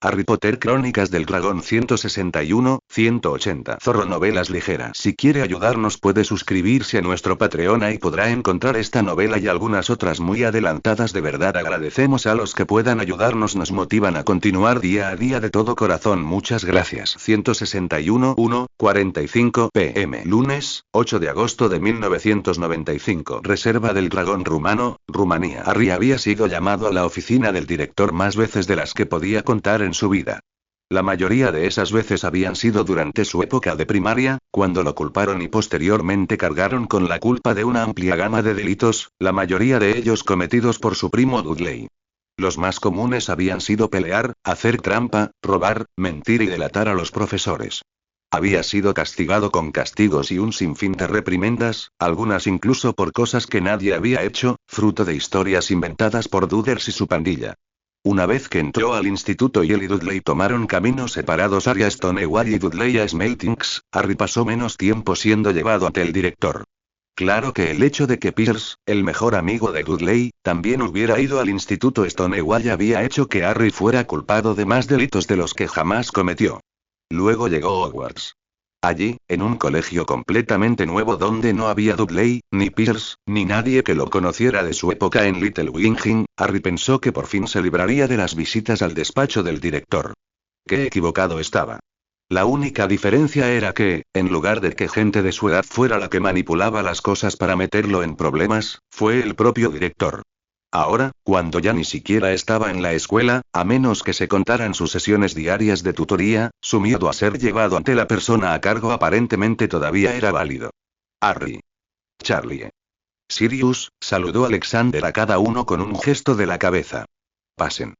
Harry Potter Crónicas del Dragón 161, 180. Zorro Novelas Ligeras. Si quiere ayudarnos puede suscribirse a nuestro Patreon y podrá encontrar esta novela y algunas otras muy adelantadas. De verdad agradecemos a los que puedan ayudarnos, nos motivan a continuar día a día de todo corazón. Muchas gracias. 161, 1:45 p.m. Lunes, 8 de agosto de 1995. Reserva del Dragón Rumano, Rumanía. Harry había sido llamado a la oficina del director más veces de las que podía contar en su vida. La mayoría de esas veces habían sido durante su época de primaria, cuando lo culparon y posteriormente cargaron con la culpa de una amplia gama de delitos, la mayoría de ellos cometidos por su primo Dudley. Los más comunes habían sido pelear, hacer trampa, robar, mentir y delatar a los profesores. Había sido castigado con castigos y un sinfín de reprimendas, algunas incluso por cosas que nadie había hecho, fruto de historias inventadas por Duders y su pandilla. Una vez que entró al instituto y él y Dudley tomaron caminos separados hacia Stonewall y Dudley a Smeltings, Harry pasó menos tiempo siendo llevado ante el director. Claro que el hecho de que Pierce, el mejor amigo de Dudley, también hubiera ido al instituto Stonewall había hecho que Harry fuera culpado de más delitos de los que jamás cometió. Luego llegó Hogwarts. Allí, en un colegio completamente nuevo donde no había Dudley, ni Pierce, ni nadie que lo conociera de su época en Little Winging, Harry pensó que por fin se libraría de las visitas al despacho del director. Qué equivocado estaba. La única diferencia era que, en lugar de que gente de su edad fuera la que manipulaba las cosas para meterlo en problemas, fue el propio director. Ahora, cuando ya ni siquiera estaba en la escuela, a menos que se contaran sus sesiones diarias de tutoría, su miedo a ser llevado ante la persona a cargo aparentemente todavía era válido. Harry. Charlie. Sirius, saludó Alexander a cada uno con un gesto de la cabeza. Pasen.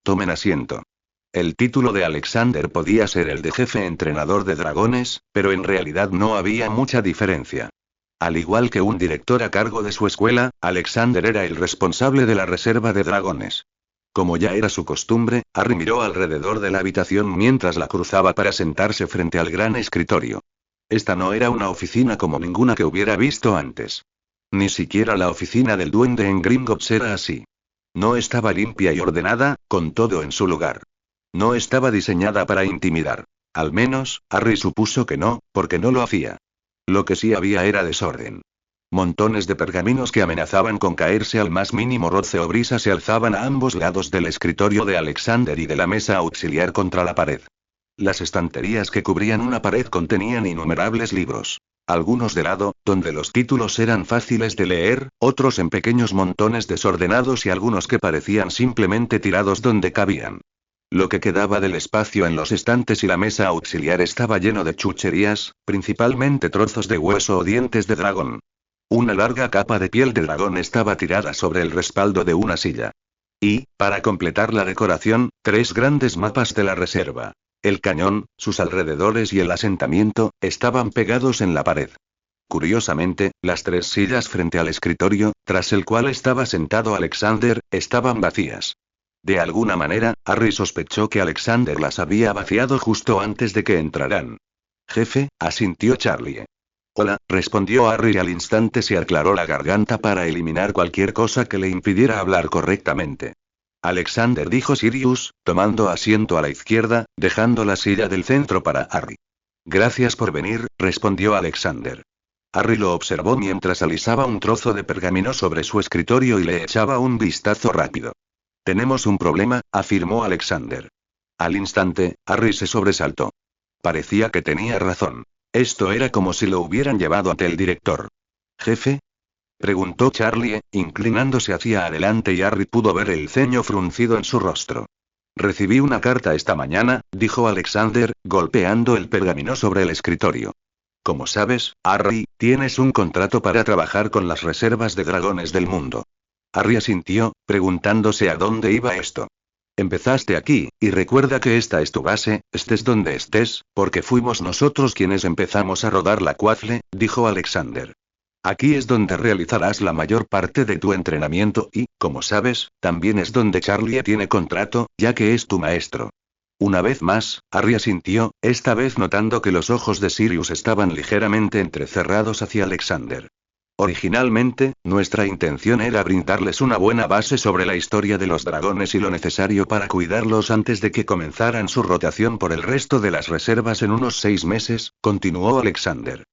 Tomen asiento. El título de Alexander podía ser el de jefe entrenador de dragones, pero en realidad no había mucha diferencia. Al igual que un director a cargo de su escuela, Alexander era el responsable de la reserva de dragones. Como ya era su costumbre, Harry miró alrededor de la habitación mientras la cruzaba para sentarse frente al gran escritorio. Esta no era una oficina como ninguna que hubiera visto antes. Ni siquiera la oficina del duende en Gringotts era así. No estaba limpia y ordenada, con todo en su lugar. No estaba diseñada para intimidar. Al menos, Harry supuso que no, porque no lo hacía. Lo que sí había era desorden. Montones de pergaminos que amenazaban con caerse al más mínimo roce o brisa se alzaban a ambos lados del escritorio de Alexander y de la mesa auxiliar contra la pared. Las estanterías que cubrían una pared contenían innumerables libros. Algunos de lado, donde los títulos eran fáciles de leer, otros en pequeños montones desordenados y algunos que parecían simplemente tirados donde cabían. Lo que quedaba del espacio en los estantes y la mesa auxiliar estaba lleno de chucherías, principalmente trozos de hueso o dientes de dragón. Una larga capa de piel de dragón estaba tirada sobre el respaldo de una silla. Y, para completar la decoración, 3 grandes mapas de la reserva. El cañón, sus alrededores y el asentamiento, estaban pegados en la pared. Curiosamente, las 3 sillas frente al escritorio, tras el cual estaba sentado Alexander, estaban vacías. De alguna manera, Harry sospechó que Alexander las había vaciado justo antes de que entraran. Jefe, asintió Charlie. Hola, respondió Harry y al instante se aclaró la garganta para eliminar cualquier cosa que le impidiera hablar correctamente. Alexander, dijo Sirius, tomando asiento a la izquierda, dejando la silla del centro para Harry. Gracias por venir, respondió Alexander. Harry lo observó mientras alisaba un trozo de pergamino sobre su escritorio y le echaba un vistazo rápido. Tenemos un problema, afirmó Alexander. Al instante, Harry se sobresaltó. Parecía que tenía razón. Esto era como si lo hubieran llevado ante el director. ¿Jefe? Preguntó Charlie, inclinándose hacia adelante y Harry pudo ver el ceño fruncido en su rostro. Recibí una carta esta mañana, dijo Alexander, golpeando el pergamino sobre el escritorio. Como sabes, Harry, tienes un contrato para trabajar con las reservas de dragones del mundo. Harry asintió, preguntándose a dónde iba esto. Empezaste aquí, y recuerda que esta es tu base, estés donde estés, porque fuimos nosotros quienes empezamos a rodar la Quaffle, dijo Alexander. Aquí es donde realizarás la mayor parte de tu entrenamiento y, como sabes, también es donde Charlie tiene contrato, ya que es tu maestro. Una vez más, Harry asintió, esta vez notando que los ojos de Sirius estaban ligeramente entrecerrados hacia Alexander. Originalmente, nuestra intención era brindarles una buena base sobre la historia de los dragones y lo necesario para cuidarlos antes de que comenzaran su rotación por el resto de las reservas en unos 6 meses, continuó Alexander.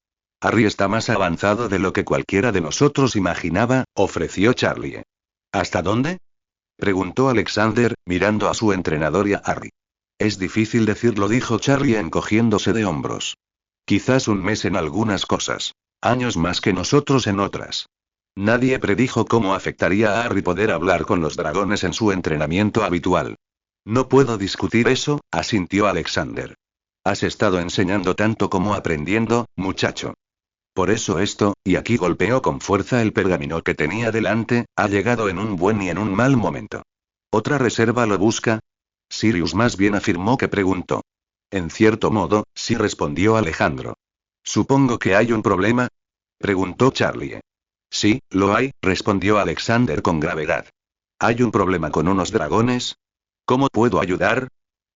Harry está más avanzado de lo que cualquiera de nosotros imaginaba, ofreció Charlie. ¿Hasta dónde? Preguntó Alexander, mirando a su entrenador y a Harry. Es difícil decirlo, dijo Charlie encogiéndose de hombros. Quizás un mes en algunas cosas. Años más que nosotros en otras. Nadie predijo cómo afectaría a Harry poder hablar con los dragones en su entrenamiento habitual. No puedo discutir eso, asintió Alexander. Has estado enseñando tanto como aprendiendo, muchacho. Por eso esto, y aquí golpeó con fuerza el pergamino que tenía delante, ha llegado en un buen y en un mal momento. ¿Otra reserva lo busca? Sirius más bien afirmó que preguntó. En cierto modo, sí, respondió Alejandro. Supongo que hay un problema, preguntó Charlie. Sí, lo hay, respondió Alexander con gravedad. ¿Hay un problema con unos dragones? ¿Cómo puedo ayudar?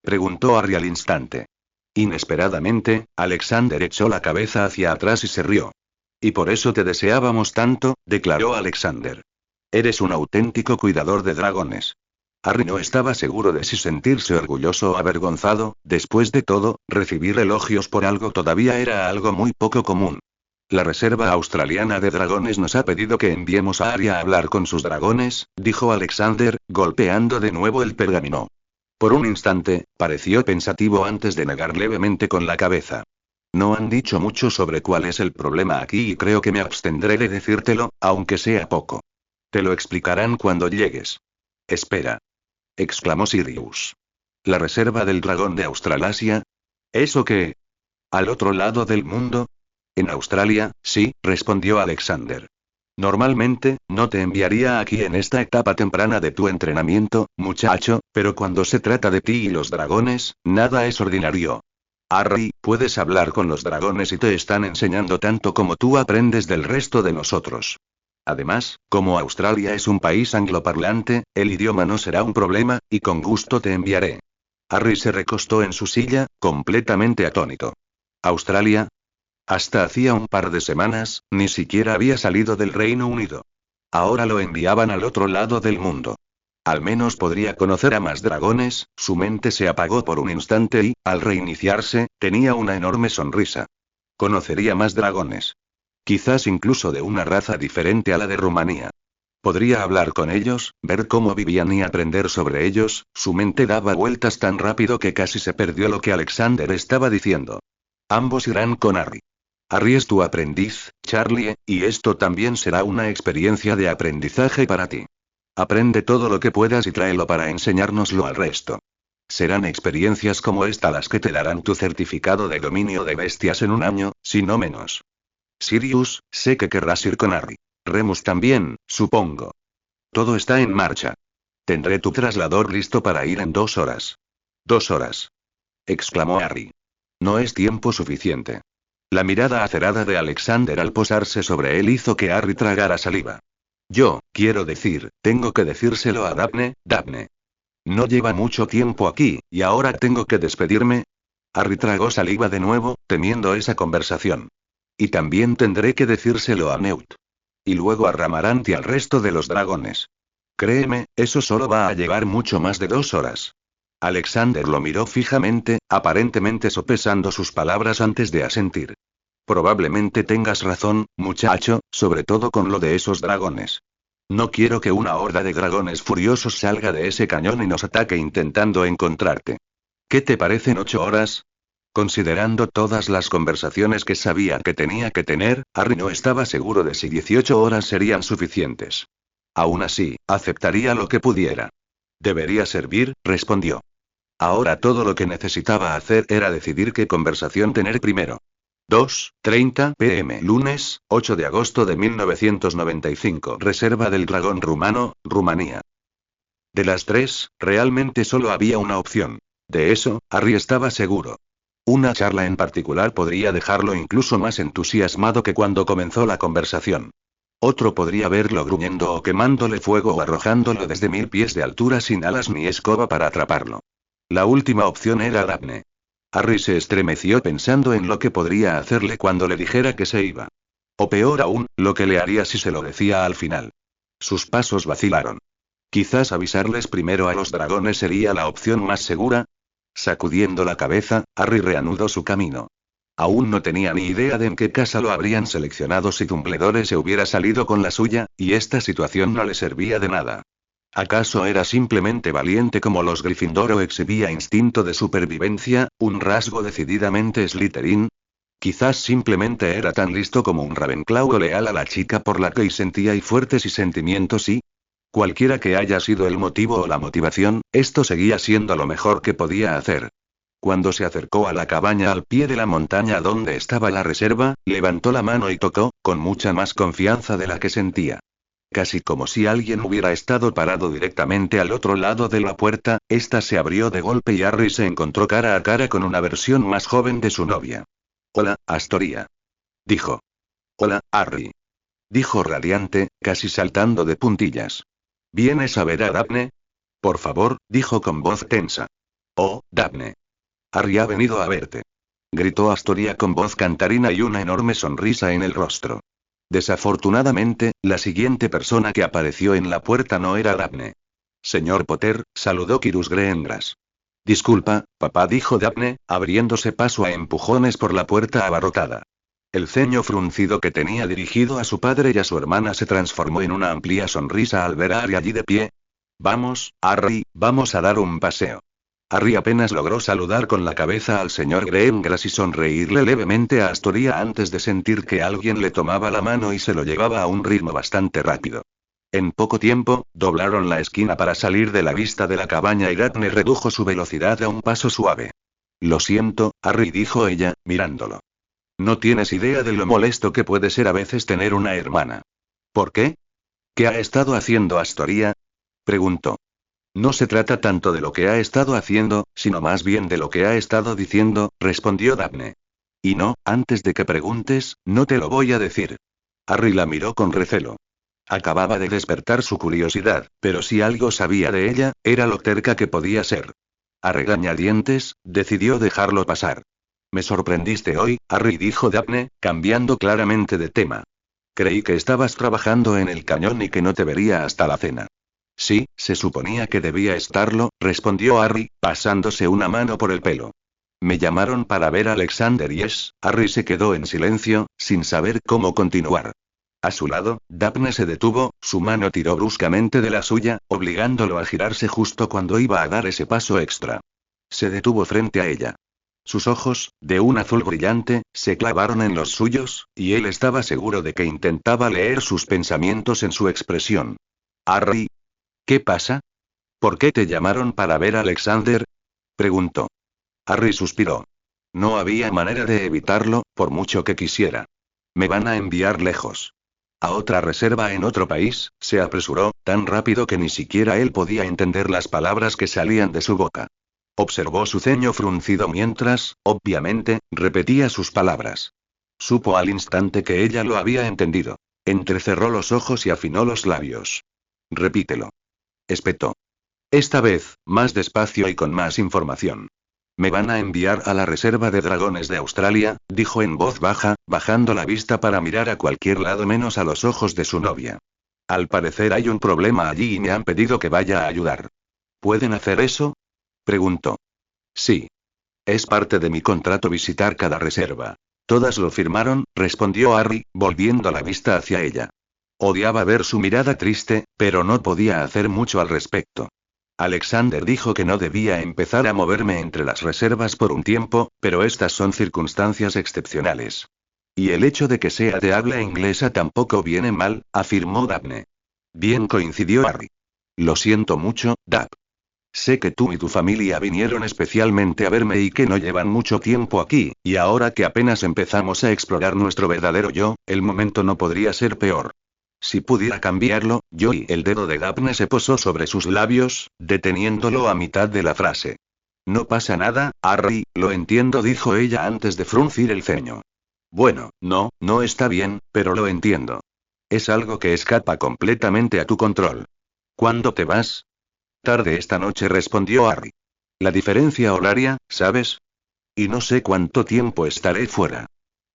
Preguntó Harry al instante. Inesperadamente, Alexander echó la cabeza hacia atrás y se rió. Y por eso te deseábamos tanto, declaró Alexander. Eres un auténtico cuidador de dragones. Harry no estaba seguro de si sentirse orgulloso o avergonzado. Después de todo, recibir elogios por algo todavía era algo muy poco común. La Reserva Australiana de Dragones nos ha pedido que enviemos a Harry a hablar con sus dragones, dijo Alexander, golpeando de nuevo el pergamino. Por un instante, pareció pensativo antes de negar levemente con la cabeza. No han dicho mucho sobre cuál es el problema aquí y creo que me abstendré de decírtelo, aunque sea poco. Te lo explicarán cuando llegues. Espera. Exclamó Sirius. ¿La reserva del dragón de Australasia? ¿Eso qué? ¿Al otro lado del mundo? En Australia, sí, respondió Alexander. Normalmente, no te enviaría aquí en esta etapa temprana de tu entrenamiento, muchacho, pero cuando se trata de ti y los dragones, nada es ordinario. Harry, puedes hablar con los dragones y te están enseñando tanto como tú aprendes del resto de nosotros. Además, como Australia es un país angloparlante, el idioma no será un problema, y con gusto te enviaré. Harry se recostó en su silla, completamente atónito. ¿Australia? Hasta hacía un par de semanas, ni siquiera había salido del Reino Unido. Ahora lo enviaban al otro lado del mundo. Al menos podría conocer a más dragones. Su mente se apagó por un instante y, al reiniciarse, tenía una enorme sonrisa. Conocería más dragones. Quizás incluso de una raza diferente a la de Rumanía. Podría hablar con ellos, ver cómo vivían y aprender sobre ellos. Su mente daba vueltas tan rápido que casi se perdió lo que Alexander estaba diciendo. Ambos irán con Harry. Harry es tu aprendiz, Charlie, y esto también será una experiencia de aprendizaje para ti. Aprende todo lo que puedas y tráelo para enseñárnoslo al resto. Serán experiencias como esta las que te darán tu certificado de dominio de bestias en un año, si no menos. Sirius, sé que querrás ir con Harry. Remus también, supongo. Todo está en marcha. Tendré tu traslador listo para ir en 2 horas. 2 horas. Exclamó Harry. No es tiempo suficiente. La mirada acerada de Alexander al posarse sobre él hizo que Harry tragara saliva. Quiero decir, tengo que decírselo a Daphne. No lleva mucho tiempo aquí, y ahora tengo que despedirme. Harry tragó saliva de nuevo, temiendo esa conversación. Y también tendré que decírselo a Newt. Y luego a Ramarant y al resto de los dragones. Créeme, eso solo va a llevar mucho más de 2 horas. Alexander lo miró fijamente, aparentemente sopesando sus palabras antes de asentir. Probablemente tengas razón, muchacho, sobre todo con lo de esos dragones. No quiero que una horda de dragones furiosos salga de ese cañón y nos ataque intentando encontrarte. ¿Qué te parecen 8 horas? Considerando todas las conversaciones que sabía que tenía que tener, Harry no estaba seguro de si 18 horas serían suficientes. Aún así, aceptaría lo que pudiera. Debería servir, respondió. Ahora todo lo que necesitaba hacer era decidir qué conversación tener primero. 2:30 p.m. Lunes, 8 de agosto de 1995. Reserva del Dragón Rumano, Rumanía. De las 3, realmente solo había una opción. De eso, Harry estaba seguro. Una charla en particular podría dejarlo incluso más entusiasmado que cuando comenzó la conversación. Otro podría verlo gruñendo o quemándole fuego o arrojándolo desde 1000 pies de altura sin alas ni escoba para atraparlo. La última opción era Daphne. Harry se estremeció pensando en lo que podría hacerle cuando le dijera que se iba. O peor aún, lo que le haría si se lo decía al final. Sus pasos vacilaron. Quizás avisarles primero a los dragones sería la opción más segura. Sacudiendo la cabeza, Harry reanudó su camino. Aún no tenía ni idea de en qué casa lo habrían seleccionado si Dumbledore se hubiera salido con la suya, y esta situación no le servía de nada. ¿Acaso era simplemente valiente como los Gryffindor o exhibía instinto de supervivencia, un rasgo decididamente Slytherin? Quizás simplemente era tan listo como un Ravenclaw o leal a la chica por la que sentía y fuertes y sentimientos y... Cualquiera que haya sido el motivo o la motivación, esto seguía siendo lo mejor que podía hacer. Cuando se acercó a la cabaña al pie de la montaña donde estaba la reserva, levantó la mano y tocó, con mucha más confianza de la que sentía. Casi como si alguien hubiera estado parado directamente al otro lado de la puerta, esta se abrió de golpe y Harry se encontró cara a cara con una versión más joven de su novia. «Hola, Astoria», dijo. «Hola, Harry», dijo radiante, casi saltando de puntillas. «¿Vienes a ver a Daphne?» «Por favor», dijo con voz tensa. «Oh, Daphne. Harry ha venido a verte», gritó Astoria con voz cantarina y una enorme sonrisa en el rostro. Desafortunadamente, la siguiente persona que apareció en la puerta no era Daphne. «Señor Potter», saludó Quirrus Greengras. «Disculpa, papá», dijo Daphne, abriéndose paso a empujones por la puerta abarrotada. El ceño fruncido que tenía dirigido a su padre y a su hermana se transformó en una amplia sonrisa al ver a Harry allí de pie. «Vamos, Harry, vamos a dar un paseo». Harry apenas logró saludar con la cabeza al señor Greengras y sonreírle levemente a Astoria antes de sentir que alguien le tomaba la mano y se lo llevaba a un ritmo bastante rápido. En poco tiempo, doblaron la esquina para salir de la vista de la cabaña y Daphne redujo su velocidad a un paso suave. «Lo siento, Harry», dijo ella, mirándolo. «No tienes idea de lo molesto que puede ser a veces tener una hermana». «¿Por qué? ¿Qué ha estado haciendo Astoria?», preguntó. «No se trata tanto de lo que ha estado haciendo, sino más bien de lo que ha estado diciendo», respondió Daphne. «Y no, antes de que preguntes, no te lo voy a decir». Harry la miró con recelo. Acababa de despertar su curiosidad, pero si algo sabía de ella, era lo terca que podía ser. A regañadientes, decidió dejarlo pasar. «Me sorprendiste hoy, Harry», dijo Daphne, cambiando claramente de tema. «Creí que estabas trabajando en el cañón y que no te vería hasta la cena». «Sí, se suponía que debía estarlo», respondió Harry, pasándose una mano por el pelo. «Me llamaron para ver a Alexander y Harry se quedó en silencio, sin saber cómo continuar. A su lado, Daphne se detuvo, su mano tiró bruscamente de la suya, obligándolo a girarse justo cuando iba a dar ese paso extra. Se detuvo frente a ella. Sus ojos, de un azul brillante, se clavaron en los suyos, y él estaba seguro de que intentaba leer sus pensamientos en su expresión. «Harry. ¿Qué pasa? ¿Por qué te llamaron para ver a Alexander?», preguntó. Harry suspiró. No había manera de evitarlo, por mucho que quisiera. «Me van a enviar lejos. A otra reserva en otro país», se apresuró, tan rápido que ni siquiera él podía entender las palabras que salían de su boca. Observó su ceño fruncido mientras, obviamente, repetía sus palabras. Supo al instante que ella lo había entendido. Entrecerró los ojos y afinó los labios. «Repítelo», espetó. Esta vez, más despacio y con más información. «Me van a enviar a la reserva de dragones de Australia», dijo en voz baja, bajando la vista para mirar a cualquier lado menos a los ojos de su novia. «Al parecer hay un problema allí y me han pedido que vaya a ayudar». «¿Pueden hacer eso?», preguntó. «Sí. Es parte de mi contrato visitar cada reserva». «Todas lo firmaron», respondió Harry, volviendo la vista hacia ella. Odiaba ver su mirada triste, pero no podía hacer mucho al respecto. «Alexander dijo que no debía empezar a moverme entre las reservas por un tiempo, pero estas son circunstancias excepcionales. Y el hecho de que sea de habla inglesa tampoco viene mal», afirmó Daphne. «Bien», coincidió Harry. «Lo siento mucho, Dap. Sé que tú y tu familia vinieron especialmente a verme y que no llevan mucho tiempo aquí, y ahora que apenas empezamos a explorar nuestro verdadero yo, el momento no podría ser peor. Si pudiera cambiarlo, yo», y el dedo de Daphne se posó sobre sus labios, deteniéndolo a mitad de la frase. «No pasa nada, Harry, lo entiendo», dijo ella antes de fruncir el ceño. «Bueno, no está bien, pero lo entiendo. Es algo que escapa completamente a tu control. ¿Cuándo te vas?». «Tarde esta noche», respondió Harry. «La diferencia horaria, ¿sabes? Y no sé cuánto tiempo estaré fuera».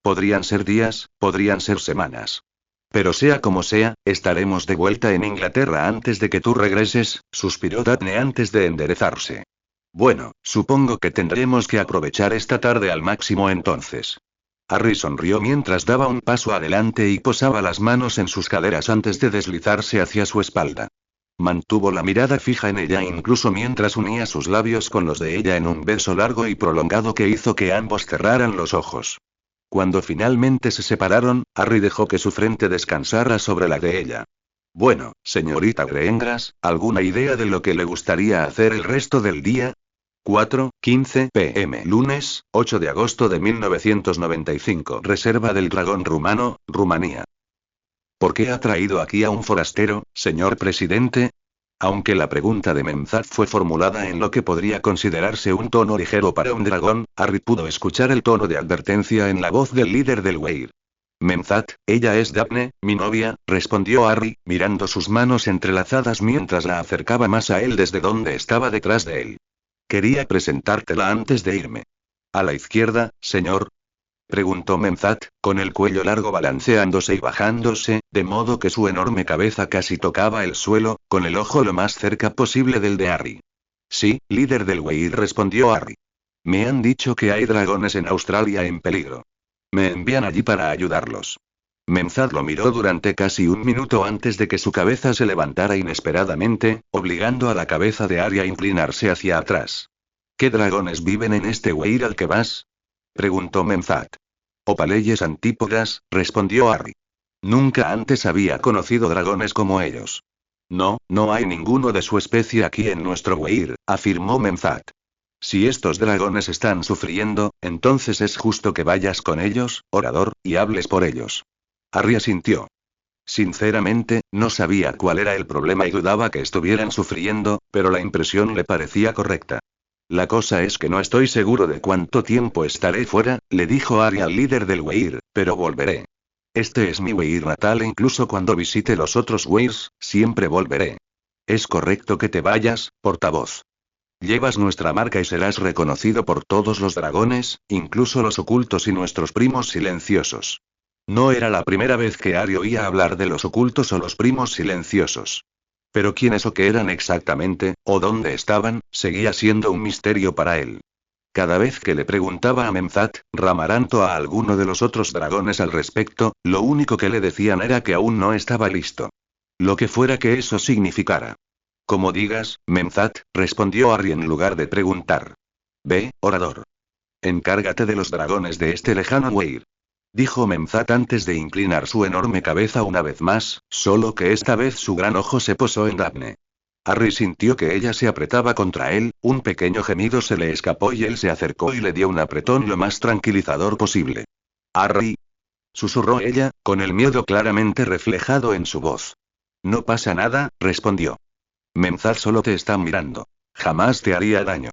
Podrían ser días, podrían ser semanas. Pero sea como sea, estaremos de vuelta en Inglaterra antes de que tú regreses, suspiró Daphne antes de enderezarse. Bueno, supongo que tendremos que aprovechar esta tarde al máximo entonces. Harry sonrió mientras daba un paso adelante y posaba las manos en sus caderas antes de deslizarse hacia su espalda. Mantuvo la mirada fija en ella incluso mientras unía sus labios con los de ella en un beso largo y prolongado que hizo que ambos cerraran los ojos. Cuando finalmente se separaron, Harry dejó que su frente descansara sobre la de ella. Bueno, señorita Greengrass, ¿alguna idea de lo que le gustaría hacer el resto del día? 4:15 p.m. Lunes, 8 de agosto de 1995. Reserva del Dragón Rumano, Rumanía. ¿Por qué ha traído aquí a un forastero, señor presidente? Aunque la pregunta de Menzat fue formulada en lo que podría considerarse un tono ligero para un dragón, Harry pudo escuchar el tono de advertencia en la voz del líder del Weir. Menzat, ella es Daphne, mi novia, respondió Harry, mirando sus manos entrelazadas mientras la acercaba más a él desde donde estaba detrás de él. Quería presentártela antes de irme. ¿A la izquierda, señor? Preguntó Menzat, con el cuello largo balanceándose y bajándose, de modo que su enorme cabeza casi tocaba el suelo, con el ojo lo más cerca posible del de Harry. Sí, líder del Weir, respondió Harry. Me han dicho que hay dragones en Australia en peligro. Me envían allí para ayudarlos. Menzat lo miró durante casi un minuto antes de que su cabeza se levantara inesperadamente, obligando a la cabeza de Harry a inclinarse hacia atrás. ¿Qué dragones viven en este Weir al que vas? Preguntó Menzat. Opaleyes antípodas, respondió Harry. Nunca antes había conocido dragones como ellos. No, no hay ninguno de su especie aquí en nuestro Weir, afirmó Menzat. Si estos dragones están sufriendo, entonces es justo que vayas con ellos, orador, y hables por ellos. Harry asintió. Sinceramente, no sabía cuál era el problema y dudaba que estuvieran sufriendo, pero la impresión le parecía correcta. La cosa es que no estoy seguro de cuánto tiempo estaré fuera, le dijo Harry al líder del Weir, pero volveré. Este es mi Weir natal e incluso cuando visite los otros Weirs, siempre volveré. Es correcto que te vayas, portavoz. Llevas nuestra marca y serás reconocido por todos los dragones, incluso los ocultos y nuestros primos silenciosos. No era la primera vez que Harry oía hablar de los ocultos o los primos silenciosos. Pero quiénes o qué eran exactamente, o dónde estaban, seguía siendo un misterio para él. Cada vez que le preguntaba a Menzat, Ramaranto o a alguno de los otros dragones al respecto, lo único que le decían era que aún no estaba listo. Lo que fuera que eso significara. Como digas, Menzat, respondió Harry en lugar de preguntar. Ve, orador. Encárgate de los dragones de este lejano Weir. Dijo Menzat antes de inclinar su enorme cabeza una vez más, solo que esta vez su gran ojo se posó en Daphne. Harry sintió que ella se apretaba contra él, un pequeño gemido se le escapó y él se acercó y le dio un apretón lo más tranquilizador posible. Harry, susurró ella, con el miedo claramente reflejado en su voz. No pasa nada, respondió. Menzat solo te está mirando. Jamás te haría daño.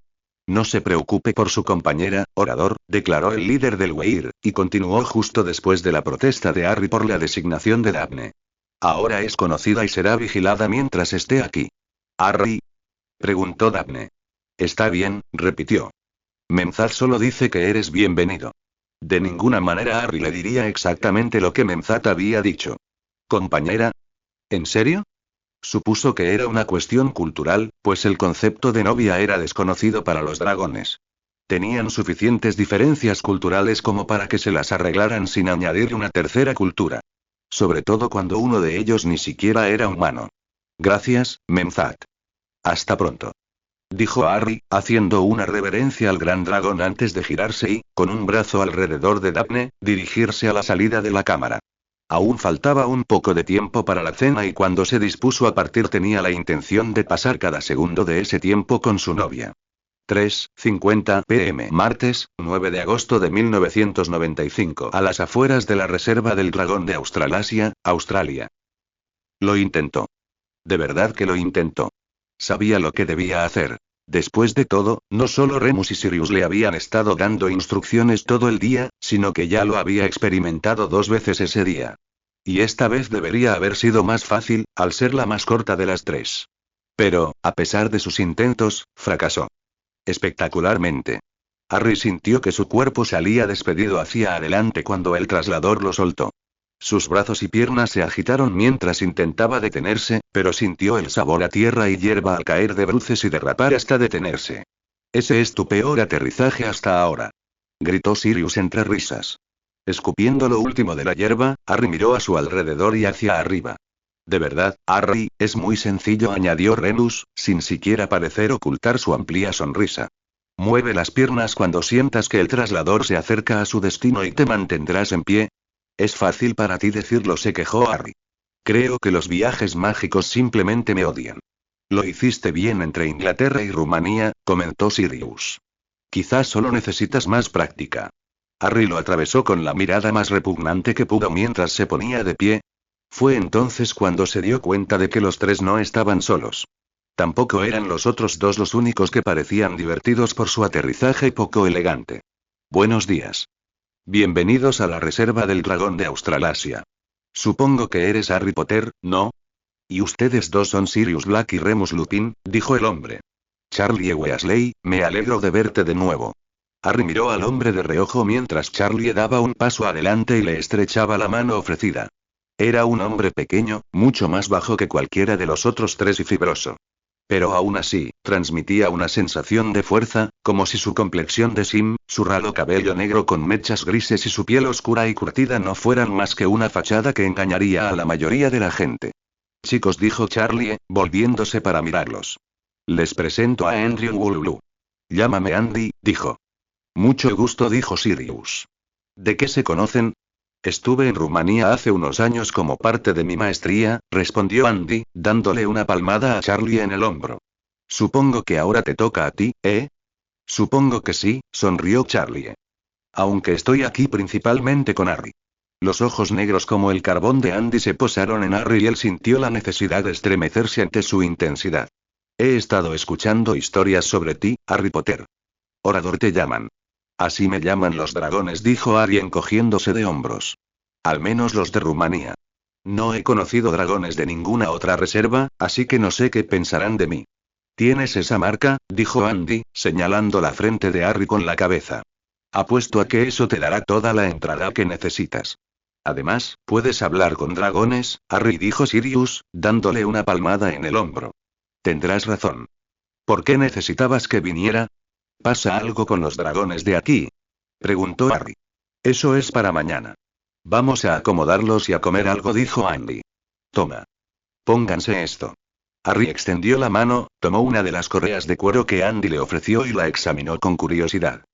No se preocupe por su compañera, orador, declaró el líder del Weir, y continuó justo después de la protesta de Harry por la designación de Daphne. Ahora es conocida y será vigilada mientras esté aquí. ¿Harry? Preguntó Daphne. Está bien, repitió. Menzat solo dice que eres bienvenido. De ninguna manera Harry le diría exactamente lo que Menzat había dicho. ¿Compañera? ¿En serio? Supuso que era una cuestión cultural, pues el concepto de novia era desconocido para los dragones. Tenían suficientes diferencias culturales como para que se las arreglaran sin añadir una tercera cultura. Sobre todo cuando uno de ellos ni siquiera era humano. Gracias, Menzat. Hasta pronto. Dijo Harry, haciendo una reverencia al gran dragón antes de girarse y, con un brazo alrededor de Daphne, dirigirse a la salida de la cámara. Aún faltaba un poco de tiempo para la cena y cuando se dispuso a partir tenía la intención de pasar cada segundo de ese tiempo con su novia. 3:50 p.m. Martes, 9 de agosto de 1995. A las afueras de la Reserva del Dragón de Australasia, Australia. Lo intentó. De verdad que lo intentó. Sabía lo que debía hacer. Después de todo, no solo Remus y Sirius le habían estado dando instrucciones todo el día, sino que ya lo había experimentado 2 veces ese día. Y esta vez debería haber sido más fácil, al ser la más corta de las 3. Pero, a pesar de sus intentos, fracasó. Espectacularmente. Harry sintió que su cuerpo salía despedido hacia adelante cuando el traslador lo soltó. Sus brazos y piernas se agitaron mientras intentaba detenerse, pero sintió el sabor a tierra y hierba al caer de bruces y derrapar hasta detenerse. «Ese es tu peor aterrizaje hasta ahora», gritó Sirius entre risas. Escupiendo lo último de la hierba, Harry miró a su alrededor y hacia arriba. «De verdad, Harry, es muy sencillo», añadió Remus, sin siquiera parecer ocultar su amplia sonrisa. «Mueve las piernas cuando sientas que el traslador se acerca a su destino y te mantendrás en pie». «Es fácil para ti decirlo», se quejó Harry. «Creo que los viajes mágicos simplemente me odian». «Lo hiciste bien entre Inglaterra y Rumanía», comentó Sirius. «Quizás solo necesitas más práctica». Harry lo atravesó con la mirada más repugnante que pudo mientras se ponía de pie. Fue entonces cuando se dio cuenta de que los tres no estaban solos. Tampoco eran los otros dos los únicos que parecían divertidos por su aterrizaje poco elegante. «Buenos días. Bienvenidos a la reserva del dragón de Australasia. Supongo que eres Harry Potter, ¿no? Y ustedes dos son Sirius Black y Remus Lupin», dijo el hombre. «Charlie Weasley, me alegro de verte de nuevo». Harry miró al hombre de reojo mientras Charlie daba un paso adelante y le estrechaba la mano ofrecida. Era un hombre pequeño, mucho más bajo que cualquiera de los otros tres y fibroso. Pero aún así, transmitía una sensación de fuerza, como si su complexión de Sim, su ralo cabello negro con mechas grises y su piel oscura y curtida no fueran más que una fachada que engañaría a la mayoría de la gente. «Chicos», dijo Charlie, volviéndose para mirarlos. «Les presento a Andrew Wooloo». «Llámame Andy», dijo. «Mucho gusto», dijo Sirius. «¿De qué se conocen?» «Estuve en Rumanía hace unos años como parte de mi maestría», respondió Andy, dándole una palmada a Charlie en el hombro. «Supongo que ahora te toca a ti, ¿eh?» «Supongo que sí», sonrió Charlie. «Aunque estoy aquí principalmente con Harry». Los ojos negros como el carbón de Andy se posaron en Harry y él sintió la necesidad de estremecerse ante su intensidad. «He estado escuchando historias sobre ti, Harry Potter. Orador te llaman». «Así me llaman los dragones», dijo Harry encogiéndose de hombros. «Al menos los de Rumanía. No he conocido dragones de ninguna otra reserva, así que no sé qué pensarán de mí». «¿Tienes esa marca?», dijo Andy, señalando la frente de Harry con la cabeza. «Apuesto a que eso te dará toda la entrada que necesitas. Además, puedes hablar con dragones», Harry dijo Sirius, dándole una palmada en el hombro. «Tendrás razón. ¿Por qué necesitabas que viniera? ¿Pasa algo con los dragones de aquí?», preguntó Harry. «Eso es para mañana. Vamos a acomodarlos y a comer algo», dijo Andy. «Toma. Pónganse esto». Harry extendió la mano, tomó una de las correas de cuero que Andy le ofreció y la examinó con curiosidad.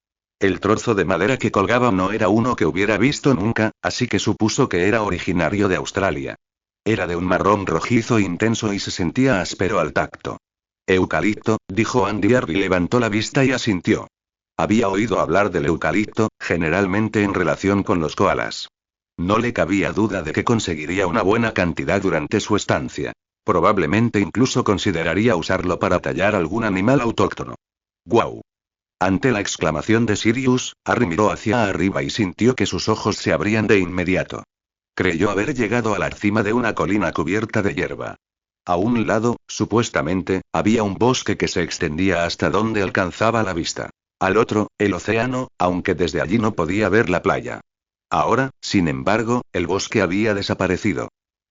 El trozo de madera que colgaba no era uno que hubiera visto nunca, así que supuso que era originario de Australia. Era de un marrón rojizo intenso y se sentía áspero al tacto. «Eucalipto», dijo Andy. Harry levantó la vista y asintió. Había oído hablar del eucalipto, generalmente en relación con los koalas. No le cabía duda de que conseguiría una buena cantidad durante su estancia. Probablemente incluso consideraría usarlo para tallar algún animal autóctono. «¡Guau!». Ante la exclamación de Sirius, Harry miró hacia arriba y sintió que sus ojos se abrían de inmediato. Creyó haber llegado a la cima de una colina cubierta de hierba. A un lado, supuestamente, había un bosque que se extendía hasta donde alcanzaba la vista. Al otro, el océano, aunque desde allí no podía ver la playa. Ahora, sin embargo, el bosque había desaparecido.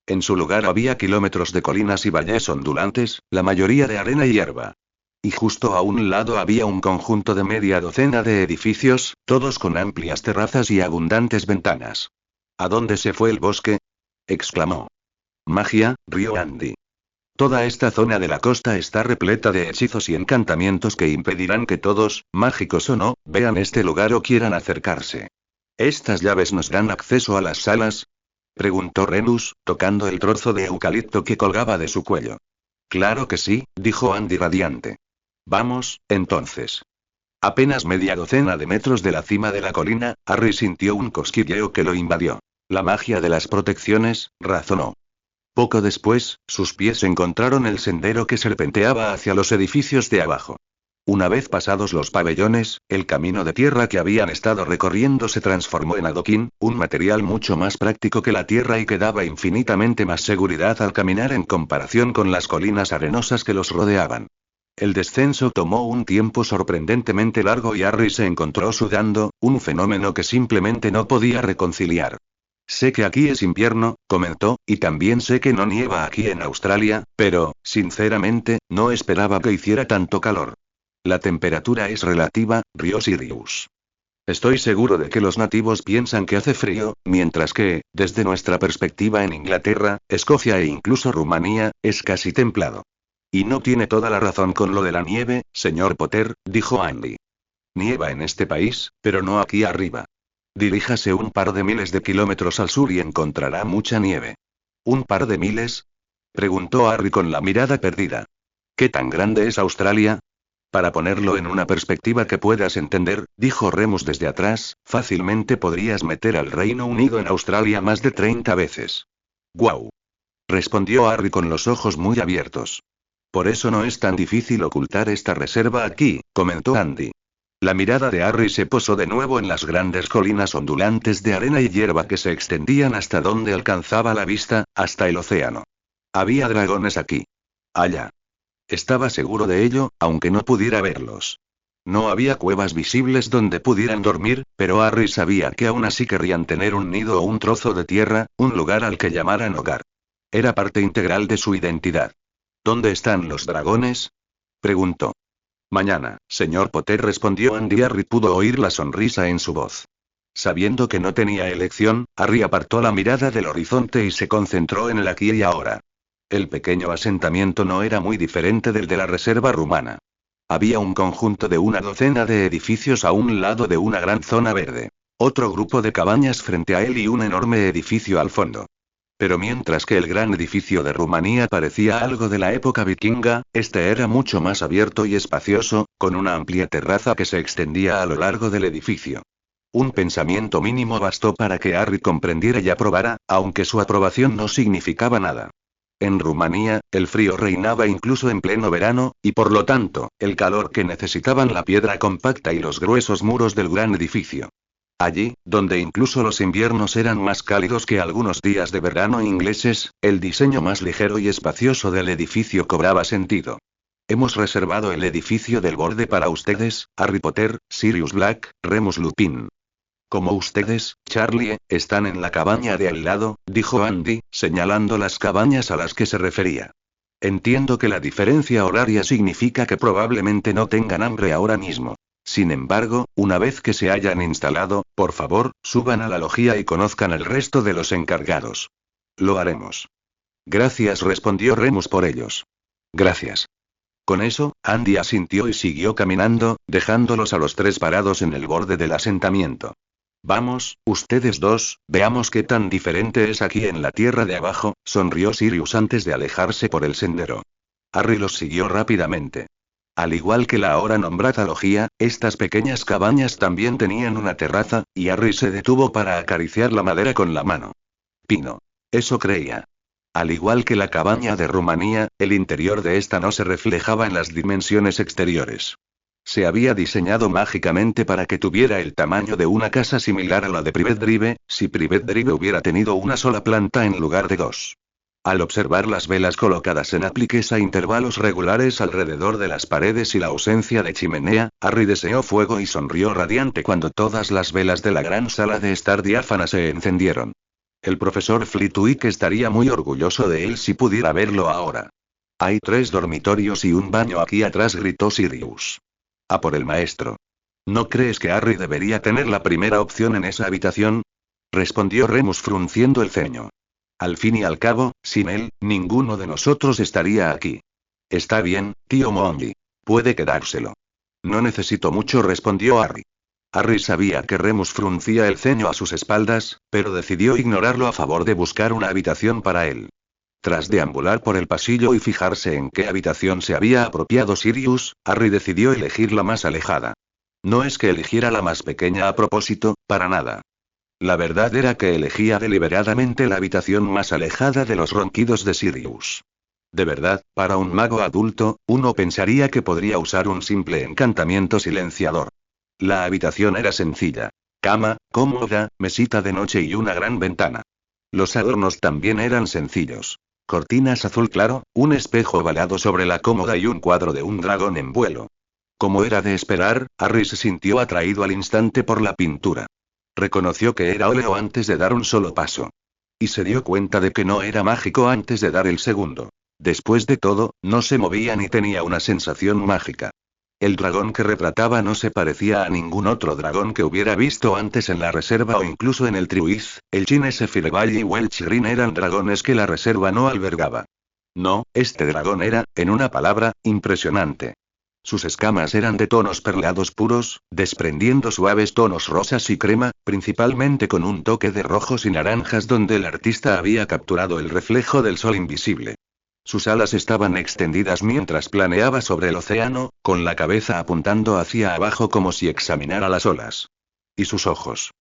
En su lugar había kilómetros de colinas y valles ondulantes, la mayoría de arena y hierba. Y justo a un lado había un conjunto de media docena de edificios, todos con amplias terrazas y abundantes ventanas. «¿A dónde se fue el bosque?», exclamó. «Magia», rió Andy. «Toda esta zona de la costa está repleta de hechizos y encantamientos que impedirán que todos, mágicos o no, vean este lugar o quieran acercarse». «¿Estas llaves nos dan acceso a las salas?», preguntó Remus, tocando el trozo de eucalipto que colgaba de su cuello. «Claro que sí», dijo Andy radiante. «Vamos, entonces». Apenas media docena de metros de la cima de la colina, Harry sintió un cosquilleo que lo invadió. «La magia de las protecciones», razonó. Poco después, sus pies encontraron el sendero que serpenteaba hacia los edificios de abajo. Una vez pasados los pabellones, el camino de tierra que habían estado recorriendo se transformó en adoquín, un material mucho más práctico que la tierra y que daba infinitamente más seguridad al caminar en comparación con las colinas arenosas que los rodeaban. El descenso tomó un tiempo sorprendentemente largo y Harry se encontró sudando, un fenómeno que simplemente no podía reconciliar. Sé que aquí es invierno, comentó, y también sé que no nieva aquí en Australia, pero, sinceramente, no esperaba que hiciera tanto calor. La temperatura es relativa, rió Sirius. Estoy seguro de que los nativos piensan que hace frío, mientras que, desde nuestra perspectiva en Inglaterra, Escocia e incluso Rumanía, es casi templado. Y no tiene toda la razón con lo de la nieve, señor Potter, dijo Andy. Nieva en este país, pero no aquí arriba. Diríjase un par de miles de kilómetros al sur y encontrará mucha nieve. ¿Un par de miles? Preguntó Harry con la mirada perdida. ¿Qué tan grande es Australia? Para ponerlo en una perspectiva que puedas entender, dijo Remus desde atrás, fácilmente podrías meter al Reino Unido en Australia más de 30 veces. ¡Guau! Respondió Harry con los ojos muy abiertos. Por eso no es tan difícil ocultar esta reserva aquí, comentó Andy. La mirada de Harry se posó de nuevo en las grandes colinas ondulantes de arena y hierba que se extendían hasta donde alcanzaba la vista, hasta el océano. Había dragones aquí. Allá. Estaba seguro de ello, aunque no pudiera verlos. No había cuevas visibles donde pudieran dormir, pero Harry sabía que aún así querrían tener un nido o un trozo de tierra, un lugar al que llamaran hogar. Era parte integral de su identidad. ¿Dónde están los dragones? Preguntó. Mañana, señor Potter, respondió Andy. Harry pudo oír la sonrisa en su voz. Sabiendo que no tenía elección, Harry apartó la mirada del horizonte y se concentró en el aquí y ahora. El pequeño asentamiento no era muy diferente del de la reserva rumana. Había un conjunto de una docena de edificios a un lado de una gran zona verde. Otro grupo de cabañas frente a él y un enorme edificio al fondo. Pero mientras que el gran edificio de Rumanía parecía algo de la época vikinga, este era mucho más abierto y espacioso, con una amplia terraza que se extendía a lo largo del edificio. Un pensamiento mínimo bastó para que Harry comprendiera y aprobara, aunque su aprobación no significaba nada. En Rumanía, el frío reinaba incluso en pleno verano, y por lo tanto, el calor que necesitaban la piedra compacta y los gruesos muros del gran edificio. Allí, donde incluso los inviernos eran más cálidos que algunos días de verano ingleses, el diseño más ligero y espacioso del edificio cobraba sentido. Hemos reservado el edificio del borde para ustedes, Harry Potter, Sirius Black, Remus Lupin. Como ustedes, Charlie, están en la cabaña de al lado, dijo Andy, señalando las cabañas a las que se refería. Entiendo que la diferencia horaria significa que probablemente no tengan hambre ahora mismo. Sin embargo, una vez que se hayan instalado, por favor, suban a la loggia y conozcan el resto de los encargados. Lo haremos. Gracias, respondió Remus por ellos. Gracias. Con eso, Andy asintió y siguió caminando, dejándolos a los tres parados en el borde del asentamiento. Vamos, ustedes dos, veamos qué tan diferente es aquí en la tierra de abajo, sonrió Sirius antes de alejarse por el sendero. Harry los siguió rápidamente. Al igual que la ahora nombrada loggia, estas pequeñas cabañas también tenían una terraza, y Harry se detuvo para acariciar la madera con la mano. Pino. Eso creía. Al igual que la cabaña de Rumanía, el interior de esta no se reflejaba en las dimensiones exteriores. Se había diseñado mágicamente para que tuviera el tamaño de una casa similar a la de Private Drive, si Private Drive hubiera tenido una sola planta en lugar de dos. Al observar las velas colocadas en apliques a intervalos regulares alrededor de las paredes y la ausencia de chimenea, Harry deseó fuego y sonrió radiante cuando todas las velas de la gran sala de estar diáfana se encendieron. El profesor Flitwick estaría muy orgulloso de él si pudiera verlo ahora. Hay 3 dormitorios y un baño aquí atrás, gritó Sirius. A por el maestro. ¿No crees que Harry debería tener la primera opción en esa habitación? Respondió Remus frunciendo el ceño. Al fin y al cabo, sin él, ninguno de nosotros estaría aquí. Está bien, tío Mooney. Puede quedárselo. No necesito mucho, respondió Harry. Harry sabía que Remus fruncía el ceño a sus espaldas, pero decidió ignorarlo a favor de buscar una habitación para él. Tras deambular por el pasillo y fijarse en qué habitación se había apropiado Sirius, Harry decidió elegir la más alejada. No es que eligiera la más pequeña a propósito, para nada. La verdad era que elegía deliberadamente la habitación más alejada de los ronquidos de Sirius. De verdad, para un mago adulto, uno pensaría que podría usar un simple encantamiento silenciador. La habitación era sencilla. Cama, cómoda, mesita de noche y una gran ventana. Los adornos también eran sencillos. Cortinas azul claro, un espejo ovalado sobre la cómoda y un cuadro de un dragón en vuelo. Como era de esperar, Harry se sintió atraído al instante por la pintura. Reconoció que era óleo antes de dar un solo paso. Y se dio cuenta de que no era mágico antes de dar el segundo. Después de todo, no se movía ni tenía una sensación mágica. El dragón que retrataba no se parecía a ningún otro dragón que hubiera visto antes en la reserva o incluso en el Triuiz. El Chinesephireval y Welchrin eran dragones que la reserva no albergaba. No, este dragón era, en una palabra, impresionante. Sus escamas eran de tonos perlados puros, desprendiendo suaves tonos rosas y crema, principalmente con un toque de rojos y naranjas donde el artista había capturado el reflejo del sol invisible. Sus alas estaban extendidas mientras planeaba sobre el océano, con la cabeza apuntando hacia abajo como si examinara las olas. Y sus ojos.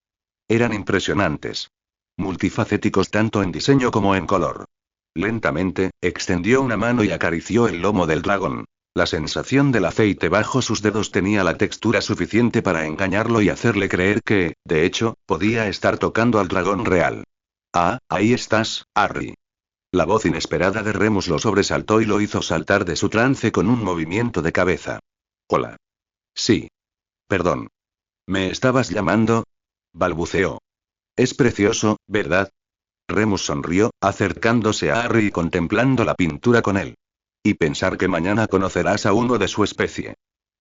Eran impresionantes. Multifacéticos tanto en diseño como en color. Lentamente, extendió una mano y acarició el lomo del dragón. La sensación del aceite bajo sus dedos tenía la textura suficiente para engañarlo y hacerle creer que, de hecho, podía estar tocando al dragón real. Ah, ahí estás, Harry. La voz inesperada de Remus lo sobresaltó y lo hizo saltar de su trance con un movimiento de cabeza. Hola. Sí. Perdón. ¿Me estabas llamando? Balbuceó. Es precioso, ¿verdad? Remus sonrió, acercándose a Harry y contemplando la pintura con él. Y pensar que mañana conocerás a uno de su especie.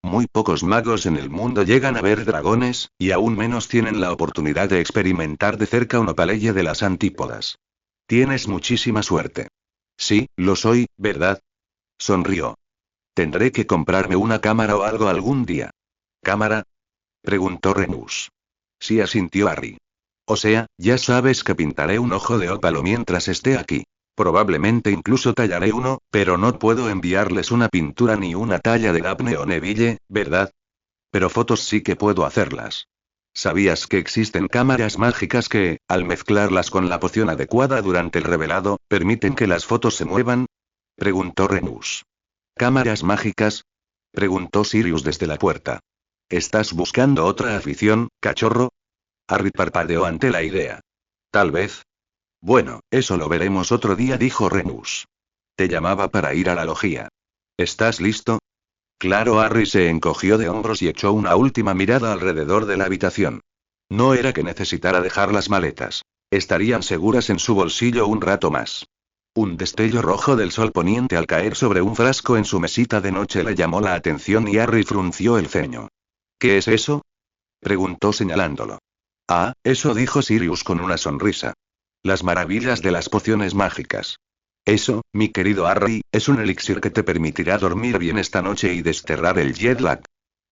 Muy pocos magos en el mundo llegan a ver dragones, y aún menos tienen la oportunidad de experimentar de cerca una paleya de las antípodas. Tienes muchísima suerte. Sí, lo soy, ¿verdad? Sonrió. Tendré que comprarme una cámara o algo algún día. ¿Cámara? Preguntó Remus. Sí, asintió Harry. O sea, ya sabes que pintaré un ojo de ópalo mientras esté aquí. Probablemente incluso tallaré uno, pero no puedo enviarles una pintura ni una talla de Daphne o Neville, ¿verdad? Pero fotos sí que puedo hacerlas. ¿Sabías que existen cámaras mágicas que, al mezclarlas con la poción adecuada durante el revelado, permiten que las fotos se muevan? Preguntó Remus. ¿Cámaras mágicas? Preguntó Sirius desde la puerta. ¿Estás buscando otra afición, cachorro? Harry parpadeó ante la idea. Tal vez. Bueno, eso lo veremos otro día, dijo Remus. Te llamaba para ir a la logía. ¿Estás listo? Claro, Harry se encogió de hombros y echó una última mirada alrededor de la habitación. No era que necesitara dejar las maletas. Estarían seguras en su bolsillo un rato más. Un destello rojo del sol poniente al caer sobre un frasco en su mesita de noche le llamó la atención y Harry frunció el ceño. ¿Qué es eso? Preguntó señalándolo. Ah, eso, dijo Sirius con una sonrisa. Las maravillas de las pociones mágicas. Eso, mi querido Harry, es un elixir que te permitirá dormir bien esta noche y desterrar el jet lag.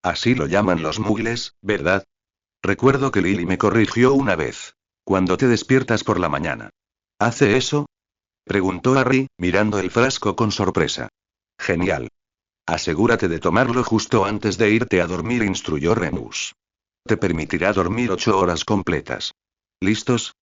Así lo llaman los muggles, ¿verdad? Recuerdo que Lily me corrigió una vez. Cuando te despiertas por la mañana. ¿Hace eso? Preguntó Harry, mirando el frasco con sorpresa. Genial. Asegúrate de tomarlo justo antes de irte a dormir, instruyó Remus. Te permitirá dormir 8 horas completas. ¿Listos?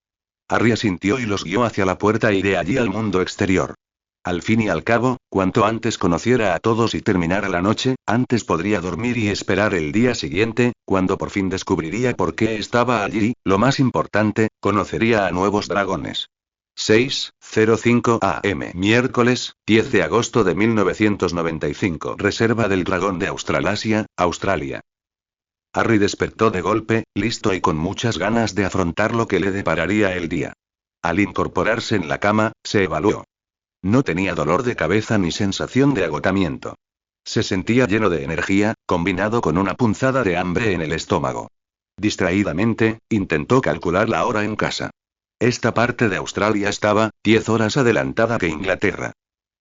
Harry asintió y los guió hacia la puerta y de allí al mundo exterior. Al fin y al cabo, cuanto antes conociera a todos y terminara la noche, antes podría dormir y esperar el día siguiente, cuando por fin descubriría por qué estaba allí, lo más importante, conocería a nuevos dragones. 6:05 AM. Miércoles, 10 de agosto de 1995. Reserva del Dragón de Australasia, Australia. Harry despertó de golpe, listo y con muchas ganas de afrontar lo que le depararía el día. Al incorporarse en la cama, se evaluó. No tenía dolor de cabeza ni sensación de agotamiento. Se sentía lleno de energía, combinado con una punzada de hambre en el estómago. Distraídamente, intentó calcular la hora en casa. Esta parte de Australia estaba 10 horas adelantada que Inglaterra.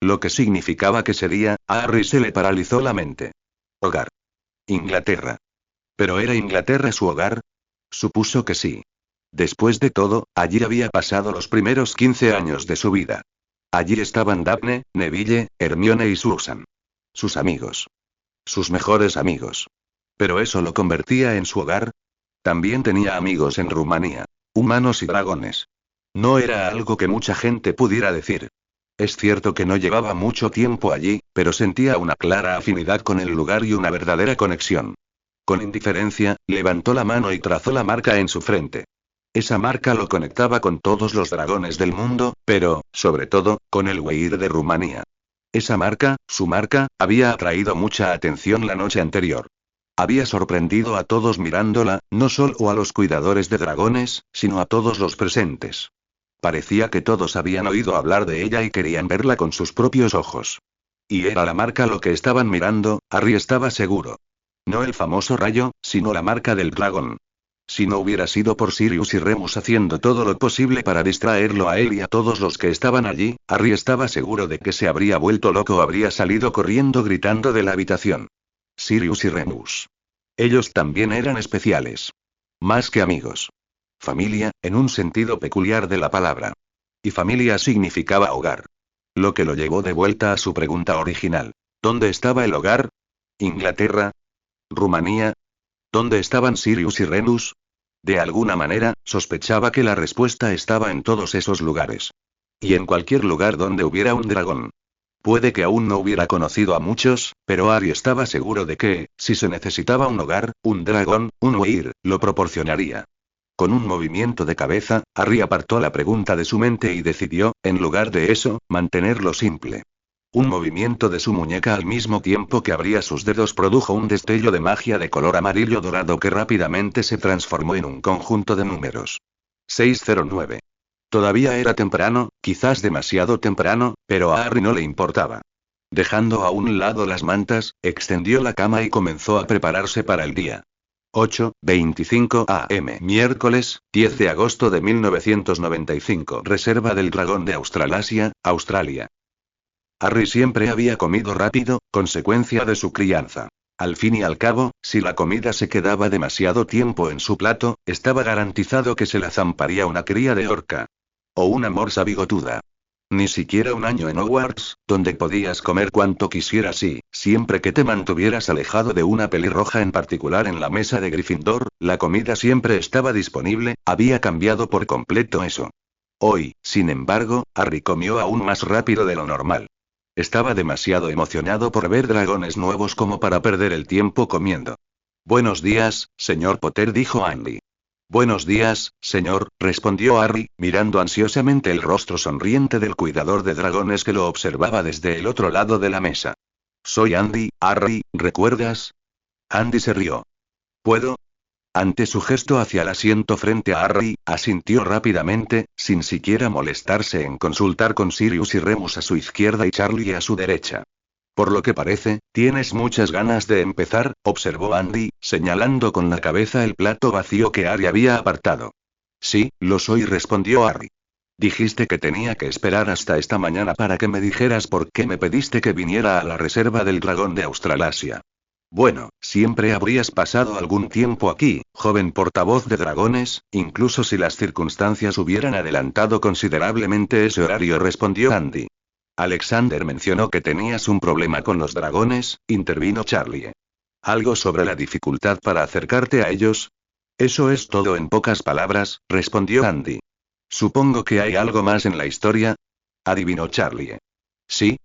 Lo que significaba que ese día, a Harry se le paralizó la mente. Hogar. Inglaterra. ¿Pero era Inglaterra su hogar? Supuso que sí. Después de todo, allí había pasado los primeros 15 años de su vida. Allí estaban Daphne, Neville, Hermione y Susan. Sus amigos. Sus mejores amigos. ¿Pero eso lo convertía en su hogar? También tenía amigos en Rumanía. Humanos y dragones. No era algo que mucha gente pudiera decir. Es cierto que no llevaba mucho tiempo allí, pero sentía una clara afinidad con el lugar y una verdadera conexión. Con indiferencia, levantó la mano y trazó la marca en su frente. Esa marca lo conectaba con todos los dragones del mundo, pero, sobre todo, con el Weir de Rumanía. Esa marca, su marca, había atraído mucha atención la noche anterior. Había sorprendido a todos mirándola, no solo a los cuidadores de dragones, sino a todos los presentes. Parecía que todos habían oído hablar de ella y querían verla con sus propios ojos. Y era la marca lo que estaban mirando, Harry estaba seguro. No el famoso rayo, sino la marca del dragón. Si no hubiera sido por Sirius y Remus haciendo todo lo posible para distraerlo a él y a todos los que estaban allí, Harry estaba seguro de que se habría vuelto loco o habría salido corriendo gritando de la habitación. Sirius y Remus. Ellos también eran especiales. Más que amigos. Familia, en un sentido peculiar de la palabra. Y familia significaba hogar. Lo que lo llevó de vuelta a su pregunta original. ¿Dónde estaba el hogar? ¿Inglaterra? ¿Rumanía? ¿Dónde estaban Sirius y Remus? De alguna manera, sospechaba que la respuesta estaba en todos esos lugares. Y en cualquier lugar donde hubiera un dragón. Puede que aún no hubiera conocido a muchos, pero Harry estaba seguro de que, si se necesitaba un hogar, un dragón, un Weir, lo proporcionaría. Con un movimiento de cabeza, Harry apartó la pregunta de su mente y decidió, en lugar de eso, mantenerlo simple. Un movimiento de su muñeca al mismo tiempo que abría sus dedos produjo un destello de magia de color amarillo dorado que rápidamente se transformó en un conjunto de números. 609. Todavía era temprano, quizás demasiado temprano, pero a Harry no le importaba. Dejando a un lado las mantas, extendió la cama y comenzó a prepararse para el día. 8:25 am. Miércoles, 10 de agosto de 1995. Reserva del Dragón de Australasia, Australia. Harry siempre había comido rápido, consecuencia de su crianza. Al fin y al cabo, si la comida se quedaba demasiado tiempo en su plato, estaba garantizado que se la zamparía una cría de orca. O una morsa bigotuda. Ni siquiera un año en Hogwarts, donde podías comer cuanto quisieras y, siempre que te mantuvieras alejado de una pelirroja en particular en la mesa de Gryffindor, la comida siempre estaba disponible, había cambiado por completo eso. Hoy, sin embargo, Harry comió aún más rápido de lo normal. Estaba demasiado emocionado por ver dragones nuevos como para perder el tiempo comiendo. Buenos días, señor Potter, dijo Andy. Buenos días, señor, respondió Harry, mirando ansiosamente el rostro sonriente del cuidador de dragones que lo observaba desde el otro lado de la mesa. Soy Andy, Harry, ¿recuerdas? Andy se rió. ¿Puedo? Ante su gesto hacia el asiento frente a Harry, asintió rápidamente, sin siquiera molestarse en consultar con Sirius y Remus a su izquierda y Charlie a su derecha. Por lo que parece, tienes muchas ganas de empezar, observó Andy, señalando con la cabeza el plato vacío que Harry había apartado. Sí, lo soy, respondió Harry. Dijiste que tenía que esperar hasta esta mañana para que me dijeras por qué me pediste que viniera a la reserva del dragón de Australasia. Bueno, siempre habrías pasado algún tiempo aquí, joven portavoz de dragones, incluso si las circunstancias hubieran adelantado considerablemente ese horario, respondió Andy. Alexander mencionó que tenías un problema con los dragones, intervino Charlie. ¿Algo sobre la dificultad para acercarte a ellos? Eso es todo en pocas palabras, respondió Andy. Supongo que hay algo más en la historia, adivinó Charlie. Sí,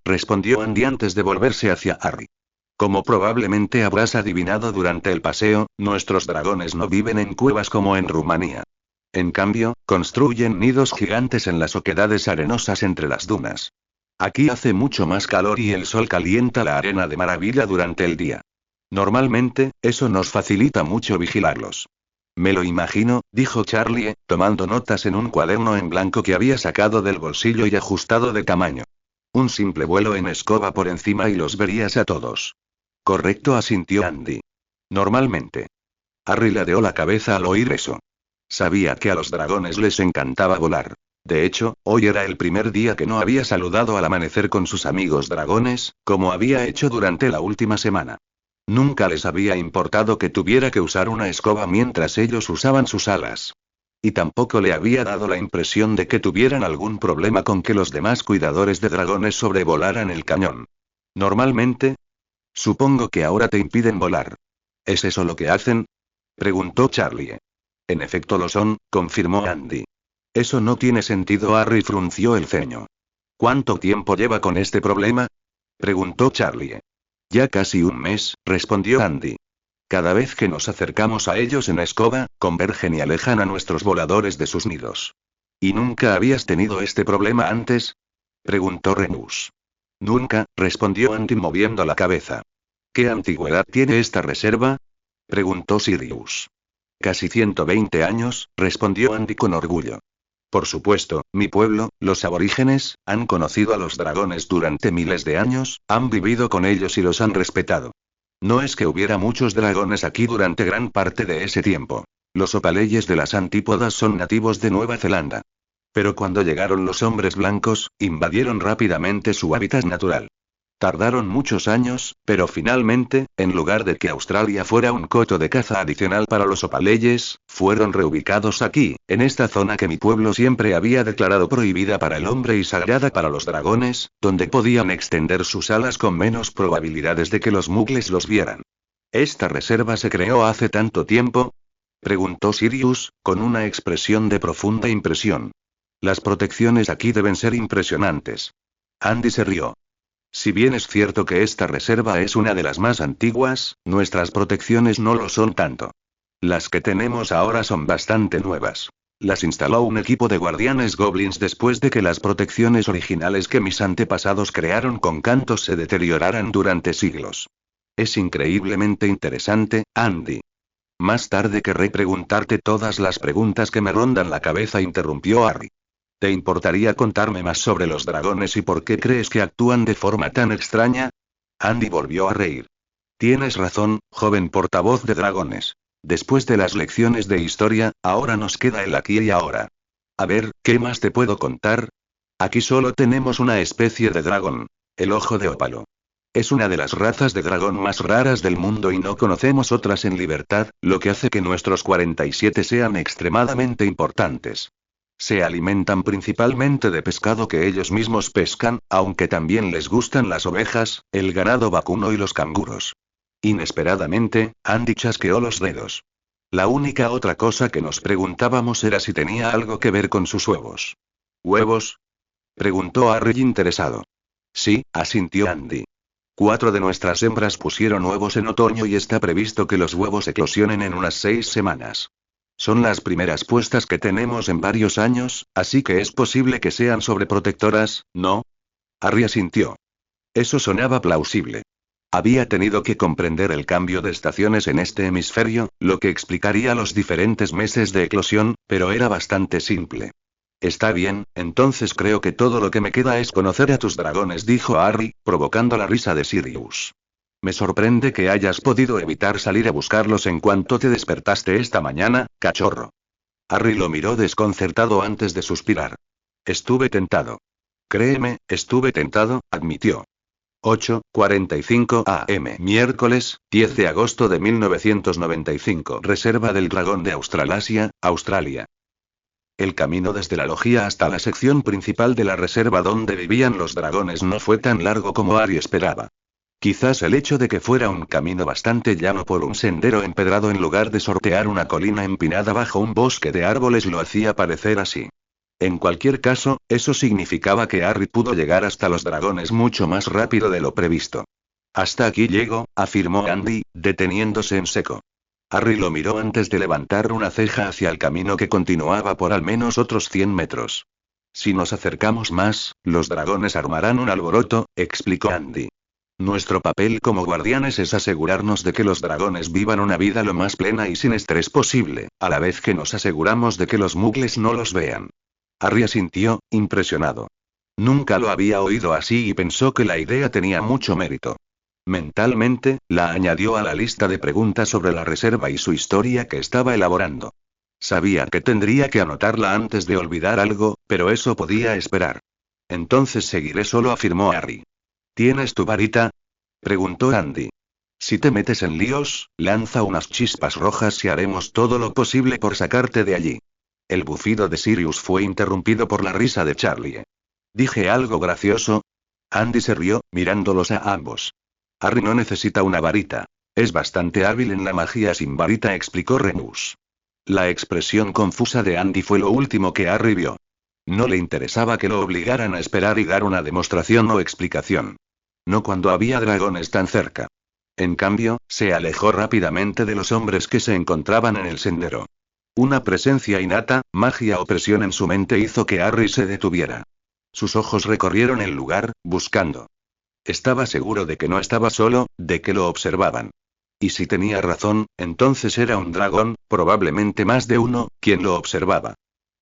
respondió Andy antes de volverse hacia Harry. Como probablemente habrás adivinado durante el paseo, nuestros dragones no viven en cuevas como en Rumanía. En cambio, construyen nidos gigantes en las oquedades arenosas entre las dunas. Aquí hace mucho más calor y el sol calienta la arena de maravilla durante el día. Normalmente, eso nos facilita mucho vigilarlos. Me lo imagino, dijo Charlie, tomando notas en un cuaderno en blanco que había sacado del bolsillo y ajustado de tamaño. Un simple vuelo en escoba por encima y los verías a todos. Correcto, asintió Andy. Normalmente. Harry ladeó la cabeza al oír eso. Sabía que a los dragones les encantaba volar. De hecho, hoy era el primer día que no había saludado al amanecer con sus amigos dragones, como había hecho durante la última semana. Nunca les había importado que tuviera que usar una escoba mientras ellos usaban sus alas. Y tampoco le había dado la impresión de que tuvieran algún problema con que los demás cuidadores de dragones sobrevolaran el cañón. Normalmente. Supongo que ahora te impiden volar. ¿Es eso lo que hacen? Preguntó Charlie. En efecto lo son, confirmó Andy. Eso no tiene sentido, Harry frunció el ceño. ¿Cuánto tiempo lleva con este problema? Preguntó Charlie. Ya casi un mes, respondió Andy. Cada vez que nos acercamos a ellos en escoba, convergen y alejan a nuestros voladores de sus nidos. ¿Y nunca habías tenido este problema antes? Preguntó Renus. Nunca, respondió Andy moviendo la cabeza. ¿Qué antigüedad tiene esta reserva? Preguntó Sirius. Casi 120 años, respondió Andy con orgullo. Por supuesto, mi pueblo, los aborígenes, han conocido a los dragones durante miles de años, han vivido con ellos y los han respetado. No es que hubiera muchos dragones aquí durante gran parte de ese tiempo. Los opaleyes de las antípodas son nativos de Nueva Zelanda. Pero cuando llegaron los hombres blancos, invadieron rápidamente su hábitat natural. Tardaron muchos años, pero finalmente, en lugar de que Australia fuera un coto de caza adicional para los opaleyes, fueron reubicados aquí, en esta zona que mi pueblo siempre había declarado prohibida para el hombre y sagrada para los dragones, donde podían extender sus alas con menos probabilidades de que los mugles los vieran. ¿Esta reserva se creó hace tanto tiempo? Preguntó Sirius, con una expresión de profunda impresión. Las protecciones aquí deben ser impresionantes. Andy se rió. Si bien es cierto que esta reserva es una de las más antiguas, nuestras protecciones no lo son tanto. Las que tenemos ahora son bastante nuevas. Las instaló un equipo de guardianes goblins después de que las protecciones originales que mis antepasados crearon con cantos se deterioraran durante siglos. Es increíblemente interesante, Andy. Más tarde querré preguntarte todas las preguntas que me rondan la cabeza, interrumpió Harry. ¿Te importaría contarme más sobre los dragones y por qué crees que actúan de forma tan extraña? Andy volvió a reír. Tienes razón, joven portavoz de dragones. Después de las lecciones de historia, ahora nos queda el aquí y ahora. A ver, ¿qué más te puedo contar? Aquí solo tenemos una especie de dragón. El ojo de ópalo. Es una de las razas de dragón más raras del mundo y no conocemos otras en libertad, lo que hace que nuestros 47 sean extremadamente importantes. Se alimentan principalmente de pescado que ellos mismos pescan, aunque también les gustan las ovejas, el ganado vacuno y los canguros. Inesperadamente, Andy chasqueó los dedos. La única otra cosa que nos preguntábamos era si tenía algo que ver con sus huevos. ¿Huevos? Preguntó Harry interesado. Sí, asintió Andy. 4 de nuestras hembras pusieron huevos en otoño y está previsto que los huevos eclosionen en unas 6 semanas. Son las primeras puestas que tenemos en varios años, así que es posible que sean sobreprotectoras, ¿no? Harry asintió. Eso sonaba plausible. Había tenido que comprender el cambio de estaciones en este hemisferio, lo que explicaría los diferentes meses de eclosión, pero era bastante simple. Está bien, entonces creo que todo lo que me queda es conocer a tus dragones, dijo Harry, provocando la risa de Sirius. Me sorprende que hayas podido evitar salir a buscarlos en cuanto te despertaste esta mañana, cachorro. Harry lo miró desconcertado antes de suspirar. Estuve tentado. Créeme, estuve tentado, admitió. 8:45 am. Miércoles, 10 de agosto de 1995. Reserva del Dragón de Australasia, Australia. El camino desde la logía hasta la sección principal de la reserva donde vivían los dragones no fue tan largo como Harry esperaba. Quizás el hecho de que fuera un camino bastante llano por un sendero empedrado en lugar de sortear una colina empinada bajo un bosque de árboles lo hacía parecer así. En cualquier caso, eso significaba que Harry pudo llegar hasta los dragones mucho más rápido de lo previsto. Hasta aquí llego, afirmó Andy, deteniéndose en seco. Harry lo miró antes de levantar una ceja hacia el camino que continuaba por al menos otros 100 metros. Si nos acercamos más, los dragones armarán un alboroto, explicó Andy. Nuestro papel como guardianes es asegurarnos de que los dragones vivan una vida lo más plena y sin estrés posible, a la vez que nos aseguramos de que los mugles no los vean. Harry asintió, impresionado. Nunca lo había oído así y pensó que la idea tenía mucho mérito. Mentalmente, la añadió a la lista de preguntas sobre la reserva y su historia que estaba elaborando. Sabía que tendría que anotarla antes de olvidar algo, pero eso podía esperar. Entonces seguiré solo, afirmó Harry. ¿Tienes tu varita? Preguntó Andy. Si te metes en líos, lanza unas chispas rojas y haremos todo lo posible por sacarte de allí. El bufido de Sirius fue interrumpido por la risa de Charlie. ¿Dije algo gracioso? Andy se rió, mirándolos a ambos. Harry no necesita una varita. Es bastante hábil en la magia sin varita, explicó Renus. La expresión confusa de Andy fue lo último que Harry vio. No le interesaba que lo obligaran a esperar y dar una demostración o explicación. No cuando había dragones tan cerca. En cambio, se alejó rápidamente de los hombres que se encontraban en el sendero. Una presencia innata, magia o presión en su mente hizo que Harry se detuviera. Sus ojos recorrieron el lugar, buscando. Estaba seguro de que no estaba solo, de que lo observaban. Y si tenía razón, entonces era un dragón, probablemente más de uno, quien lo observaba.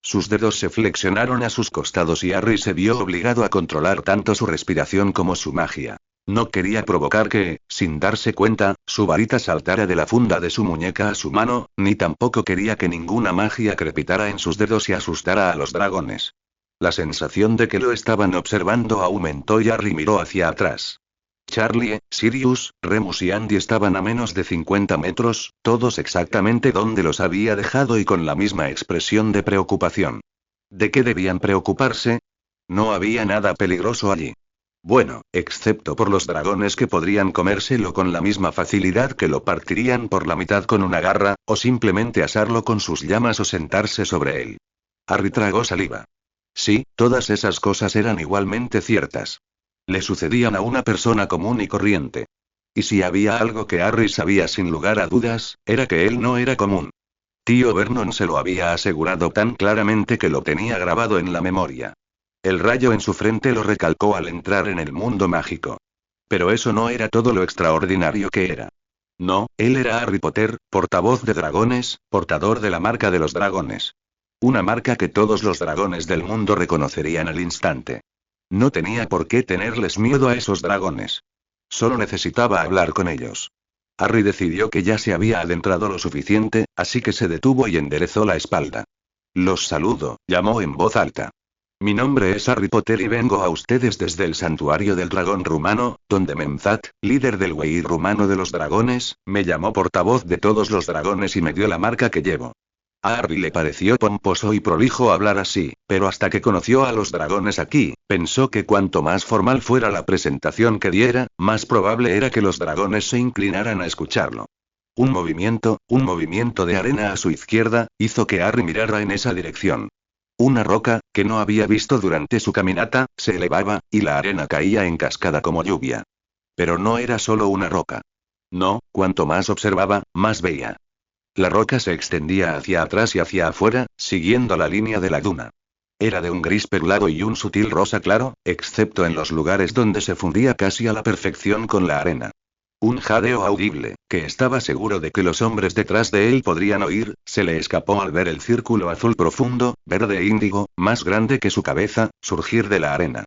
Sus dedos se flexionaron a sus costados y Harry se vio obligado a controlar tanto su respiración como su magia. No quería provocar que, sin darse cuenta, su varita saltara de la funda de su muñeca a su mano, ni tampoco quería que ninguna magia crepitara en sus dedos y asustara a los dragones. La sensación de que lo estaban observando aumentó y Harry miró hacia atrás. Charlie, Sirius, Remus y Andy estaban a menos de 50 metros, todos exactamente donde los había dejado y con la misma expresión de preocupación. ¿De qué debían preocuparse? No había nada peligroso allí. Bueno, excepto por los dragones que podrían comérselo con la misma facilidad que lo partirían por la mitad con una garra, o simplemente asarlo con sus llamas o sentarse sobre él. Harry tragó saliva. Sí, todas esas cosas eran igualmente ciertas. Le sucedían a una persona común y corriente. Y si había algo que Harry sabía sin lugar a dudas, era que él no era común. Tío Vernon se lo había asegurado tan claramente que lo tenía grabado en la memoria. El rayo en su frente lo recalcó al entrar en el mundo mágico. Pero eso no era todo lo extraordinario que era. No, él era Harry Potter, portavoz de dragones, portador de la marca de los dragones. Una marca que todos los dragones del mundo reconocerían al instante. No tenía por qué tenerles miedo a esos dragones. Solo necesitaba hablar con ellos. Harry decidió que ya se había adentrado lo suficiente, así que se detuvo y enderezó la espalda. Los saludo, llamó en voz alta. Mi nombre es Harry Potter y vengo a ustedes desde el santuario del dragón rumano, donde Memzat, líder del Weir rumano de los dragones, me llamó portavoz de todos los dragones y me dio la marca que llevo. A Harry le pareció pomposo y prolijo hablar así, pero hasta que conoció a los dragones aquí, pensó que cuanto más formal fuera la presentación que diera, más probable era que los dragones se inclinaran a escucharlo. Un movimiento de arena a su izquierda, hizo que Harry mirara en esa dirección. Una roca, que no había visto durante su caminata, se elevaba, y la arena caía en cascada como lluvia. Pero no era solo una roca. No, cuanto más observaba, más veía. La roca se extendía hacia atrás y hacia afuera, siguiendo la línea de la duna. Era de un gris perlado y un sutil rosa claro, excepto en los lugares donde se fundía casi a la perfección con la arena. Un jadeo audible, que estaba seguro de que los hombres detrás de él podrían oír, se le escapó al ver el círculo azul profundo, verde e índigo, más grande que su cabeza, surgir de la arena.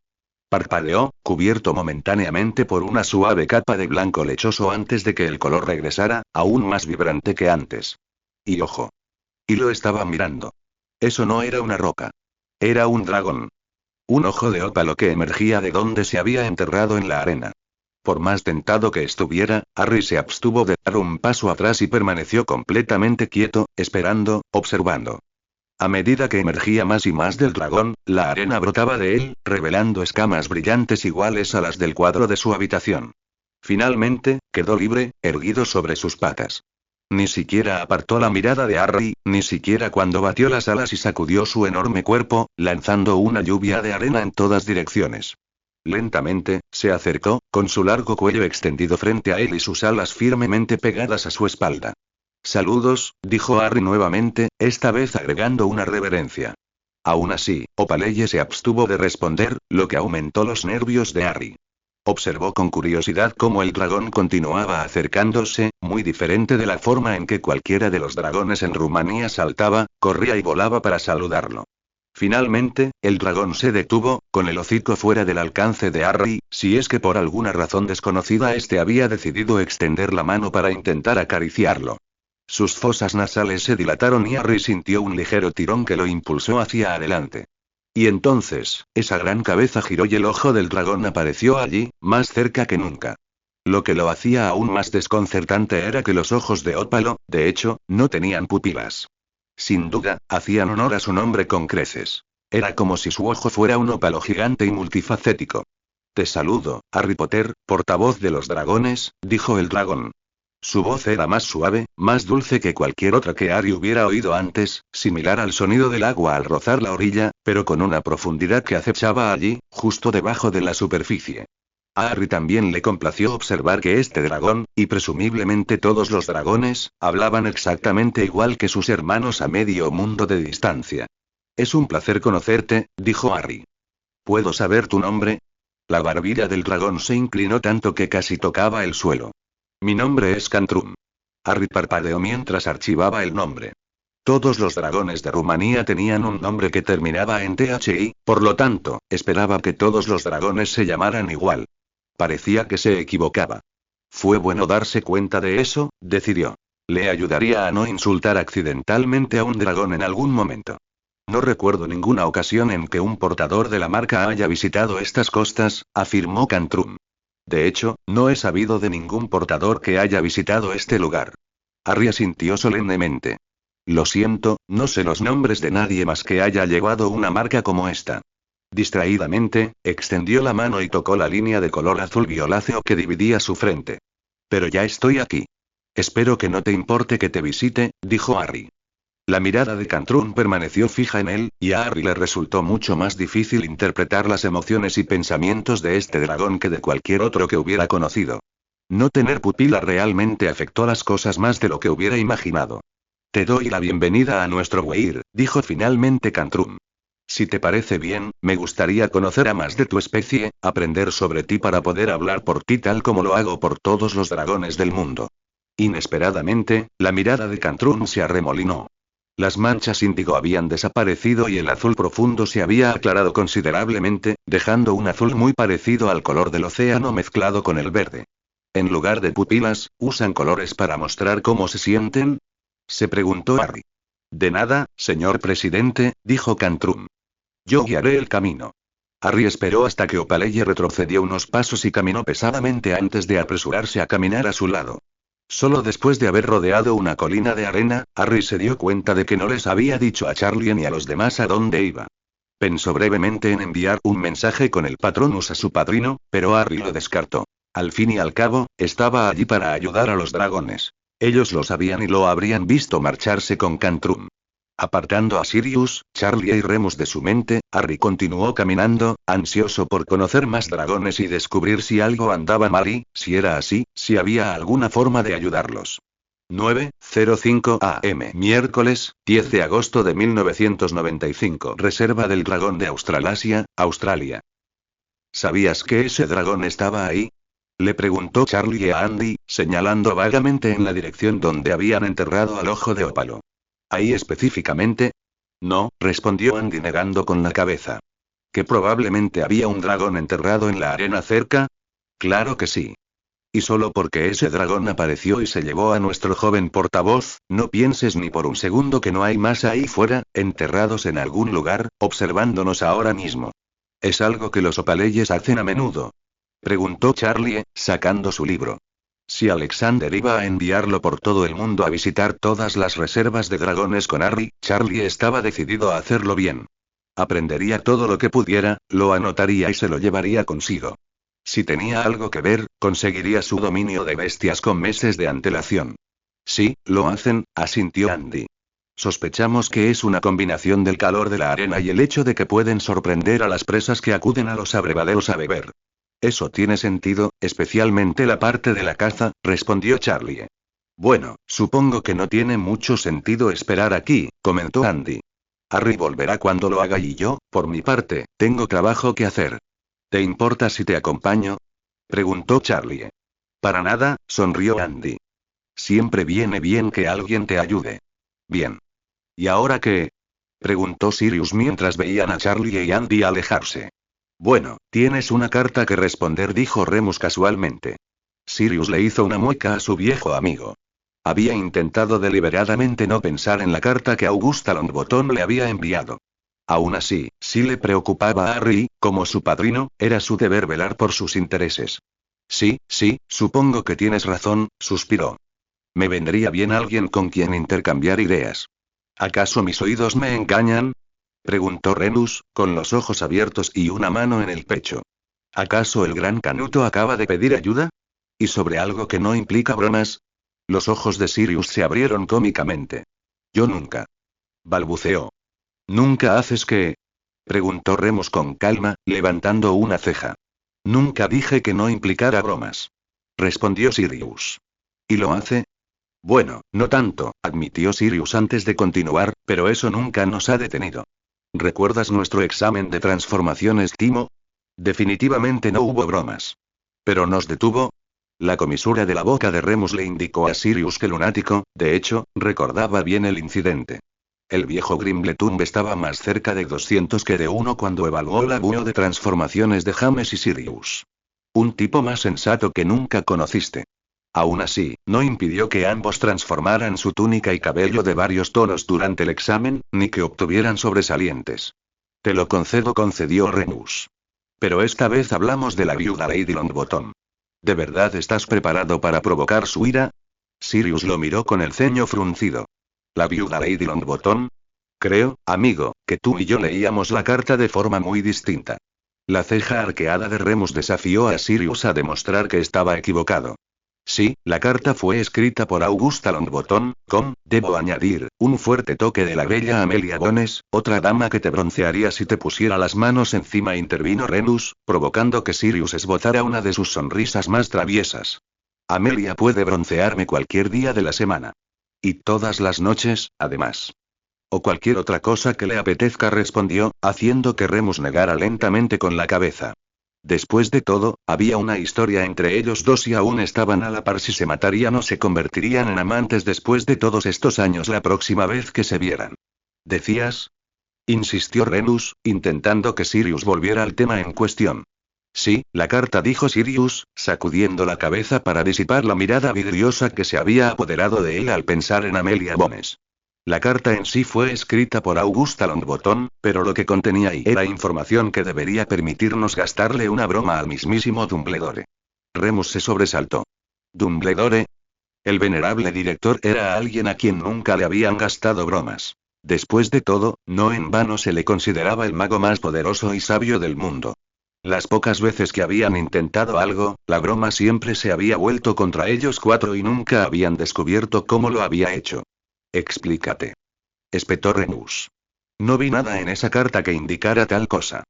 Parpadeó, cubierto momentáneamente por una suave capa de blanco lechoso antes de que el color regresara, aún más vibrante que antes. Y ojo. Y lo estaba mirando. Eso no era una roca. Era un dragón. Un ojo de ópalo que emergía de donde se había enterrado en la arena. Por más tentado que estuviera, Harry se abstuvo de dar un paso atrás y permaneció completamente quieto, esperando, observando. A medida que emergía más y más del dragón, la arena brotaba de él, revelando escamas brillantes iguales a las del cuadro de su habitación. Finalmente, quedó libre, erguido sobre sus patas. Ni siquiera apartó la mirada de Harry, ni siquiera cuando batió las alas y sacudió su enorme cuerpo, lanzando una lluvia de arena en todas direcciones. Lentamente, se acercó, con su largo cuello extendido frente a él y sus alas firmemente pegadas a su espalda. Saludos, dijo Harry nuevamente, esta vez agregando una reverencia. Aún así, Opaleye se abstuvo de responder, lo que aumentó los nervios de Harry. Observó con curiosidad cómo el dragón continuaba acercándose, muy diferente de la forma en que cualquiera de los dragones en Rumanía saltaba, corría y volaba para saludarlo. Finalmente, el dragón se detuvo, con el hocico fuera del alcance de Harry, si es que por alguna razón desconocida este había decidido extender la mano para intentar acariciarlo. Sus fosas nasales se dilataron y Harry sintió un ligero tirón que lo impulsó hacia adelante. Y entonces, esa gran cabeza giró y el ojo del dragón apareció allí, más cerca que nunca. Lo que lo hacía aún más desconcertante era que los ojos de ópalo, de hecho, no tenían pupilas. Sin duda, hacían honor a su nombre con creces. Era como si su ojo fuera un ópalo gigante y multifacético. Te saludo, Harry Potter, portavoz de los dragones, dijo el dragón. Su voz era más suave, más dulce que cualquier otra que Harry hubiera oído antes, similar al sonido del agua al rozar la orilla, pero con una profundidad que acechaba allí, justo debajo de la superficie. A Harry también le complació observar que este dragón, y presumiblemente todos los dragones, hablaban exactamente igual que sus hermanos a medio mundo de distancia. Es un placer conocerte, dijo Harry. ¿Puedo saber tu nombre? La barbilla del dragón se inclinó tanto que casi tocaba el suelo. Mi nombre es Cantrum. Harry parpadeó mientras archivaba el nombre. Todos los dragones de Rumanía tenían un nombre que terminaba en THI, por lo tanto, esperaba que todos los dragones se llamaran igual. Parecía que se equivocaba. Fue bueno darse cuenta de eso, decidió. Le ayudaría a no insultar accidentalmente a un dragón en algún momento. No recuerdo ninguna ocasión en que un portador de la marca haya visitado estas costas, afirmó Cantrum. De hecho, no he sabido de ningún portador que haya visitado este lugar. Harry asintió solemnemente. Lo siento, no sé los nombres de nadie más que haya llevado una marca como esta. Distraídamente, extendió la mano y tocó la línea de color azul violáceo que dividía su frente. Pero ya estoy aquí. Espero que no te importe que te visite, dijo Harry. La mirada de Cantrum permaneció fija en él, y a Harry le resultó mucho más difícil interpretar las emociones y pensamientos de este dragón que de cualquier otro que hubiera conocido. No tener pupila realmente afectó las cosas más de lo que hubiera imaginado. Te doy la bienvenida a nuestro Weir, dijo finalmente Cantrum. Si te parece bien, me gustaría conocer a más de tu especie, aprender sobre ti para poder hablar por ti tal como lo hago por todos los dragones del mundo. Inesperadamente, la mirada de Cantrum se arremolinó. Las manchas índigo habían desaparecido y el azul profundo se había aclarado considerablemente, dejando un azul muy parecido al color del océano mezclado con el verde. En lugar de pupilas, ¿usan colores para mostrar cómo se sienten? Se preguntó Harry. De nada, señor presidente, dijo Cantrum. Yo guiaré el camino. Harry esperó hasta que Opaleye retrocedió unos pasos y caminó pesadamente antes de apresurarse a caminar a su lado. Solo después de haber rodeado una colina de arena, Harry se dio cuenta de que no les había dicho a Charlie ni a los demás a dónde iba. Pensó brevemente en enviar un mensaje con el Patronus a su padrino, pero Harry lo descartó. Al fin y al cabo, estaba allí para ayudar a los dragones. Ellos lo sabían y lo habrían visto marcharse con Cantrum. Apartando a Sirius, Charlie y Remus de su mente, Harry continuó caminando, ansioso por conocer más dragones y descubrir si algo andaba mal y, si era así, si había alguna forma de ayudarlos. 9:05 AM. Miércoles, 10 de agosto de 1995. Reserva del Dragón de Australasia, Australia. ¿Sabías que ese dragón estaba ahí? Le preguntó Charlie a Andy, señalando vagamente en la dirección donde habían enterrado al Ojo de Ópalo. ¿Ahí específicamente? No, respondió Andy negando con la cabeza. ¿Que probablemente había un dragón enterrado en la arena cerca? Claro que sí. Y solo porque ese dragón apareció y se llevó a nuestro joven portavoz, no pienses ni por un segundo que no hay más ahí fuera, enterrados en algún lugar, observándonos ahora mismo. ¿Es algo que los Opaleyes hacen a menudo? Preguntó Charlie, sacando su libro. Si Alexander iba a enviarlo por todo el mundo a visitar todas las reservas de dragones con Harry, Charlie estaba decidido a hacerlo bien. Aprendería todo lo que pudiera, lo anotaría y se lo llevaría consigo. Si tenía algo que ver, conseguiría su dominio de bestias con meses de antelación. Sí, lo hacen, asintió Andy. Sospechamos que es una combinación del calor de la arena y el hecho de que pueden sorprender a las presas que acuden a los abrevaderos a beber. Eso tiene sentido, especialmente la parte de la caza, respondió Charlie. Bueno, supongo que no tiene mucho sentido esperar aquí, comentó Andy. Harry volverá cuando lo haga y yo, por mi parte, tengo trabajo que hacer. ¿Te importa si te acompaño? Preguntó Charlie. Para nada, sonrió Andy. Siempre viene bien que alguien te ayude. Bien. ¿Y ahora qué? Preguntó Sirius mientras veían a Charlie y Andy alejarse. Bueno, tienes una carta que responder, dijo Remus casualmente. Sirius le hizo una mueca a su viejo amigo. Había intentado deliberadamente no pensar en la carta que Augusta Longbottom le había enviado. Aún así, si le preocupaba a Harry, como su padrino, era su deber velar por sus intereses. Sí, supongo que tienes razón, suspiró. Me vendría bien alguien con quien intercambiar ideas. ¿Acaso mis oídos me engañan? Preguntó Remus, con los ojos abiertos y una mano en el pecho. ¿Acaso el gran Canuto acaba de pedir ayuda? ¿Y sobre algo que no implica bromas? Los ojos de Sirius se abrieron cómicamente. Yo nunca. Balbuceó. ¿Nunca haces qué? Preguntó Remus con calma, levantando una ceja. Nunca dije que no implicara bromas. Respondió Sirius. ¿Y lo hace? Bueno, no tanto, admitió Sirius antes de continuar, pero eso nunca nos ha detenido. ¿Recuerdas nuestro examen de transformaciones, Timo? Definitivamente no hubo bromas. ¿Pero nos detuvo? La comisura de la boca de Remus le indicó a Sirius que lunático, de hecho, recordaba bien el incidente. El viejo Grimbletumb estaba más cerca de 200 que de 1 cuando evaluó la bueo de transformaciones de James y Sirius. Un tipo más sensato que nunca conociste. Aún así, no impidió que ambos transformaran su túnica y cabello de varios tonos durante el examen, ni que obtuvieran sobresalientes. Te lo concedo, concedió Remus. Pero esta vez hablamos de la viuda Lady Longbottom. ¿De verdad estás preparado para provocar su ira? Sirius lo miró con el ceño fruncido. ¿La viuda Lady Longbottom? Creo, amigo, que tú y yo leíamos la carta de forma muy distinta. La ceja arqueada de Remus desafió a Sirius a demostrar que estaba equivocado. Sí, la carta fue escrita por Augusta Longbottom, con, debo añadir, un fuerte toque de la bella Amelia Bones, otra dama que te broncearía si te pusiera las manos encima, intervino Remus, provocando que Sirius esbozara una de sus sonrisas más traviesas. Amelia puede broncearme cualquier día de la semana. Y todas las noches, además. O cualquier otra cosa que le apetezca, respondió, haciendo que Remus negara lentamente con la cabeza. Después de todo, había una historia entre ellos dos y aún estaban a la par. Si se matarían o se convertirían en amantes después de todos estos años la próxima vez que se vieran. ¿Decías? Insistió Remus, intentando que Sirius volviera al tema en cuestión. Sí, la carta, dijo Sirius, sacudiendo la cabeza para disipar la mirada vidriosa que se había apoderado de él al pensar en Amelia Bones. La carta en sí fue escrita por Augusta Longbottom, pero lo que contenía ahí era información que debería permitirnos gastarle una broma al mismísimo Dumbledore. Remus se sobresaltó. ¿Dumbledore? El venerable director era alguien a quien nunca le habían gastado bromas. Después de todo, no en vano se le consideraba el mago más poderoso y sabio del mundo. Las pocas veces que habían intentado algo, la broma siempre se había vuelto contra ellos cuatro y nunca habían descubierto cómo lo había hecho. Explícate. Espetó Remus. No vi nada en esa carta que indicara tal cosa.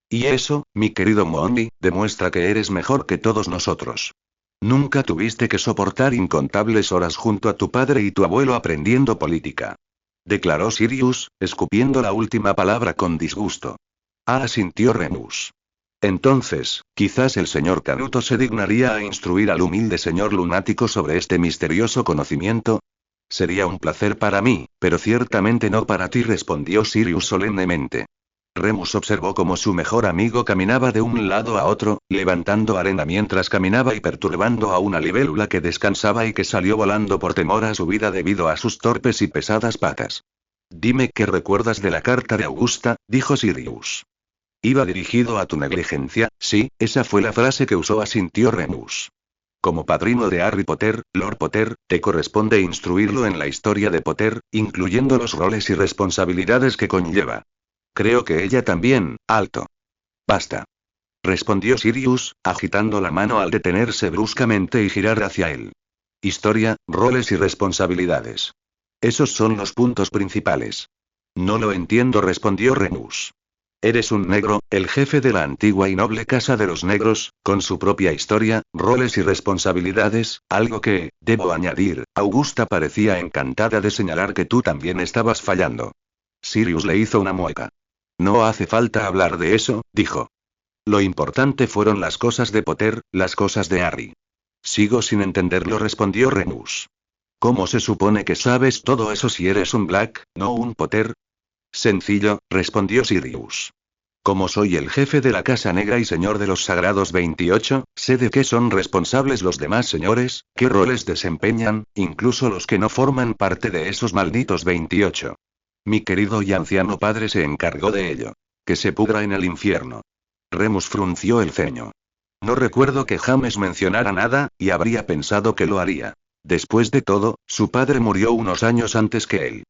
Y eso, mi querido Moody, demuestra que eres mejor que todos nosotros. Nunca tuviste que soportar incontables horas junto a tu padre y tu abuelo aprendiendo política. Declaró Sirius, escupiendo la última palabra con disgusto. Ah, asintió Remus. Entonces, quizás el señor Canuto se dignaría a instruir al humilde señor lunático sobre este misterioso conocimiento. Sería un placer para mí, pero ciertamente no para ti, respondió Sirius solemnemente. Remus observó cómo su mejor amigo caminaba de un lado a otro, levantando arena mientras caminaba y perturbando a una libélula que descansaba y que salió volando por temor a su vida debido a sus torpes y pesadas patas. Dime qué recuerdas de la carta de Augusta, dijo Sirius. Iba dirigido a tu negligencia, sí, esa fue la frase que usó, asintió Remus. Como padrino de Harry Potter, Lord Potter, te corresponde instruirlo en la historia de Potter, incluyendo los roles y responsabilidades que conlleva. Creo que ella también, alto. Basta. Respondió Sirius, agitando la mano al detenerse bruscamente y girar hacia él. Historia, roles y responsabilidades. Esos son los puntos principales. No lo entiendo, respondió Remus. Eres un negro, el jefe de la antigua y noble casa de los negros, con su propia historia, roles y responsabilidades, algo que, debo añadir, Augusta parecía encantada de señalar que tú también estabas fallando. Sirius le hizo una mueca. No hace falta hablar de eso, dijo. Lo importante fueron las cosas de Potter, las cosas de Harry. Sigo sin entenderlo, respondió Remus. ¿Cómo se supone que sabes todo eso si eres un Black, no un Potter? Sencillo, respondió Sirius. Como soy el jefe de la Casa Negra y señor de los Sagrados 28, sé de qué son responsables los demás señores, qué roles desempeñan, incluso los que no forman parte de esos malditos 28. Mi querido y anciano padre se encargó de ello. Que se pudra en el infierno. Remus frunció el ceño. No recuerdo que James mencionara nada, y habría pensado que lo haría. Después de todo, su padre murió unos años antes que él.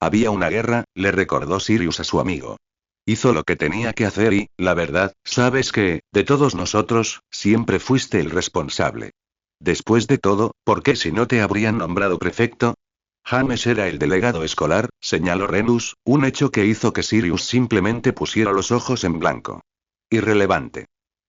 Había una guerra, le recordó Sirius a su amigo. Hizo lo que tenía que hacer y, la verdad, sabes que, de todos nosotros, siempre fuiste el responsable. Después de todo, ¿por qué si no te habrían nombrado prefecto? James era el delegado escolar, señaló Remus, un hecho que hizo que Sirius simplemente pusiera los ojos en blanco. Irrelevante.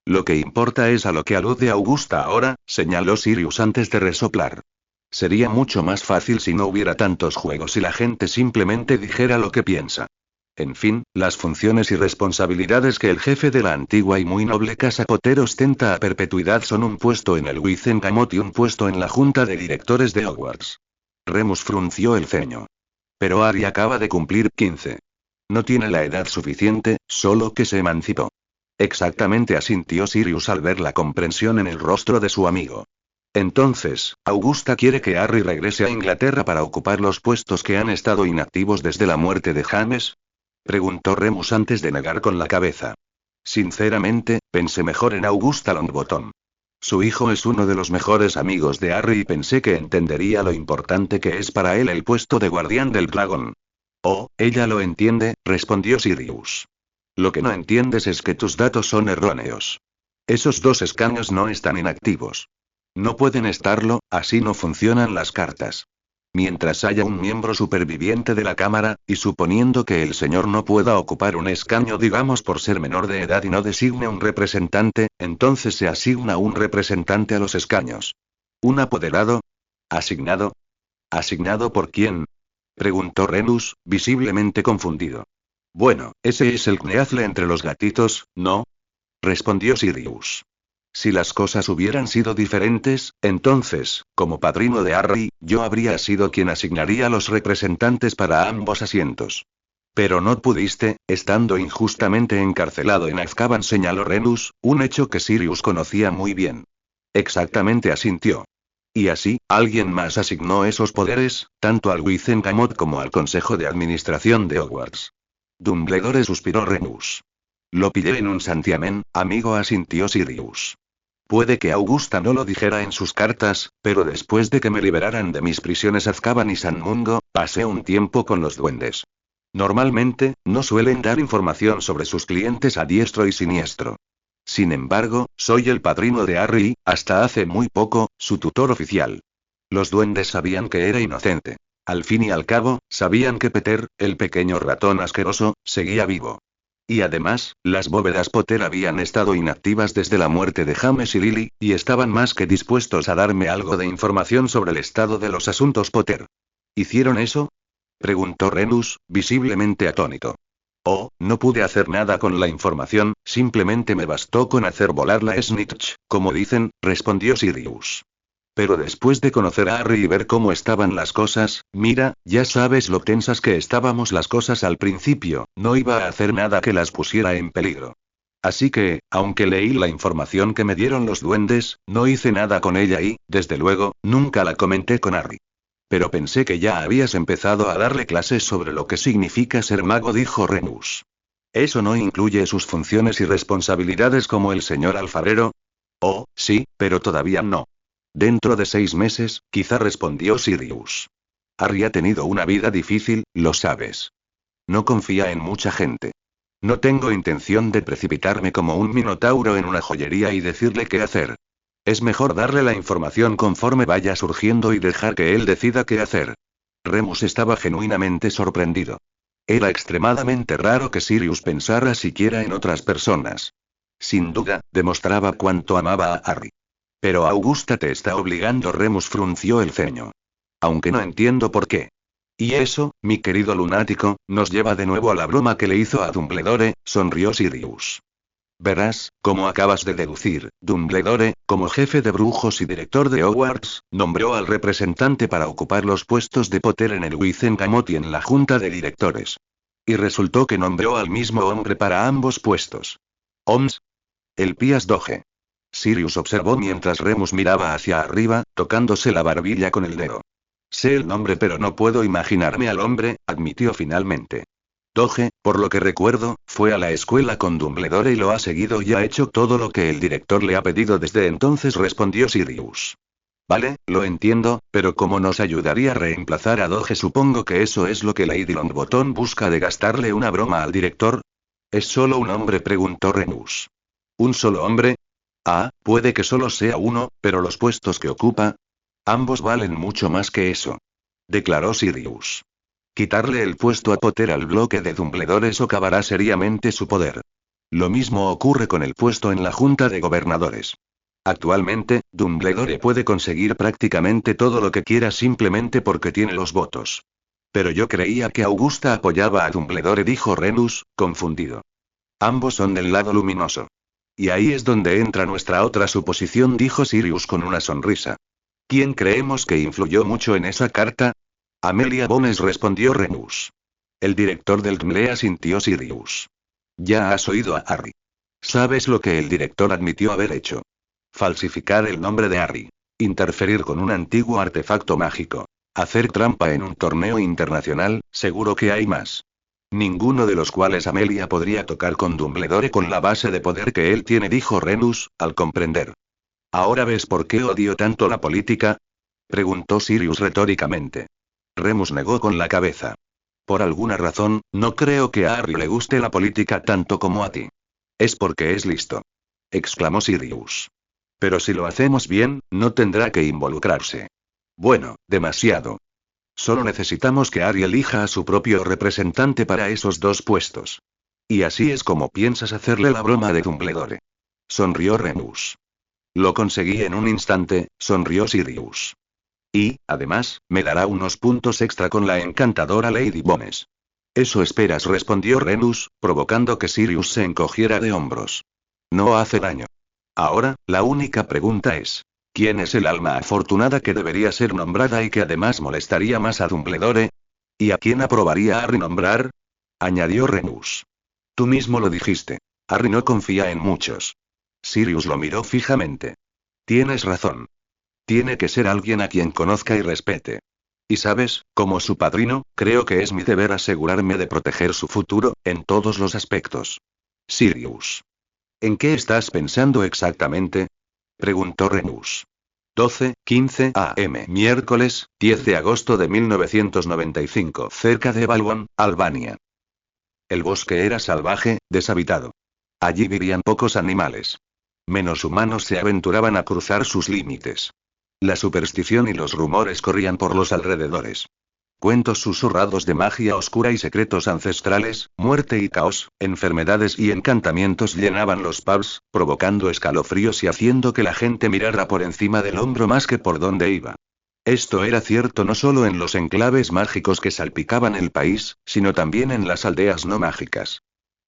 Lo que importa es a lo que alude Augusta ahora, señaló Sirius antes de resoplar. Sería mucho más fácil si no hubiera tantos juegos y la gente simplemente dijera lo que piensa. En fin, las funciones y responsabilidades que el jefe de la antigua y muy noble casa Potter ostenta a perpetuidad son un puesto en el Wizengamot y un puesto en la junta de directores de Hogwarts. Remus frunció el ceño. Pero Harry acaba de cumplir 15. No tiene la edad suficiente, solo que se emancipó. Exactamente, asintió Sirius al ver la comprensión en el rostro de su amigo. Entonces, ¿Augusta quiere que Harry regrese a Inglaterra para ocupar los puestos que han estado inactivos desde la muerte de James? Preguntó Remus antes de negar con la cabeza. Sinceramente, pensé mejor en Augusta Longbottom. Su hijo es uno de los mejores amigos de Harry y pensé que entendería lo importante que es para él el puesto de guardián del dragón. Oh, ella lo entiende, respondió Sirius. Lo que no entiendes es que tus datos son erróneos. Esos 2 escaños no están inactivos. No pueden estarlo, así no funcionan las cartas. Mientras haya un miembro superviviente de la Cámara, y suponiendo que el señor no pueda ocupar un escaño, digamos por ser menor de edad y no designe un representante, entonces se asigna un representante a los escaños. ¿Un apoderado? ¿Asignado? ¿Asignado por quién? Preguntó Remus, visiblemente confundido. Bueno, ese es el Kneazle entre los gatitos, ¿no? Respondió Sirius. Si las cosas hubieran sido diferentes, entonces, como padrino de Harry, yo habría sido quien asignaría los representantes para ambos asientos. Pero no pudiste, estando injustamente encarcelado en Azkaban, señaló Remus, un hecho que Sirius conocía muy bien. Exactamente, asintió. Y así, alguien más asignó esos poderes, tanto al Wizengamot como al Consejo de Administración de Hogwarts. Dumbledore, suspiró Remus. Lo pillé en un santiamén, amigo, asintió Sirius. Puede que Augusta no lo dijera en sus cartas, pero después de que me liberaran de mis prisiones Azkaban y San Mungo, pasé un tiempo con los duendes. Normalmente, no suelen dar información sobre sus clientes a diestro y siniestro. Sin embargo, soy el padrino de Harry y, hasta hace muy poco, su tutor oficial. Los duendes sabían que era inocente. Al fin y al cabo, sabían que Peter, el pequeño ratón asqueroso, seguía vivo. Y además, las bóvedas Potter habían estado inactivas desde la muerte de James y Lily, y estaban más que dispuestos a darme algo de información sobre el estado de los asuntos Potter. ¿Hicieron eso? Preguntó Remus, visiblemente atónito. Oh, no pude hacer nada con la información, simplemente me bastó con hacer volar la snitch, como dicen, respondió Sirius. Pero después de conocer a Harry y ver cómo estaban las cosas, mira, ya sabes lo tensas que estábamos las cosas al principio, no iba a hacer nada que las pusiera en peligro. Así que, aunque leí la información que me dieron los duendes, no hice nada con ella y, desde luego, nunca la comenté con Harry. Pero pensé que ya habías empezado a darle clases sobre lo que significa ser mago, dijo Remus. ¿Eso no incluye sus funciones y responsabilidades como el señor alfarero? Oh, sí, pero todavía no. Dentro de 6 meses, quizá, respondió Sirius. Harry ha tenido una vida difícil, lo sabes. No confía en mucha gente. No tengo intención de precipitarme como un minotauro en una joyería y decirle qué hacer. Es mejor darle la información conforme vaya surgiendo y dejar que él decida qué hacer. Remus estaba genuinamente sorprendido. Era extremadamente raro que Sirius pensara siquiera en otras personas. Sin duda, demostraba cuánto amaba a Harry. Pero Augusta te está obligando, Remus frunció el ceño. Aunque no entiendo por qué. Y eso, mi querido lunático, nos lleva de nuevo a la broma que le hizo a Dumbledore, sonrió Sirius. Verás, como acabas de deducir, Dumbledore, como jefe de brujos y director de Hogwarts, nombró al representante para ocupar los puestos de Potter en el Wizengamot y en la junta de directores. Y resultó que nombró al mismo hombre para ambos puestos. ¿Oms? El Pias Doge. Sirius observó mientras Remus miraba hacia arriba, tocándose la barbilla con el dedo. Sé el nombre pero no puedo imaginarme al hombre, admitió finalmente. Doge, por lo que recuerdo, fue a la escuela con Dumbledore y lo ha seguido y ha hecho todo lo que el director le ha pedido desde entonces, respondió Sirius. Vale, lo entiendo, pero ¿cómo nos ayudaría a reemplazar a Doge? Supongo que eso es lo que Lady Longbottom busca, de gastarle una broma al director. ¿Es solo un hombre?, preguntó Remus. ¿Un solo hombre? Ah, puede que solo sea uno, pero los puestos que ocupa. Ambos valen mucho más que eso. Declaró Sirius. Quitarle el puesto a Potter al bloque de Dumbledore socavará seriamente su poder. Lo mismo ocurre con el puesto en la Junta de Gobernadores. Actualmente, Dumbledore puede conseguir prácticamente todo lo que quiera simplemente porque tiene los votos. Pero yo creía que Augusta apoyaba a Dumbledore, dijo Remus, confundido. Ambos son del lado luminoso. Y ahí es donde entra nuestra otra suposición, dijo Sirius con una sonrisa. ¿Quién creemos que influyó mucho en esa carta? Amelia Bones, respondió Remus. El director del DMLE, asintió Sirius. Ya has oído a Harry. ¿Sabes lo que el director admitió haber hecho? Falsificar el nombre de Harry. Interferir con un antiguo artefacto mágico. Hacer trampa en un torneo internacional, seguro que hay más. Ninguno de los cuales Amelia podría tocar con Dumbledore con la base de poder que él tiene, dijo Remus, al comprender. ¿Ahora ves por qué odio tanto la política? Preguntó Sirius retóricamente. Remus negó con la cabeza. Por alguna razón, no creo que a Harry le guste la política tanto como a ti. Es porque es listo. Exclamó Sirius. Pero si lo hacemos bien, no tendrá que involucrarse. Bueno, demasiado. Solo necesitamos que Harry elija a su propio representante para esos dos puestos. Y así es como piensas hacerle la broma de Dumbledore. Sonrió Remus. Lo conseguí en un instante, sonrió Sirius. Y, además, me dará unos puntos extra con la encantadora Lady Bones. Eso esperas, respondió Remus, provocando que Sirius se encogiera de hombros. No hace daño. Ahora, la única pregunta es: ¿quién es el alma afortunada que debería ser nombrada y que además molestaría más a Dumbledore? ¿Y a quién aprobaría Harry nombrar? Añadió Remus. Tú mismo lo dijiste. Harry no confía en muchos. Sirius lo miró fijamente. Tienes razón. Tiene que ser alguien a quien conozca y respete. Y sabes, como su padrino, creo que es mi deber asegurarme de proteger su futuro, en todos los aspectos. Sirius. ¿En qué estás pensando exactamente? Preguntó Remus. 12:15 am. Miércoles, 10 de agosto de 1995, cerca de Balwon, Albania. El bosque era salvaje, deshabitado. Allí vivían pocos animales. Menos humanos se aventuraban a cruzar sus límites. La superstición y los rumores corrían por los alrededores. Cuentos susurrados de magia oscura y secretos ancestrales, muerte y caos, enfermedades y encantamientos llenaban los pubs, provocando escalofríos y haciendo que la gente mirara por encima del hombro más que por donde iba. Esto era cierto no solo en los enclaves mágicos que salpicaban el país, sino también en las aldeas no mágicas.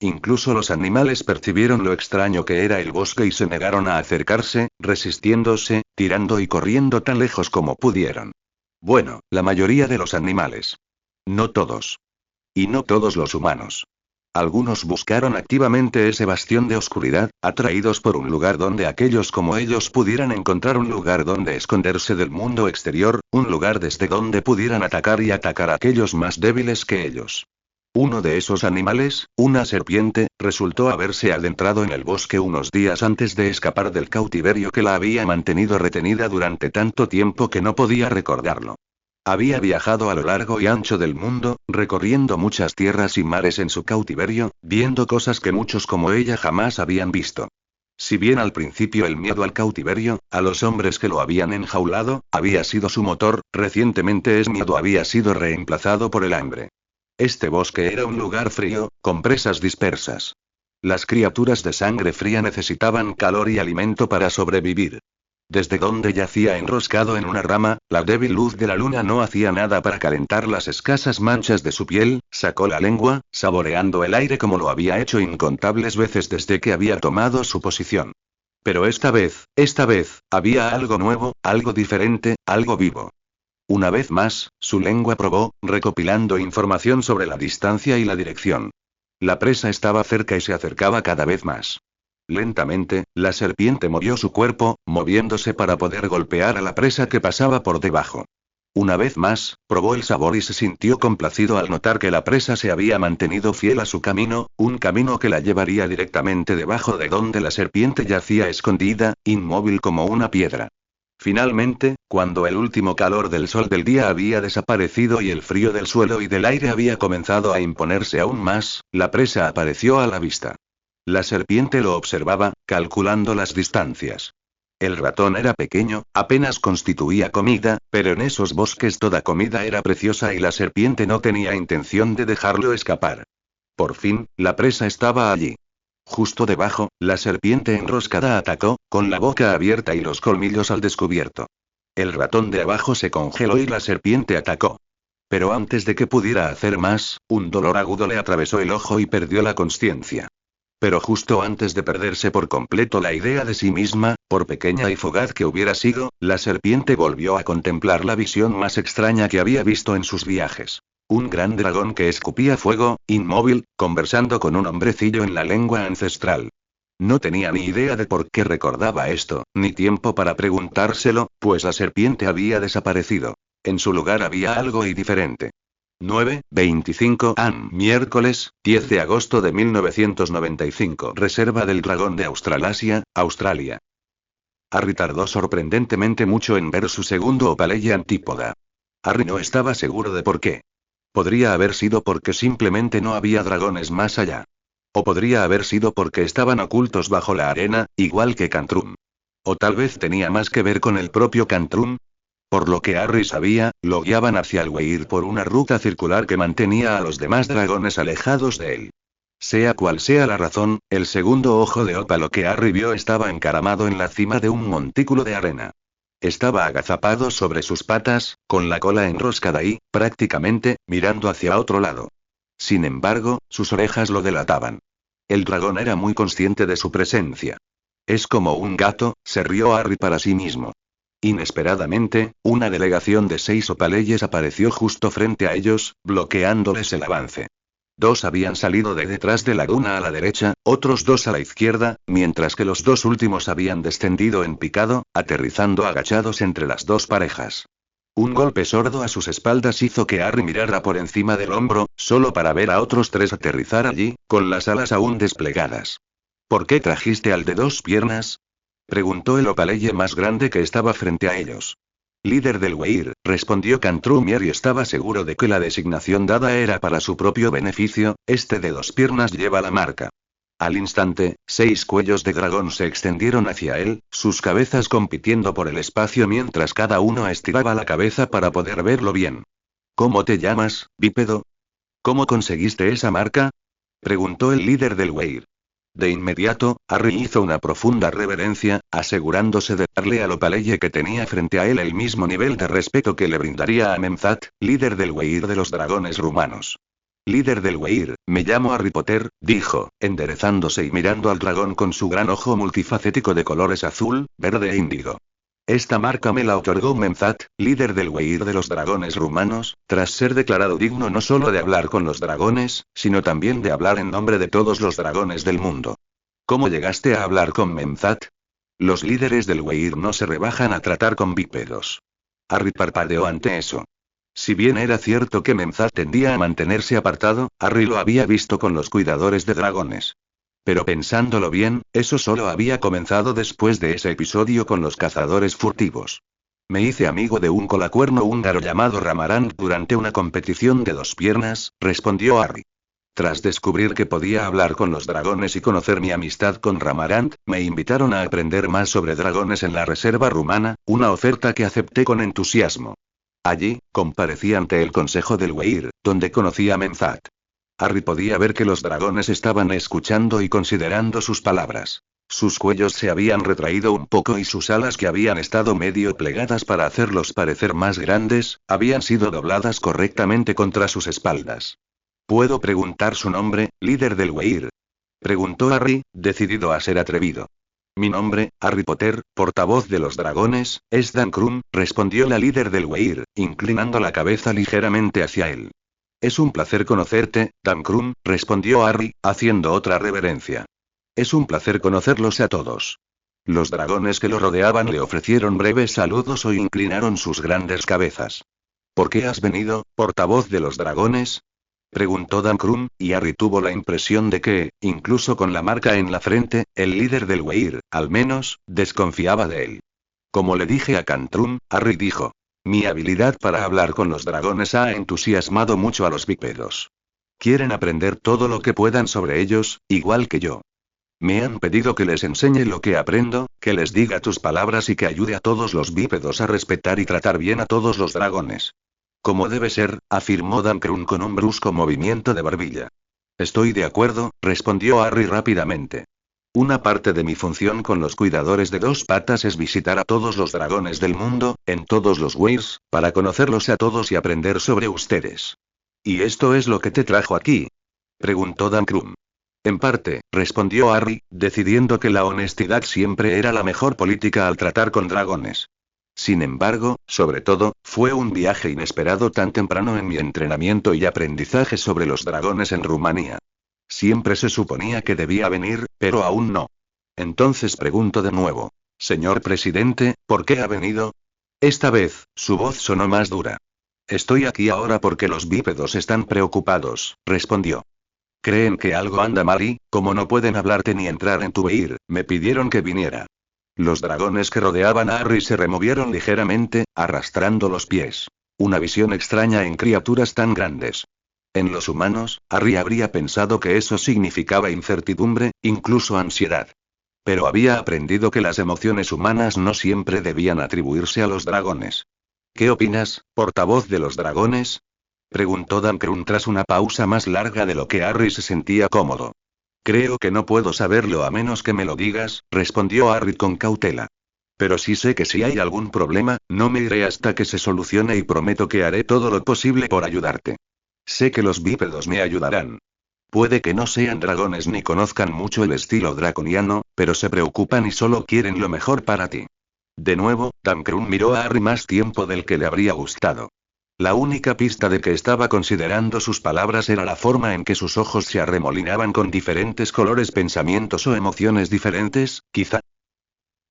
Incluso los animales percibieron lo extraño que era el bosque y se negaron a acercarse, resistiéndose, tirando y corriendo tan lejos como pudieron. Bueno, la mayoría de los animales. No todos. Y no todos los humanos. Algunos buscaron activamente ese bastión de oscuridad, atraídos por un lugar donde aquellos como ellos pudieran encontrar un lugar donde esconderse del mundo exterior, un lugar desde donde pudieran atacar y atacar a aquellos más débiles que ellos. Uno de esos animales, una serpiente, resultó haberse adentrado en el bosque unos días antes de escapar del cautiverio que la había mantenido retenida durante tanto tiempo que no podía recordarlo. Había viajado a lo largo y ancho del mundo, recorriendo muchas tierras y mares en su cautiverio, viendo cosas que muchos como ella jamás habían visto. Si bien al principio el miedo al cautiverio, a los hombres que lo habían enjaulado, había sido su motor, recientemente ese miedo había sido reemplazado por el hambre. Este bosque era un lugar frío, con presas dispersas. Las criaturas de sangre fría necesitaban calor y alimento para sobrevivir. Desde donde yacía enroscado en una rama, la débil luz de la luna no hacía nada para calentar las escasas manchas de su piel, sacó la lengua, saboreando el aire como lo había hecho incontables veces desde que había tomado su posición. Pero esta vez, había algo nuevo, algo diferente, algo vivo. Una vez más, su lengua probó, recopilando información sobre la distancia y la dirección. La presa estaba cerca y se acercaba cada vez más. Lentamente, la serpiente movió su cuerpo, moviéndose para poder golpear a la presa que pasaba por debajo. Una vez más, probó el sabor y se sintió complacido al notar que la presa se había mantenido fiel a su camino, un camino que la llevaría directamente debajo de donde la serpiente yacía escondida, inmóvil como una piedra. Finalmente, cuando el último calor del sol del día había desaparecido y el frío del suelo y del aire había comenzado a imponerse aún más, la presa apareció a la vista. La serpiente lo observaba, calculando las distancias. El ratón era pequeño, apenas constituía comida, pero en esos bosques toda comida era preciosa y la serpiente no tenía intención de dejarlo escapar. Por fin, la presa estaba allí. Justo debajo, la serpiente enroscada atacó, con la boca abierta y los colmillos al descubierto. El ratón de abajo se congeló y la serpiente atacó. Pero antes de que pudiera hacer más, un dolor agudo le atravesó el ojo y perdió la consciencia. Pero justo antes de perderse por completo la idea de sí misma, por pequeña y fugaz que hubiera sido, la serpiente volvió a contemplar la visión más extraña que había visto en sus viajes. Un gran dragón que escupía fuego, inmóvil, conversando con un hombrecillo en la lengua ancestral. No tenía ni idea de por qué recordaba esto, ni tiempo para preguntárselo, pues la serpiente había desaparecido. En su lugar había algo y diferente. 9:25 am. Miércoles, 10 de agosto de 1995. Reserva del Dragón de Australasia, Australia. Harry tardó sorprendentemente mucho en ver su segundo Opaleye antípoda. Harry no estaba seguro de por qué. Podría haber sido porque simplemente no había dragones más allá. O podría haber sido porque estaban ocultos bajo la arena, igual que Cantrum. O tal vez tenía más que ver con el propio Cantrum. Por lo que Harry sabía, lo guiaban hacia el Weir por una ruta circular que mantenía a los demás dragones alejados de él. Sea cual sea la razón, el segundo ojo de ópalo que Harry vio estaba encaramado en la cima de un montículo de arena. Estaba agazapado sobre sus patas, con la cola enroscada y, prácticamente, mirando hacia otro lado. Sin embargo, sus orejas lo delataban. El dragón era muy consciente de su presencia. Es como un gato, se rió Harry para sí mismo. Inesperadamente, una delegación de 6 opaleyes apareció justo frente a ellos, bloqueándoles el avance. 2 habían salido de detrás de la duna a la derecha, otros 2 a la izquierda, mientras que los 2 últimos habían descendido en picado, aterrizando agachados entre las 2 parejas. Un golpe sordo a sus espaldas hizo que Harry mirara por encima del hombro, solo para ver a otros 3 aterrizar allí, con las alas aún desplegadas. ¿Por qué trajiste al de 2 piernas? Preguntó el opaleye más grande que estaba frente a ellos. Líder del Weir, respondió Cantrum, y estaba seguro de que la designación dada era para su propio beneficio. Este de 2 piernas lleva la marca. Al instante, 6 cuellos de dragón se extendieron hacia él, sus cabezas compitiendo por el espacio mientras cada uno estiraba la cabeza para poder verlo bien. ¿Cómo te llamas, bípedo? ¿Cómo conseguiste esa marca? Preguntó el líder del Weir. De inmediato, Harry hizo una profunda reverencia, asegurándose de darle al opaleye que tenía frente a él el mismo nivel de respeto que le brindaría a Memzat, líder del Weir de los dragones rumanos. Líder del Weir, me llamo Harry Potter, dijo, enderezándose y mirando al dragón con su gran ojo multifacético de colores azul, verde e índigo. Esta marca me la otorgó Memzat, líder del Weir de los dragones rumanos, tras ser declarado digno no solo de hablar con los dragones, sino también de hablar en nombre de todos los dragones del mundo. ¿Cómo llegaste a hablar con Memzat? Los líderes del Weir no se rebajan a tratar con bípedos. Harry parpadeó ante eso. Si bien era cierto que Memzat tendía a mantenerse apartado, Harry lo había visto con los cuidadores de dragones. Pero pensándolo bien, eso solo había comenzado después de ese episodio con los cazadores furtivos. Me hice amigo de un colacuerno húngaro llamado Ramarant durante una competición de 2 piernas, respondió Harry. Tras descubrir que podía hablar con los dragones y conocer mi amistad con Ramarant, me invitaron a aprender más sobre dragones en la reserva rumana, una oferta que acepté con entusiasmo. Allí, comparecí ante el consejo del Weir, donde conocí a Memzat. Harry podía ver que los dragones estaban escuchando y considerando sus palabras. Sus cuellos se habían retraído un poco y sus alas, que habían estado medio plegadas para hacerlos parecer más grandes, habían sido dobladas correctamente contra sus espaldas. ¿Puedo preguntar su nombre, líder del Weir? Preguntó Harry, decidido a ser atrevido. Mi nombre, Harry Potter, portavoz de los dragones, es Dan Krum, respondió la líder del Weir, inclinando la cabeza ligeramente hacia él. Es un placer conocerte, Dan Krum, respondió Harry, haciendo otra reverencia. Es un placer conocerlos a todos. Los dragones que lo rodeaban le ofrecieron breves saludos o inclinaron sus grandes cabezas. ¿Por qué has venido, portavoz de los dragones? Preguntó Dan Krum, y Harry tuvo la impresión de que, incluso con la marca en la frente, el líder del Weir, al menos, desconfiaba de él. Como le dije a Cantrum, Harry dijo. Mi habilidad para hablar con los dragones ha entusiasmado mucho a los bípedos. Quieren aprender todo lo que puedan sobre ellos, igual que yo. Me han pedido que les enseñe lo que aprendo, que les diga tus palabras y que ayude a todos los bípedos a respetar y tratar bien a todos los dragones. Como debe ser, afirmó Dan Krum con un brusco movimiento de barbilla. Estoy de acuerdo, respondió Harry rápidamente. Una parte de mi función con los cuidadores de dos patas es visitar a todos los dragones del mundo, en todos los Weirs, para conocerlos a todos y aprender sobre ustedes. ¿Y esto es lo que te trajo aquí? Preguntó Dan Krum. En parte, respondió Harry, decidiendo que la honestidad siempre era la mejor política al tratar con dragones. Sin embargo, sobre todo, fue un viaje inesperado tan temprano en mi entrenamiento y aprendizaje sobre los dragones en Rumanía. Siempre se suponía que debía venir, pero aún no. Entonces pregunto de nuevo. Señor presidente, ¿por qué ha venido? Esta vez, su voz sonó más dura. Estoy aquí ahora porque los bípedos están preocupados, respondió. Creen que algo anda mal y, como no pueden hablarte ni entrar en tu Veir, me pidieron que viniera. Los dragones que rodeaban a Harry se removieron ligeramente, arrastrando los pies. Una visión extraña en criaturas tan grandes. En los humanos, Harry habría pensado que eso significaba incertidumbre, incluso ansiedad. Pero había aprendido que las emociones humanas no siempre debían atribuirse a los dragones. ¿Qué opinas, portavoz de los dragones? Preguntó Dan Krum tras una pausa más larga de lo que Harry se sentía cómodo. Creo que no puedo saberlo a menos que me lo digas, respondió Harry con cautela. Pero sí sé que si hay algún problema, no me iré hasta que se solucione y prometo que haré todo lo posible por ayudarte. Sé que los bípedos me ayudarán. Puede que no sean dragones ni conozcan mucho el estilo draconiano, pero se preocupan y solo quieren lo mejor para ti. De nuevo, Dan Krum miró a Harry más tiempo del que le habría gustado. La única pista de que estaba considerando sus palabras era la forma en que sus ojos se arremolinaban con diferentes colores, pensamientos o emociones diferentes, quizá.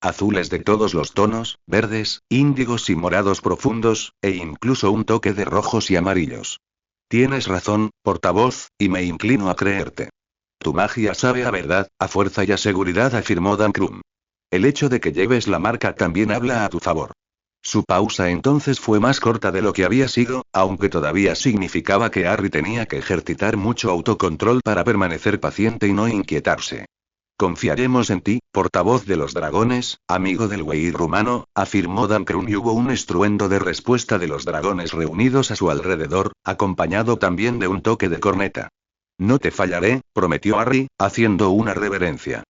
Azules de todos los tonos, verdes, índigos y morados profundos, e incluso un toque de rojos y amarillos. Tienes razón, portavoz, y me inclino a creerte. Tu magia sabe a verdad, a fuerza y a seguridad, afirmó Dan Krum. El hecho de que lleves la marca también habla a tu favor. Su pausa entonces fue más corta de lo que había sido, aunque todavía significaba que Harry tenía que ejercitar mucho autocontrol para permanecer paciente y no inquietarse. Confiaremos en ti, portavoz de los dragones, amigo del Weir rumano, afirmó Dan Krum y hubo un estruendo de respuesta de los dragones reunidos a su alrededor, acompañado también de un toque de corneta. No te fallaré, prometió Harry, haciendo una reverencia.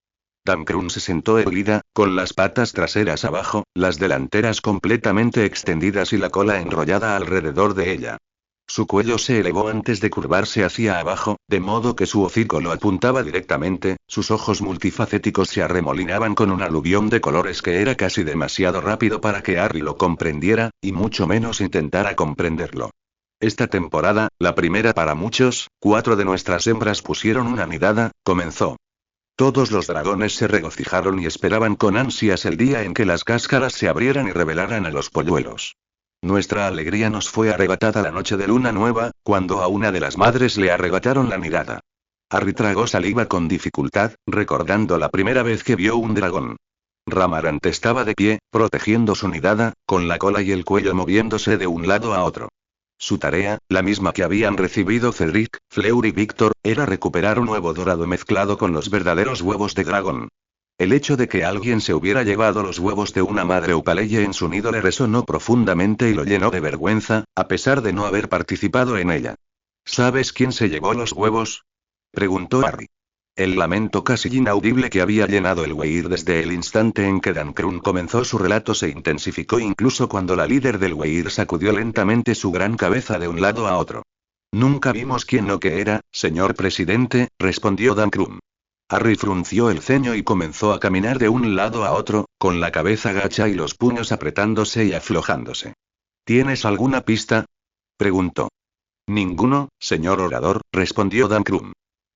Dan Krum se sentó erguida, con las patas traseras abajo, las delanteras completamente extendidas y la cola enrollada alrededor de ella. Su cuello se elevó antes de curvarse hacia abajo, de modo que su hocico lo apuntaba directamente, sus ojos multifacéticos se arremolinaban con un aluvión de colores que era casi demasiado rápido para que Harry lo comprendiera, y mucho menos intentara comprenderlo. Esta temporada, la primera para muchos, 4 de nuestras hembras pusieron una nidada, comenzó. Todos los dragones se regocijaron y esperaban con ansias el día en que las cáscaras se abrieran y revelaran a los polluelos. Nuestra alegría nos fue arrebatada la noche de luna nueva, cuando a una de las madres le arrebataron la nidada. Harry tragó saliva con dificultad, recordando la primera vez que vio un dragón. Ramarant estaba de pie, protegiendo su nidada, con la cola y el cuello moviéndose de un lado a otro. Su tarea, la misma que habían recibido Cedric, Fleur y Víctor, era recuperar un huevo dorado mezclado con los verdaderos huevos de dragón. El hecho de que alguien se hubiera llevado los huevos de una madre Upaleye en su nido le resonó profundamente y lo llenó de vergüenza, a pesar de no haber participado en ella. ¿Sabes quién se llevó los huevos? Preguntó Harry. El lamento casi inaudible que había llenado el Weir desde el instante en que Dan Krum comenzó su relato se intensificó incluso cuando la líder del Weir sacudió lentamente su gran cabeza de un lado a otro. Nunca vimos quién o qué era, señor presidente, respondió Dan Krum. Harry frunció el ceño y comenzó a caminar de un lado a otro, con la cabeza gacha y los puños apretándose y aflojándose. ¿Tienes alguna pista? Preguntó. Ninguno, señor orador, respondió Dan Krum.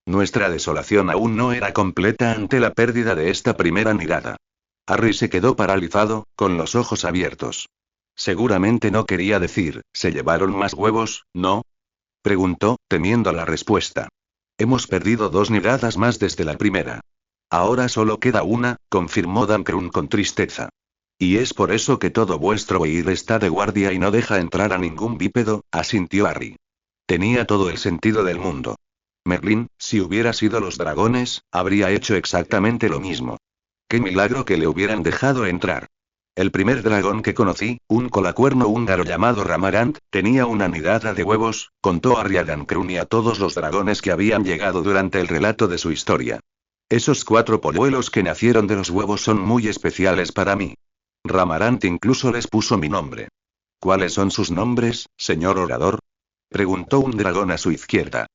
Nuestra desolación aún no era completa ante la pérdida de esta primera nidada. Harry se quedó paralizado, con los ojos abiertos. Seguramente no quería decir, ¿se llevaron más huevos, no? Preguntó, temiendo la respuesta. Hemos perdido 2 nidadas más desde la primera. Ahora solo queda una, confirmó Dan Krum con tristeza. Y es por eso que todo vuestro Weir está de guardia y no deja entrar a ningún bípedo, asintió Harry. Tenía todo el sentido del mundo. Merlín, si hubiera sido los dragones, habría hecho exactamente lo mismo. Qué milagro que le hubieran dejado entrar. El primer dragón que conocí, un colacuerno húngaro llamado Ramarant, tenía una nidada de huevos, contó Harry a Dancrun y a todos los dragones que habían llegado durante el relato de su historia. Esos 4 polluelos que nacieron de los huevos son muy especiales para mí. Ramarant incluso les puso mi nombre. ¿Cuáles son sus nombres, señor orador? Preguntó un dragón a su izquierda.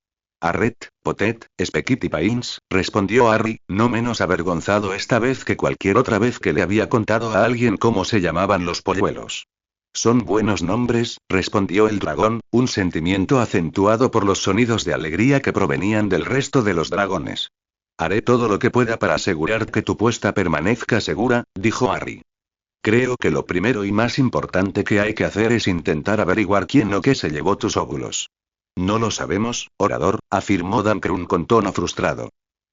Arret, Potet, Speckit y Pains, respondió Harry, no menos avergonzado esta vez que cualquier otra vez que le había contado a alguien cómo se llamaban los polluelos. Son buenos nombres, respondió el dragón, un sentimiento acentuado por los sonidos de alegría que provenían del resto de los dragones. Haré todo lo que pueda para asegurar que tu puesta permanezca segura, dijo Harry. Creo que lo primero y más importante que hay que hacer es intentar averiguar quién o qué se llevó tus óvulos. No lo sabemos, orador, afirmó Dancrun con tono frustrado.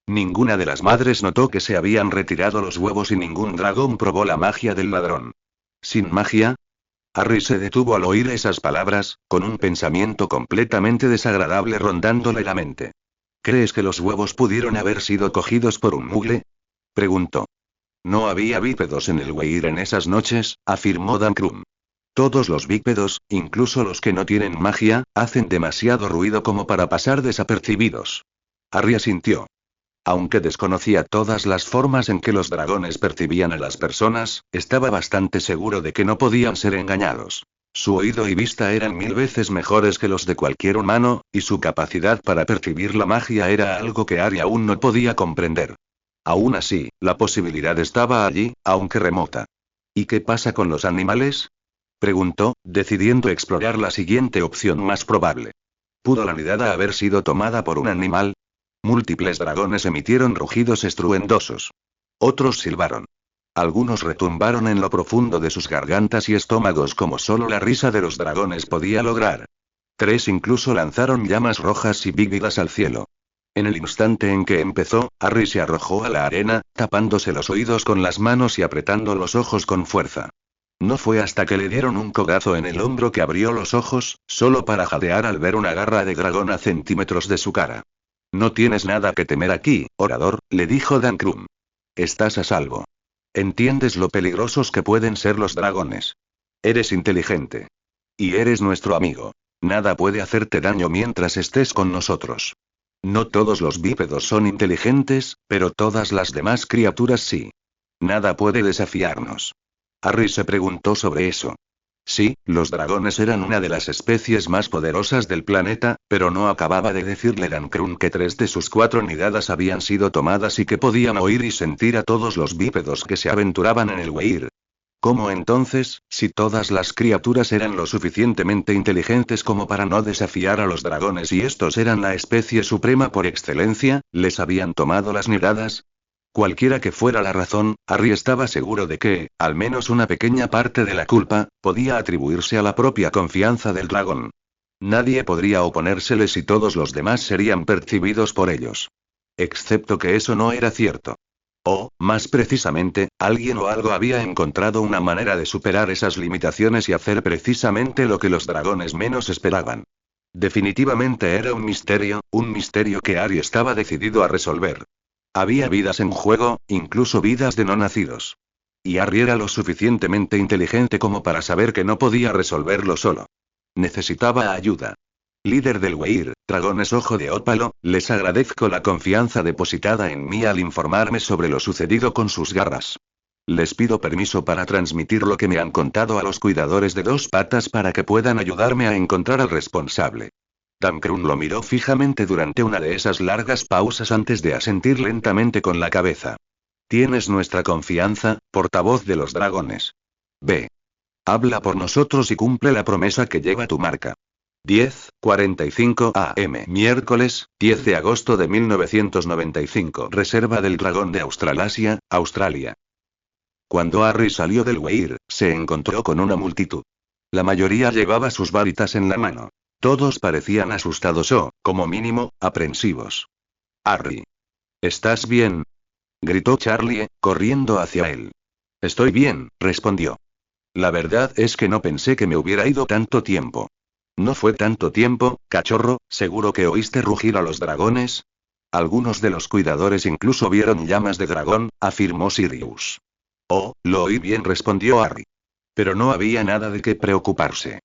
Ninguna de las madres notó que se habían retirado los huevos y ningún dragón probó la magia del ladrón. ¿Sin magia? Harry se detuvo al oír esas palabras, con un pensamiento completamente desagradable rondándole la mente. ¿Crees que los huevos pudieron haber sido cogidos por un mugle? Preguntó. No había bípedos en el Weir en esas noches, afirmó Dancrun. Todos los bípedos, incluso los que no tienen magia, hacen demasiado ruido como para pasar desapercibidos. Harry asintió. Aunque desconocía todas las formas en que los dragones percibían a las personas, estaba bastante seguro de que no podían ser engañados. Su oído y vista eran 1000 veces mejores que los de cualquier humano, y su capacidad para percibir la magia era algo que Harry aún no podía comprender. Aún así, la posibilidad estaba allí, aunque remota. ¿Y qué pasa con los animales? Preguntó, decidiendo explorar la siguiente opción más probable. ¿Pudo la nidada haber sido tomada por un animal? Múltiples dragones emitieron rugidos estruendosos. Otros silbaron. Algunos retumbaron en lo profundo de sus gargantas y estómagos como solo la risa de los dragones podía lograr. 3 incluso lanzaron llamas rojas y vívidas al cielo. En el instante en que empezó, Harry se arrojó a la arena, tapándose los oídos con las manos y apretando los ojos con fuerza. No fue hasta que le dieron un codazo en el hombro que abrió los ojos, solo para jadear al ver una garra de dragón a centímetros de su cara. No tienes nada que temer aquí, orador, le dijo Dancrun. Estás a salvo. Entiendes lo peligrosos que pueden ser los dragones. Eres inteligente. Y eres nuestro amigo. Nada puede hacerte daño mientras estés con nosotros. No todos los bípedos son inteligentes, pero todas las demás criaturas sí. Nada puede desafiarnos. Harry se preguntó sobre eso. Sí, los dragones eran una de las especies más poderosas del planeta, pero no acababa de decirle Dancrun que 3 de sus 4 nidadas habían sido tomadas y que podían oír y sentir a todos los bípedos que se aventuraban en el Weir. ¿Cómo entonces, si todas las criaturas eran lo suficientemente inteligentes como para no desafiar a los dragones y estos eran la especie suprema por excelencia, les habían tomado las nidadas? Cualquiera que fuera la razón, Harry estaba seguro de que, al menos una pequeña parte de la culpa, podía atribuirse a la propia confianza del dragón. Nadie podría oponérseles y todos los demás serían percibidos por ellos. Excepto que eso no era cierto. O, más precisamente, alguien o algo había encontrado una manera de superar esas limitaciones y hacer precisamente lo que los dragones menos esperaban. Definitivamente era un misterio que Harry estaba decidido a resolver. Había vidas en juego, incluso vidas de no nacidos. Y Harry era lo suficientemente inteligente como para saber que no podía resolverlo solo. Necesitaba ayuda. Líder del Weir, dragones ojo de ópalo, les agradezco la confianza depositada en mí al informarme sobre lo sucedido con sus garras. Les pido permiso para transmitir lo que me han contado a los cuidadores de 2 patas para que puedan ayudarme a encontrar al responsable. Dancrun lo miró fijamente durante una de esas largas pausas antes de asentir lentamente con la cabeza. Tienes nuestra confianza, portavoz de los dragones. Ve. Habla por nosotros y cumple la promesa que lleva tu marca. 10:45 AM. Miércoles, 10 de agosto de 1995. Reserva del Dragón de Australasia, Australia. Cuando Harry salió del Weir, se encontró con una multitud. La mayoría llevaba sus varitas en la mano. Todos parecían asustados o, como mínimo, aprensivos. Harry. ¿Estás bien? Gritó Charlie, corriendo hacia él. Estoy bien, respondió. La verdad es que no pensé que me hubiera ido tanto tiempo. No fue tanto tiempo, cachorro, ¿seguro que oíste rugir a los dragones? Algunos de los cuidadores incluso vieron llamas de dragón, afirmó Sirius. Oh, lo oí bien, respondió Harry. Pero no había nada de qué preocuparse.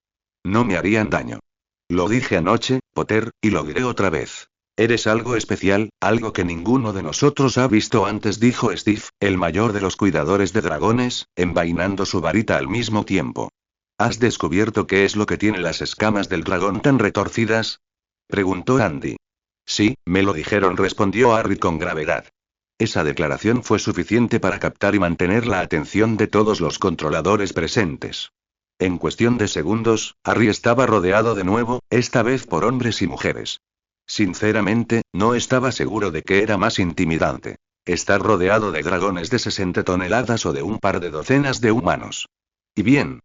No me harían daño. Lo dije anoche, Potter, y lo diré otra vez. Eres algo especial, algo que ninguno de nosotros ha visto antes, dijo Steve, el mayor de los cuidadores de dragones, envainando su varita al mismo tiempo. ¿Has descubierto qué es lo que tiene las escamas del dragón tan retorcidas? Preguntó Andy. Sí, me lo dijeron, respondió Harry con gravedad. Esa declaración fue suficiente para captar y mantener la atención de todos los controladores presentes. En cuestión de segundos, Harry estaba rodeado de nuevo, esta vez por hombres y mujeres. Sinceramente, no estaba seguro de qué era más intimidante. Estar rodeado de dragones de 60 toneladas o de un par de docenas de humanos. Y bien.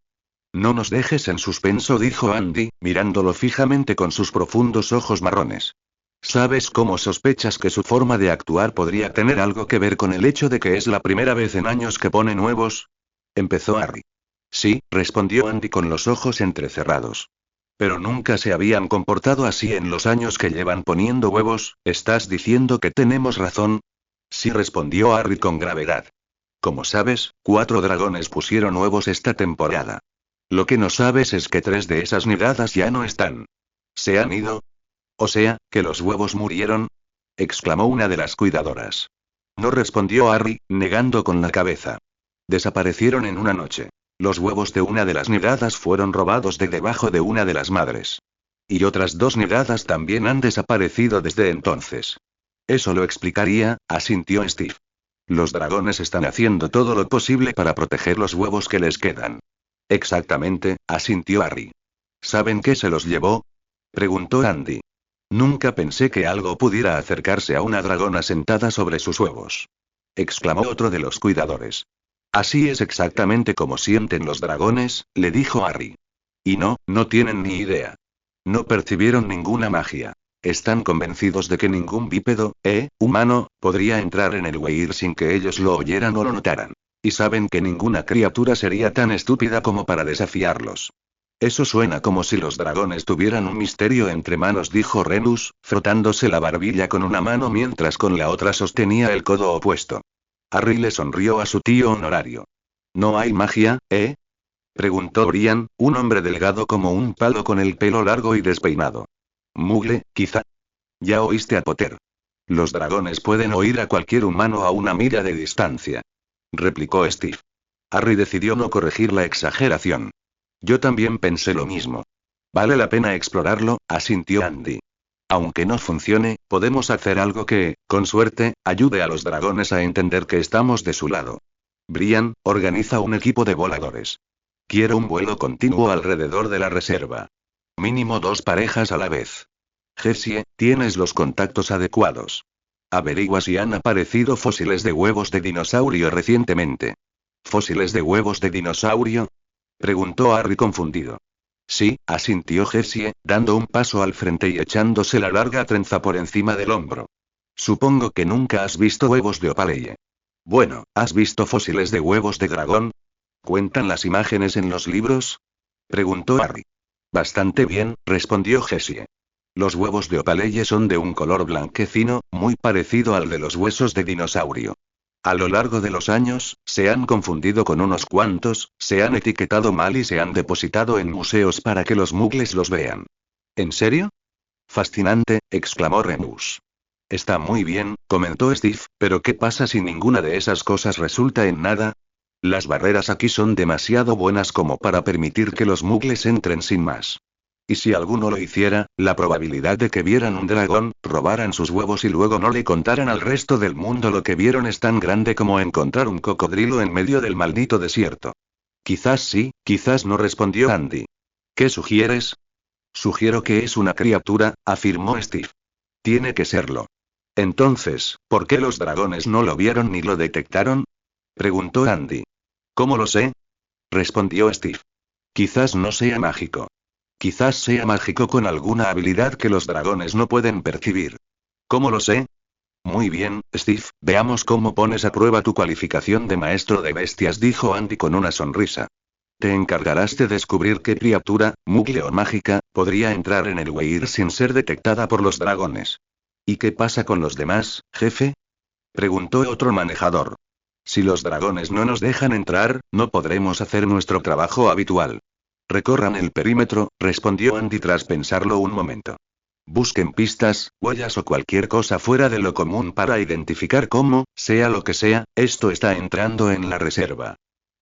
No nos dejes en suspenso, dijo Andy, mirándolo fijamente con sus profundos ojos marrones. ¿Sabes cómo sospechas que su forma de actuar podría tener algo que ver con el hecho de que es la primera vez en años que pone huevos? Empezó Harry. Sí, respondió Andy con los ojos entrecerrados. Pero nunca se habían comportado así en los años que llevan poniendo huevos. ¿Estás diciendo que tenemos razón? Sí, respondió Harry con gravedad. Como sabes, 4 dragones pusieron huevos esta temporada. Lo que no sabes es que 3 de esas nidadas ya no están. ¿Se han ido? O sea, que los huevos murieron, exclamó una de las cuidadoras. No, respondió Harry, negando con la cabeza. Desaparecieron en una noche. Los huevos de una de las nidadas fueron robados de debajo de una de las madres. Y otras 2 nidadas también han desaparecido desde entonces. Eso lo explicaría, asintió Steve. Los dragones están haciendo todo lo posible para proteger los huevos que les quedan. Exactamente, asintió Harry. ¿Saben qué se los llevó? Preguntó Andy. Nunca pensé que algo pudiera acercarse a una dragona sentada sobre sus huevos. Exclamó otro de los cuidadores. Así es exactamente como sienten los dragones, le dijo Harry. Y no tienen ni idea. No percibieron ninguna magia. Están convencidos de que ningún bípedo, humano, podría entrar en el Weir sin que ellos lo oyeran o lo notaran. Y saben que ninguna criatura sería tan estúpida como para desafiarlos. Eso suena como si los dragones tuvieran un misterio entre manos, dijo Remus, frotándose la barbilla con una mano mientras con la otra sostenía el codo opuesto. Harry le sonrió a su tío honorario. ¿No hay magia, preguntó Brian, un hombre delgado como un palo con el pelo largo y despeinado. Mugle, quizá. Ya oíste a Potter. Los dragones pueden oír a cualquier humano a una milla de distancia. Replicó Steve. Harry decidió no corregir la exageración. Yo también pensé lo mismo. Vale la pena explorarlo, asintió Andy. Aunque no funcione, podemos hacer algo que, con suerte, ayude a los dragones a entender que estamos de su lado. Brian, organiza un equipo de voladores. Quiero un vuelo continuo alrededor de la reserva. Mínimo 2 parejas a la vez. Jessie, tienes los contactos adecuados. Averigua si han aparecido fósiles de huevos de dinosaurio recientemente. ¿Fósiles de huevos de dinosaurio? Preguntó Harry confundido. Sí, asintió Jessie, dando un paso al frente y echándose la larga trenza por encima del hombro. Supongo que nunca has visto huevos de Opaleie. Bueno, ¿has visto fósiles de huevos de dragón? ¿Cuentan las imágenes en los libros? Preguntó Harry. Bastante bien, respondió Jessie. Los huevos de Opaleie son de un color blanquecino, muy parecido al de los huesos de dinosaurio. A lo largo de los años, se han confundido con unos cuantos, se han etiquetado mal y se han depositado en museos para que los mugles los vean. ¿En serio? Fascinante, exclamó Remus. Está muy bien, comentó Steve, pero ¿qué pasa si ninguna de esas cosas resulta en nada? Las barreras aquí son demasiado buenas como para permitir que los mugles entren sin más. Y si alguno lo hiciera, la probabilidad de que vieran un dragón, robaran sus huevos y luego no le contaran al resto del mundo lo que vieron es tan grande como encontrar un cocodrilo en medio del maldito desierto. Quizás sí, quizás no, respondió Andy. ¿Qué sugieres? Sugiero que es una criatura, afirmó Steve. Tiene que serlo. Entonces, ¿por qué los dragones no lo vieron ni lo detectaron? Preguntó Andy. ¿Cómo lo sé? Respondió Steve. Quizás no sea mágico. Quizás sea mágico con alguna habilidad que los dragones no pueden percibir. ¿Cómo lo sé? Muy bien, Steve, veamos cómo pones a prueba tu cualificación de maestro de bestias, dijo Andy con una sonrisa. Te encargarás de descubrir qué criatura, mugle o mágica, podría entrar en el Weir sin ser detectada por los dragones. ¿Y qué pasa con los demás, jefe? Preguntó otro manejador. Si los dragones no nos dejan entrar, no podremos hacer nuestro trabajo habitual. Recorran el perímetro, respondió Andy tras pensarlo un momento. Busquen pistas, huellas o cualquier cosa fuera de lo común para identificar cómo, sea lo que sea, esto está entrando en la reserva.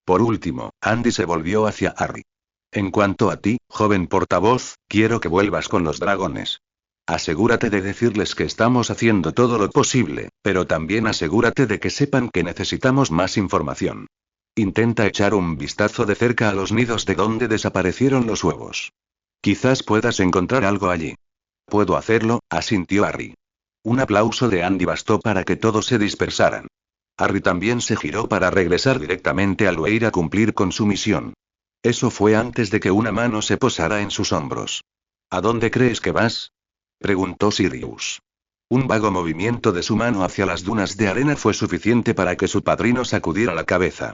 Por último, Andy se volvió hacia Harry. En cuanto a ti, joven portavoz, quiero que vuelvas con los dragones. Asegúrate de decirles que estamos haciendo todo lo posible, pero también asegúrate de que sepan que necesitamos más información. Intenta echar un vistazo de cerca a los nidos de donde desaparecieron los huevos. Quizás puedas encontrar algo allí. Puedo hacerlo, asintió Harry. Un aplauso de Andy bastó para que todos se dispersaran. Harry también se giró para regresar directamente al Weir a cumplir con su misión. Eso fue antes de que una mano se posara en sus hombros. ¿A dónde crees que vas?, preguntó Sirius. Un vago movimiento de su mano hacia las dunas de arena fue suficiente para que su padrino sacudiera la cabeza.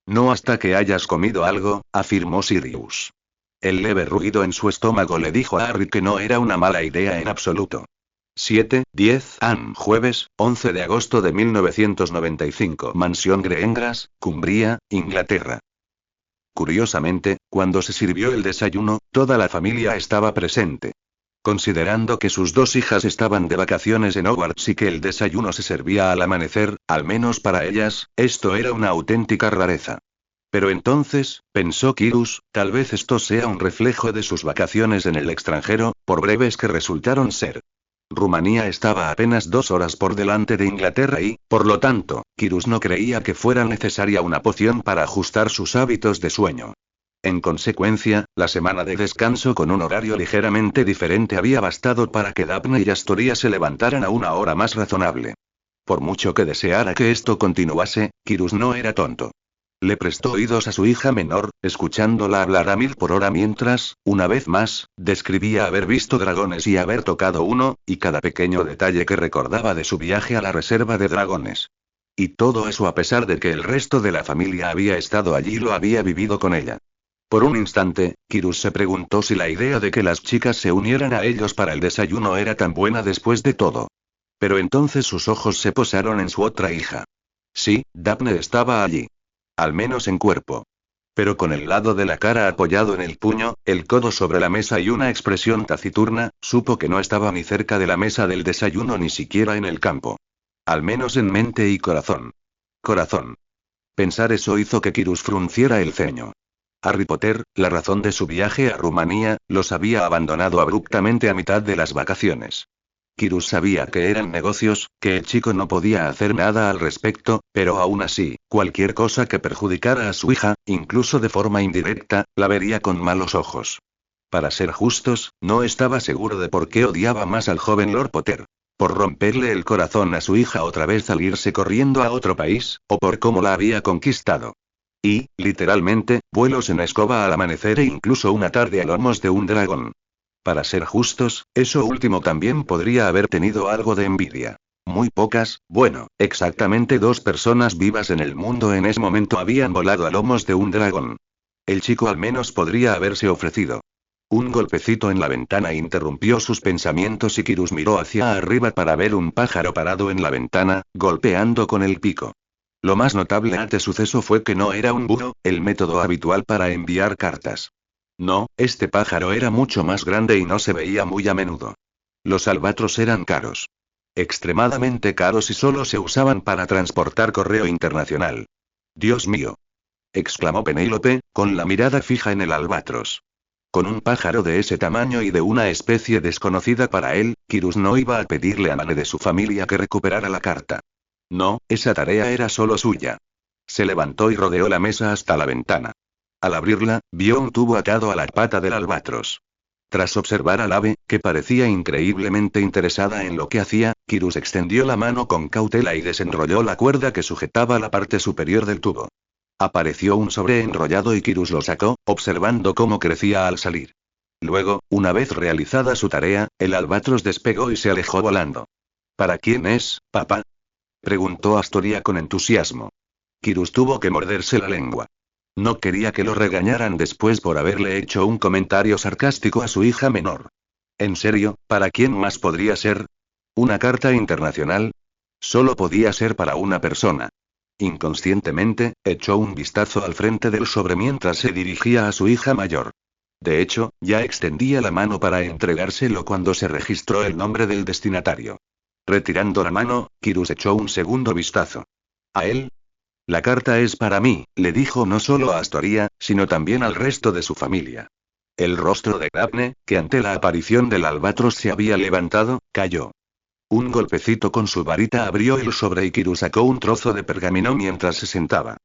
No hasta que hayas comido algo, afirmó Sirius. El leve ruido en su estómago le dijo a Harry que no era una mala idea en absoluto. 7:10 AM jueves, 11 de agosto de 1995 Mansión Greengrass, Cumbria, Inglaterra. Curiosamente, cuando se sirvió el desayuno, toda la familia estaba presente. Considerando que sus dos hijas estaban de vacaciones en Hogwarts y que el desayuno se servía al amanecer, al menos para ellas, esto era una auténtica rareza. Pero entonces, pensó Kyrus, tal vez esto sea un reflejo de sus vacaciones en el extranjero, por breves que resultaron ser. Rumanía estaba apenas 2 horas por delante de Inglaterra y, por lo tanto, Kyrus no creía que fuera necesaria una poción para ajustar sus hábitos de sueño. En consecuencia, la semana de descanso con un horario ligeramente diferente había bastado para que Daphne y Astoria se levantaran a una hora más razonable. Por mucho que deseara que esto continuase, Kyrus no era tonto. Le prestó oídos a su hija menor, escuchándola hablar a 1000 por hora mientras, una vez más, describía haber visto dragones y haber tocado uno, y cada pequeño detalle que recordaba de su viaje a la reserva de dragones. Y todo eso a pesar de que el resto de la familia había estado allí y lo había vivido con ella. Por un instante, Kyrus se preguntó si la idea de que las chicas se unieran a ellos para el desayuno era tan buena después de todo. Pero entonces sus ojos se posaron en su otra hija. Sí, Daphne estaba allí. Al menos en cuerpo. Pero con el lado de la cara apoyado en el puño, el codo sobre la mesa y una expresión taciturna, supo que no estaba ni cerca de la mesa del desayuno ni siquiera en el campo. Al menos en mente y corazón. Corazón. Pensar eso hizo que Kyrus frunciera el ceño. Harry Potter, la razón de su viaje a Rumanía, los había abandonado abruptamente a mitad de las vacaciones. Kyrus sabía que eran negocios, que el chico no podía hacer nada al respecto, pero aún así, cualquier cosa que perjudicara a su hija, incluso de forma indirecta, la vería con malos ojos. Para ser justos, no estaba seguro de por qué odiaba más al joven Lord Potter. Por romperle el corazón a su hija otra vez al irse corriendo a otro país, o por cómo la había conquistado. Y, literalmente, vuelos en escoba al amanecer e incluso una tarde a lomos de un dragón. Para ser justos, eso último también podría haber tenido algo de envidia. Muy pocas, bueno, exactamente 2 personas vivas en el mundo en ese momento habían volado a lomos de un dragón. El chico al menos podría haberse ofrecido. Un golpecito en la ventana interrumpió sus pensamientos y Kyrus miró hacia arriba para ver un pájaro parado en la ventana, golpeando con el pico. Lo más notable de este suceso fue que no era un búho, el método habitual para enviar cartas. No, este pájaro era mucho más grande y no se veía muy a menudo. Los albatros eran caros. Extremadamente caros y solo se usaban para transportar correo internacional. «Dios mío», exclamó Penélope, con la mirada fija en el albatros. Con un pájaro de ese tamaño y de una especie desconocida para él, Kyrus no iba a pedirle a nadie de su familia que recuperara la carta. No, esa tarea era solo suya. Se levantó y rodeó la mesa hasta la ventana. Al abrirla, vio un tubo atado a la pata del albatros. Tras observar al ave, que parecía increíblemente interesada en lo que hacía, Kyrus extendió la mano con cautela y desenrolló la cuerda que sujetaba la parte superior del tubo. Apareció un sobre enrollado y Kyrus lo sacó, observando cómo crecía al salir. Luego, una vez realizada su tarea, el albatros despegó y se alejó volando. ¿Para quién es, papá?, preguntó Astoria con entusiasmo. Kyrus tuvo que morderse la lengua. No quería que lo regañaran después por haberle hecho un comentario sarcástico a su hija menor. ¿En serio, para quién más podría ser? ¿Una carta internacional? Solo podía ser para una persona. Inconscientemente, echó un vistazo al frente del sobre mientras se dirigía a su hija mayor. De hecho, ya extendía la mano para entregárselo cuando se registró el nombre del destinatario. Retirando la mano, Kirus echó un segundo vistazo. ¿A él? La carta es para mí, le dijo no solo a Astoria, sino también al resto de su familia. El rostro de Daphne, que ante la aparición del albatros se había levantado, cayó. Un golpecito con su varita abrió el sobre y Kirus sacó un trozo de pergamino mientras se sentaba.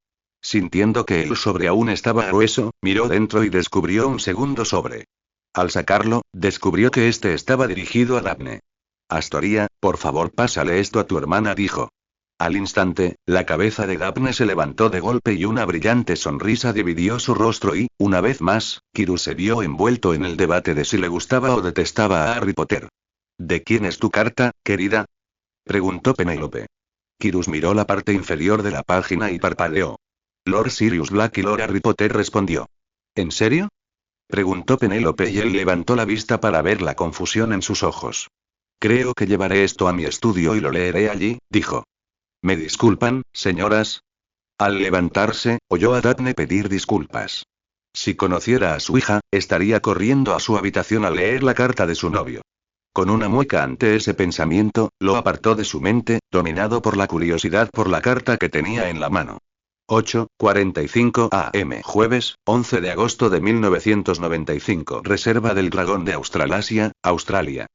Sintiendo que el sobre aún estaba grueso, miró dentro y descubrió un segundo sobre. Al sacarlo, descubrió que este estaba dirigido a Daphne. Astoria, por favor pásale esto a tu hermana, dijo. Al instante, la cabeza de Daphne se levantó de golpe y una brillante sonrisa dividió su rostro y, una vez más, Kirus se vio envuelto en el debate de si le gustaba o detestaba a Harry Potter. ¿De quién es tu carta, querida?, preguntó Penélope. Kirus miró la parte inferior de la página y parpadeó. Lord Sirius Black y Lord Harry Potter, respondió. ¿En serio?, preguntó Penélope y él levantó la vista para ver la confusión en sus ojos. Creo que llevaré esto a mi estudio y lo leeré allí, dijo. ¿Me disculpan, señoras? Al levantarse, oyó a Daphne pedir disculpas. Si conociera a su hija, estaría corriendo a su habitación a leer la carta de su novio. Con una mueca ante ese pensamiento, lo apartó de su mente, dominado por la curiosidad por la carta que tenía en la mano. 8:45 am. Jueves, 11 de agosto de 1995. Reserva del Dragón de Australasia, Australia.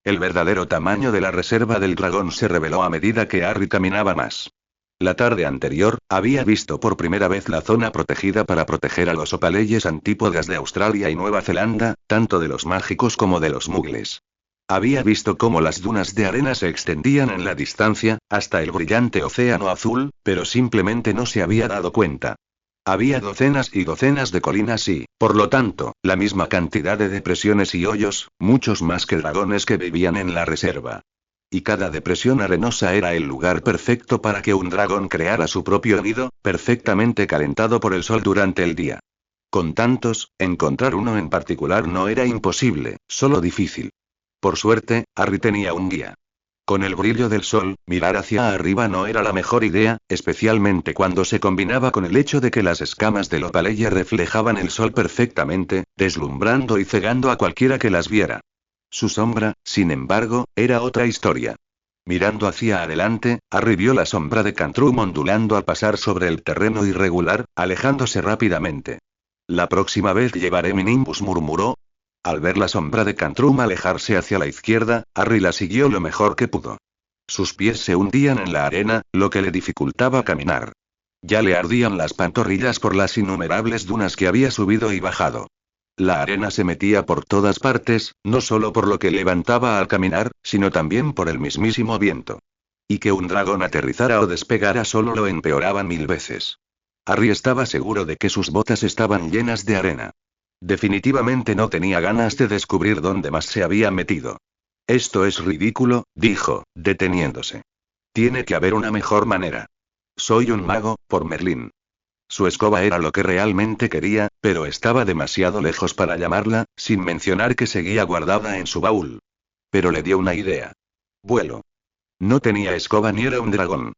El verdadero tamaño de la Reserva del Dragón se reveló a medida que Harry caminaba más. La tarde anterior, había visto por primera vez la zona protegida para proteger a los opaleyes antípodas de Australia y Nueva Zelanda, tanto de los mágicos como de los mugles. Había visto cómo las dunas de arena se extendían en la distancia, hasta el brillante océano azul, pero simplemente no se había dado cuenta. Había docenas y docenas de colinas y, por lo tanto, la misma cantidad de depresiones y hoyos, muchos más que dragones que vivían en la reserva. Y cada depresión arenosa era el lugar perfecto para que un dragón creara su propio nido, perfectamente calentado por el sol durante el día. Con tantos, encontrar uno en particular no era imposible, solo difícil. Por suerte, Harry tenía un guía. Con el brillo del sol, mirar hacia arriba no era la mejor idea, especialmente cuando se combinaba con el hecho de que las escamas del opaleye reflejaban el sol perfectamente, deslumbrando y cegando a cualquiera que las viera. Su sombra, sin embargo, era otra historia. Mirando hacia adelante, Harry vio la sombra de Cantrum ondulando al pasar sobre el terreno irregular, alejándose rápidamente. La próxima vez llevaré mi Nimbus, murmuró. Al ver la sombra de Cantrum alejarse hacia la izquierda, Harry la siguió lo mejor que pudo. Sus pies se hundían en la arena, lo que le dificultaba caminar. Ya le ardían las pantorrillas por las innumerables dunas que había subido y bajado. La arena se metía por todas partes, no solo por lo que levantaba al caminar, sino también por el mismísimo viento. Y que un dragón aterrizara o despegara solo lo empeoraban 1000 veces. Harry estaba seguro de que sus botas estaban llenas de arena. Definitivamente no tenía ganas de descubrir dónde más se había metido. Esto es ridículo, dijo, deteniéndose. Tiene que haber una mejor manera. Soy un mago, por Merlín. Su escoba era lo que realmente quería, pero estaba demasiado lejos para llamarla, sin mencionar que seguía guardada en su baúl. Pero le dio una idea. Vuelo. No tenía escoba ni era un dragón.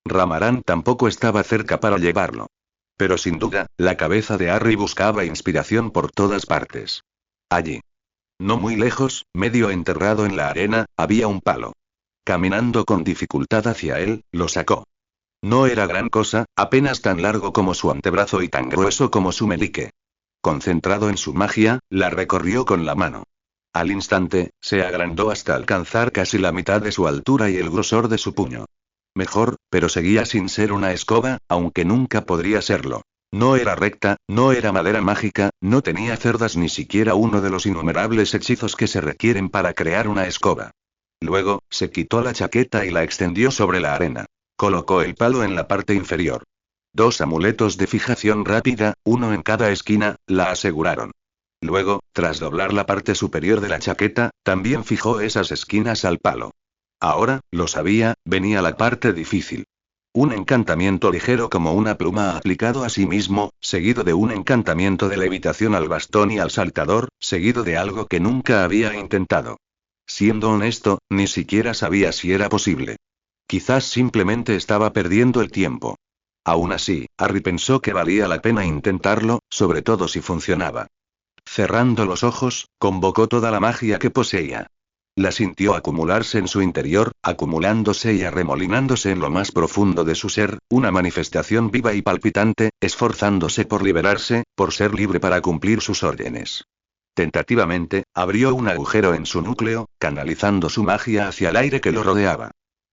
Ramarán tampoco estaba cerca para llevarlo. Pero sin duda, la cabeza de Harry buscaba inspiración por todas partes. Allí. No muy lejos, medio enterrado en la arena, había un palo. Caminando con dificultad hacia él, lo sacó. No era gran cosa, apenas tan largo como su antebrazo y tan grueso como su meñique. Concentrado en su magia, la recorrió con la mano. Al instante, se agrandó hasta alcanzar casi la mitad de su altura y el grosor de su puño. Mejor, pero seguía sin ser una escoba, aunque nunca podría serlo. No era recta, no era madera mágica, no tenía cerdas ni siquiera uno de los innumerables hechizos que se requieren para crear una escoba. Luego, se quitó la chaqueta y la extendió sobre la arena. Colocó el palo en la parte inferior. 2 amuletos de fijación rápida, uno en cada esquina, la aseguraron. Luego, tras doblar la parte superior de la chaqueta, también fijó esas esquinas al palo. Ahora, lo sabía, venía la parte difícil. Un encantamiento ligero como una pluma aplicado a sí mismo, seguido de un encantamiento de levitación al bastón y al saltador, seguido de algo que nunca había intentado. Siendo honesto, ni siquiera sabía si era posible. Quizás simplemente estaba perdiendo el tiempo. Aún así, Harry pensó que valía la pena intentarlo, sobre todo si funcionaba. Cerrando los ojos, convocó toda la magia que poseía. La sintió acumularse en su interior, acumulándose y arremolinándose en lo más profundo de su ser, una manifestación viva y palpitante, esforzándose por liberarse, por ser libre para cumplir sus órdenes. Tentativamente, abrió un agujero en su núcleo, canalizando su magia hacia el aire que lo rodeaba.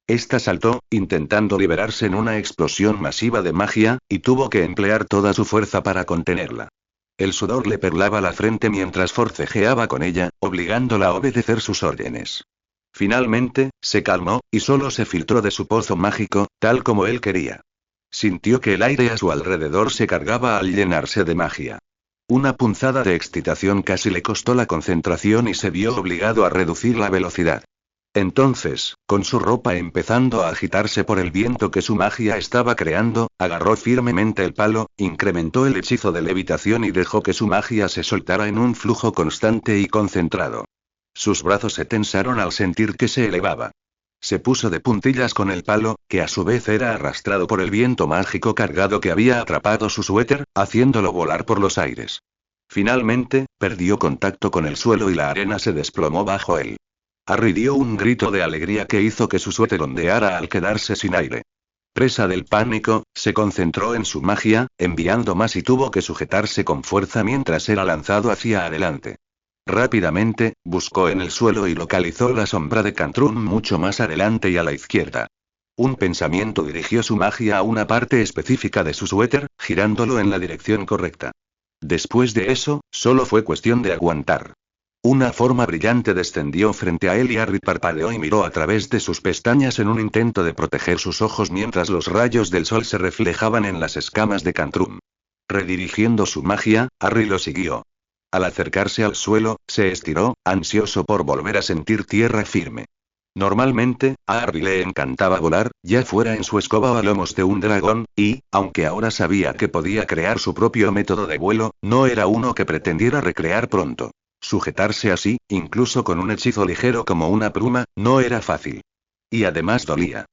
Esta saltó, intentando liberarse en una explosión masiva de magia, y tuvo que emplear toda su fuerza para contenerla. El sudor le perlaba la frente mientras forcejeaba con ella, obligándola a obedecer sus órdenes. Finalmente, se calmó, y solo se filtró de su pozo mágico, tal como él quería. Sintió que el aire a su alrededor se cargaba al llenarse de magia. Una punzada de excitación casi le costó la concentración y se vio obligado a reducir la velocidad. Entonces, con su ropa empezando a agitarse por el viento que su magia estaba creando, agarró firmemente el palo, incrementó el hechizo de levitación y dejó que su magia se soltara en un flujo constante y concentrado. Sus brazos se tensaron al sentir que se elevaba. Se puso de puntillas con el palo, que a su vez era arrastrado por el viento mágico cargado que había atrapado su suéter, haciéndolo volar por los aires. Finalmente, perdió contacto con el suelo y la arena se desplomó bajo él. Harry dio un grito de alegría que hizo que su suéter ondeara al quedarse sin aire. Presa del pánico, se concentró en su magia, enviando más y tuvo que sujetarse con fuerza mientras era lanzado hacia adelante. Rápidamente, buscó en el suelo y localizó la sombra de Cantrum mucho más adelante y a la izquierda. Un pensamiento dirigió su magia a una parte específica de su suéter, girándolo en la dirección correcta. Después de eso, solo fue cuestión de aguantar. Una forma brillante descendió frente a él y Harry parpadeó y miró a través de sus pestañas en un intento de proteger sus ojos mientras los rayos del sol se reflejaban en las escamas de Cantrum. Redirigiendo su magia, Harry lo siguió. Al acercarse al suelo, se estiró, ansioso por volver a sentir tierra firme. Normalmente, a Harry le encantaba volar, ya fuera en su escoba o a lomos de un dragón, y, aunque ahora sabía que podía crear su propio método de vuelo, no era uno que pretendiera recrear pronto. Sujetarse así, incluso con un hechizo ligero como una pluma, no era fácil. Y además dolía.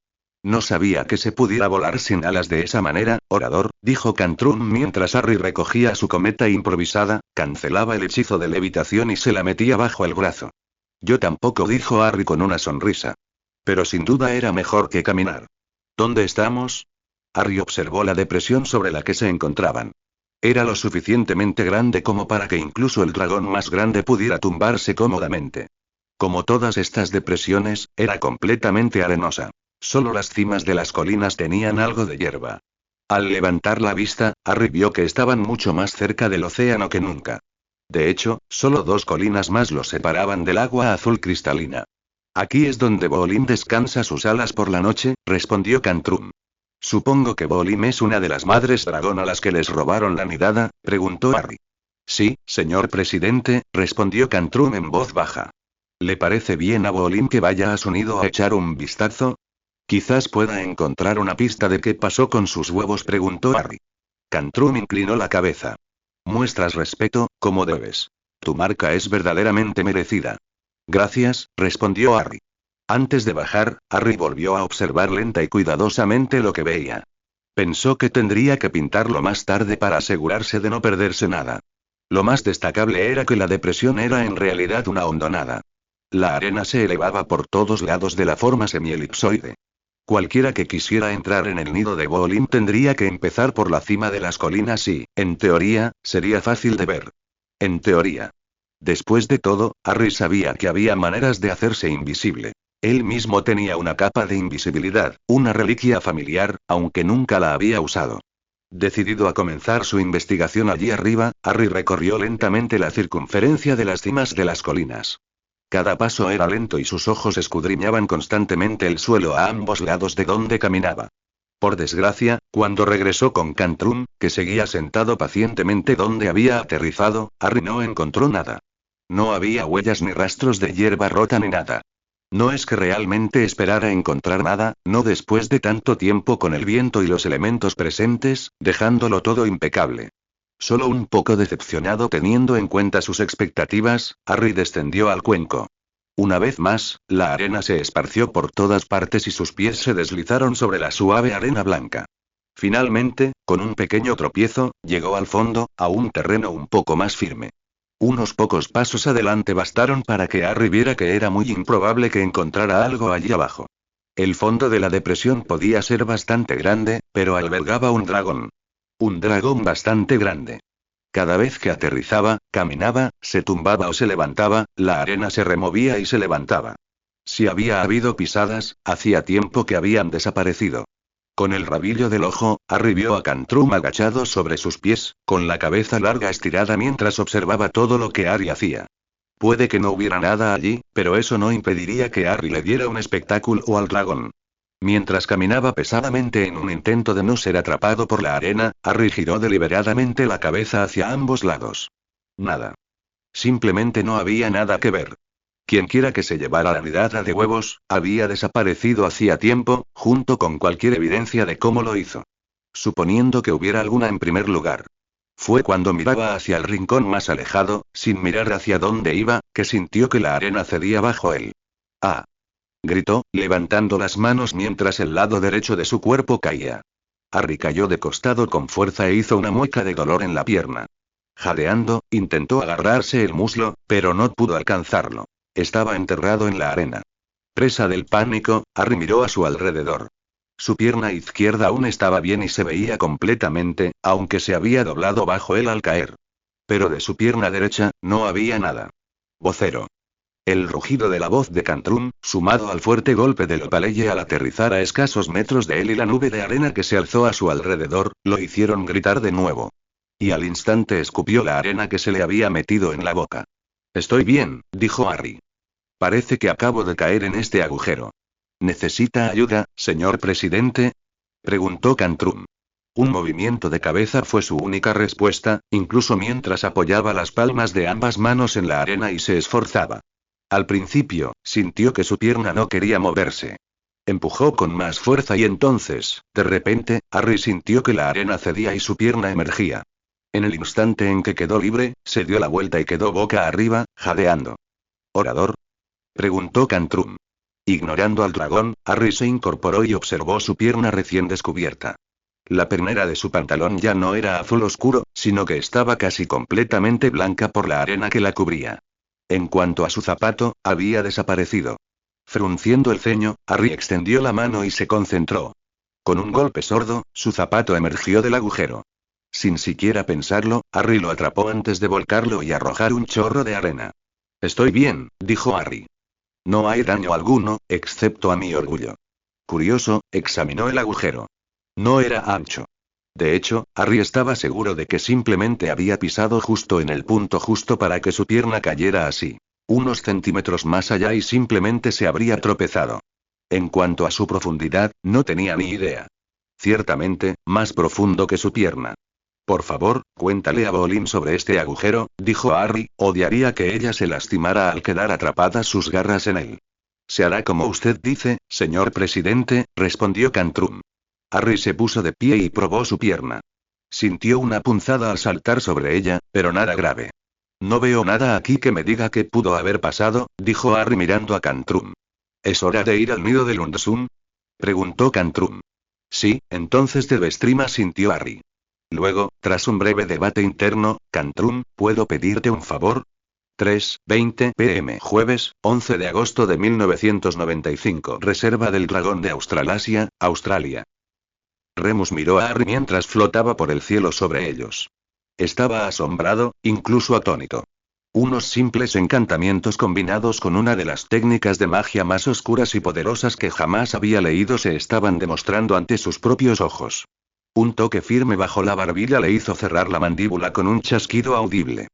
No sabía que se pudiera volar sin alas de esa manera, orador, dijo Cantrum mientras Harry recogía su cometa improvisada, cancelaba el hechizo de levitación y se la metía bajo el brazo. Yo tampoco, dijo Harry con una sonrisa. Pero sin duda era mejor que caminar. ¿Dónde estamos? Harry observó la depresión sobre la que se encontraban. Era lo suficientemente grande como para que incluso el dragón más grande pudiera tumbarse cómodamente. Como todas estas depresiones, era completamente arenosa. Solo las cimas de las colinas tenían algo de hierba. Al levantar la vista, Harry vio que estaban mucho más cerca del océano que nunca. De hecho, solo 2 colinas más los separaban del agua azul cristalina. Aquí es donde Bolin descansa sus alas por la noche, respondió Cantrum. Supongo que Bolim es una de las madres dragón a las que les robaron la nidada, preguntó Harry. Sí, señor presidente, respondió Cantrum en voz baja. ¿Le parece bien a Bolim que vaya a su nido a echar un vistazo? Quizás pueda encontrar una pista de qué pasó con sus huevos, preguntó Harry. Cantrum inclinó la cabeza. Muestras respeto, como debes. Tu marca es verdaderamente merecida. Gracias, respondió Harry. Antes de bajar, Harry volvió a observar lenta y cuidadosamente lo que veía. Pensó que tendría que pintarlo más tarde para asegurarse de no perderse nada. Lo más destacable era que la depresión era en realidad una hondonada. La arena se elevaba por todos lados de la forma semielipsoide. Cualquiera que quisiera entrar en el nido de Bolin tendría que empezar por la cima de las colinas y, en teoría, sería fácil de ver. En teoría. Después de todo, Harry sabía que había maneras de hacerse invisible. Él mismo tenía una capa de invisibilidad, una reliquia familiar, aunque nunca la había usado. Decidido a comenzar su investigación allí arriba, Harry recorrió lentamente la circunferencia de las cimas de las colinas. Cada paso era lento y sus ojos escudriñaban constantemente el suelo a ambos lados de donde caminaba. Por desgracia, cuando regresó con Cantrum, que seguía sentado pacientemente donde había aterrizado, Harry no encontró nada. No había huellas ni rastros de hierba rota ni nada. No es que realmente esperara encontrar nada, no después de tanto tiempo con el viento y los elementos presentes, dejándolo todo impecable. Solo un poco decepcionado teniendo en cuenta sus expectativas, Harry descendió al cuenco. Una vez más, la arena se esparció por todas partes y sus pies se deslizaron sobre la suave arena blanca. Finalmente, con un pequeño tropiezo, llegó al fondo, a un terreno un poco más firme. Unos pocos pasos adelante bastaron para que Harry viera que era muy improbable que encontrara algo allí abajo. El fondo de la depresión podía ser bastante grande, pero albergaba un dragón. Un dragón bastante grande. Cada vez que aterrizaba, caminaba, se tumbaba o se levantaba, la arena se removía y se levantaba. Si había habido pisadas, hacía tiempo que habían desaparecido. Con el rabillo del ojo, Harry vio a Cantrum agachado sobre sus pies, con la cabeza larga estirada mientras observaba todo lo que Harry hacía. Puede que no hubiera nada allí, pero eso no impediría que Harry le diera un espectáculo al dragón. Mientras caminaba pesadamente en un intento de no ser atrapado por la arena, Harry giró deliberadamente la cabeza hacia ambos lados. Nada. Simplemente no había nada que ver. Quienquiera que se llevara la nidada de huevos, había desaparecido hacía tiempo, junto con cualquier evidencia de cómo lo hizo. Suponiendo que hubiera alguna en primer lugar. Fue cuando miraba hacia el rincón más alejado, sin mirar hacia dónde iba, que sintió que la arena cedía bajo él. ¡Ah! Gritó, levantando las manos mientras el lado derecho de su cuerpo caía. Harry cayó de costado con fuerza e hizo una mueca de dolor en la pierna. Jadeando, intentó agarrarse el muslo, pero no pudo alcanzarlo. Estaba enterrado en la arena. Presa del pánico, Harry miró a su alrededor. Su pierna izquierda aún estaba bien y se veía completamente, aunque se había doblado bajo él al caer. Pero de su pierna derecha, no había nada. Vocero. El rugido de la voz de Cantrum, sumado al fuerte golpe del opaleye al aterrizar a escasos metros de él y la nube de arena que se alzó a su alrededor, lo hicieron gritar de nuevo. Y al instante escupió la arena que se le había metido en la boca. Estoy bien, dijo Harry. Parece que acabo de caer en este agujero. ¿Necesita ayuda, señor presidente? Preguntó Cantrum. Un movimiento de cabeza fue su única respuesta, incluso mientras apoyaba las palmas de ambas manos en la arena y se esforzaba. Al principio, sintió que su pierna no quería moverse. Empujó con más fuerza y entonces, de repente, Harry sintió que la arena cedía y su pierna emergía. En el instante en que quedó libre, se dio la vuelta y quedó boca arriba, jadeando. ¿Orador? Preguntó Cantrum. Ignorando al dragón, Harry se incorporó y observó su pierna recién descubierta. La pernera de su pantalón ya no era azul oscuro, sino que estaba casi completamente blanca por la arena que la cubría. En cuanto a su zapato, había desaparecido. Frunciendo el ceño, Harry extendió la mano y se concentró. Con un golpe sordo, su zapato emergió del agujero. Sin siquiera pensarlo, Harry lo atrapó antes de volcarlo y arrojar un chorro de arena. Estoy bien, dijo Harry. No hay daño alguno, excepto a mi orgullo. Curioso, examinó el agujero. No era ancho. De hecho, Harry estaba seguro de que simplemente había pisado justo en el punto justo para que su pierna cayera así. Unos centímetros más allá y simplemente se habría tropezado. En cuanto a su profundidad, no tenía ni idea. Ciertamente, más profundo que su pierna. Por favor, cuéntale a Bolin sobre este agujero, dijo Harry, odiaría que ella se lastimara al quedar atrapadas sus garras en él. Se hará como usted dice, señor presidente, respondió Cantrum. Harry se puso de pie y probó su pierna. Sintió una punzada al saltar sobre ella, pero nada grave. No veo nada aquí que me diga qué pudo haber pasado, dijo Harry mirando a Cantrum. ¿Es hora de ir al nido de Lundsun? Preguntó Cantrum. Sí, entonces Debestrima sintió Harry. Luego, tras un breve debate interno, Cantrum, ¿puedo pedirte un favor? 3:20 p.m. Jueves, 11 de agosto de 1995. Reserva del Dragón de Australasia, Australia. Remus miró a Harry mientras flotaba por el cielo sobre ellos. Estaba asombrado, incluso atónito. Unos simples encantamientos combinados con una de las técnicas de magia más oscuras y poderosas que jamás había leído se estaban demostrando ante sus propios ojos. Un toque firme bajo la barbilla le hizo cerrar la mandíbula con un chasquido audible.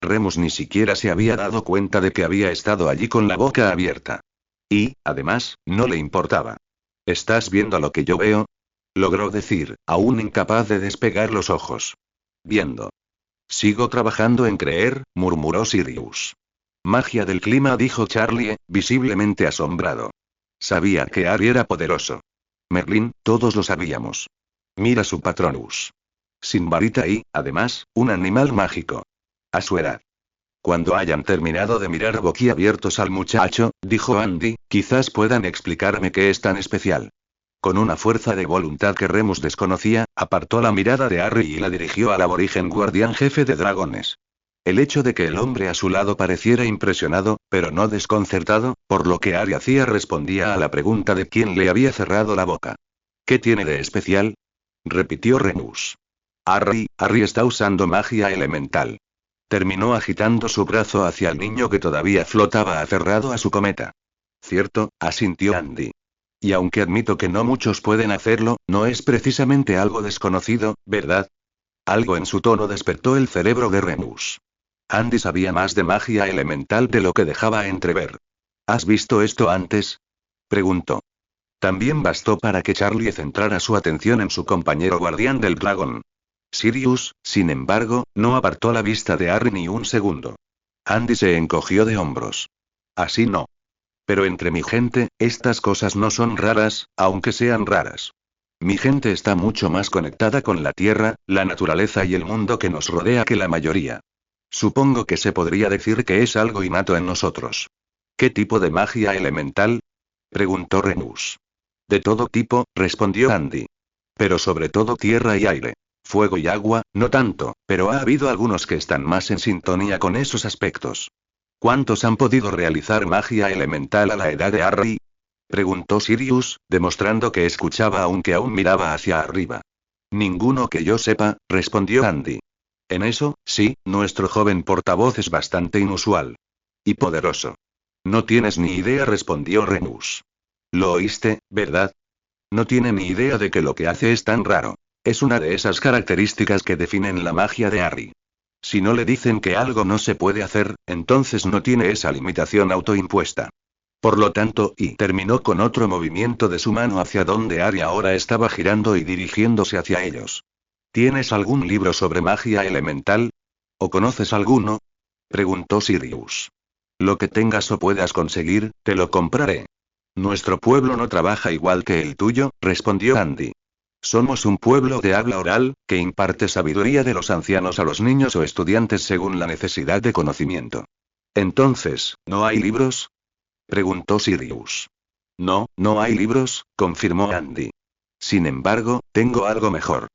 Remus ni siquiera se había dado cuenta de que había estado allí con la boca abierta. Y, además, no le importaba. ¿Estás viendo lo que yo veo? Logró decir, aún incapaz de despegar los ojos. Viendo. Sigo trabajando en creer, murmuró Sirius. Magia del clima, dijo Charlie, visiblemente asombrado. Sabía que Harry era poderoso. Merlín, todos lo sabíamos. Mira su Patronus. Sin varita y, además, un animal mágico. A su edad. Cuando hayan terminado de mirar boquiabiertos al muchacho, dijo Andy, quizás puedan explicarme qué es tan especial. Con una fuerza de voluntad que Remus desconocía, apartó la mirada de Harry y la dirigió al aborigen guardián jefe de dragones. El hecho de que el hombre a su lado pareciera impresionado, pero no desconcertado, por lo que Harry hacía respondía a la pregunta de quién le había cerrado la boca. ¿Qué tiene de especial? Repitió Remus. Harry está usando magia elemental. Terminó agitando su brazo hacia el niño que todavía flotaba aferrado a su cometa. Cierto, asintió Andy. Y aunque admito que no muchos pueden hacerlo, no es precisamente algo desconocido, ¿verdad? Algo en su tono despertó el cerebro de Remus. Andy sabía más de magia elemental de lo que dejaba entrever. ¿Has visto esto antes? Preguntó. También bastó para que Charlie centrara su atención en su compañero guardián del dragón. Sirius, sin embargo, no apartó la vista de Harry ni un segundo. Andy se encogió de hombros. Así no. Pero entre mi gente, estas cosas no son raras, aunque sean raras. Mi gente está mucho más conectada con la tierra, la naturaleza y el mundo que nos rodea que la mayoría. Supongo que se podría decir que es algo innato en nosotros. ¿Qué tipo de magia elemental? Preguntó Remus. De todo tipo, respondió Andy. Pero sobre todo tierra y aire. Fuego y agua, no tanto, pero ha habido algunos que están más en sintonía con esos aspectos. ¿Cuántos han podido realizar magia elemental a la edad de Harry? Preguntó Sirius, demostrando que escuchaba aunque aún miraba hacia arriba. Ninguno que yo sepa, respondió Andy. En eso, sí, nuestro joven portavoz es bastante inusual. Y poderoso. No tienes ni idea, respondió Remus. ¿Lo oíste, verdad? No tiene ni idea de que lo que hace es tan raro. Es una de esas características que definen la magia de Harry. Si no le dicen que algo no se puede hacer, entonces no tiene esa limitación autoimpuesta. Por lo tanto, y terminó con otro movimiento de su mano hacia donde Harry ahora estaba girando y dirigiéndose hacia ellos. ¿Tienes algún libro sobre magia elemental? ¿O conoces alguno? Preguntó Sirius. Lo que tengas o puedas conseguir, te lo compraré. Nuestro pueblo no trabaja igual que el tuyo, respondió Andy. Somos un pueblo de habla oral, que imparte sabiduría de los ancianos a los niños o estudiantes según la necesidad de conocimiento. Entonces, ¿no hay libros? Preguntó Sirius. No, no hay libros, confirmó Andy. Sin embargo, tengo algo mejor.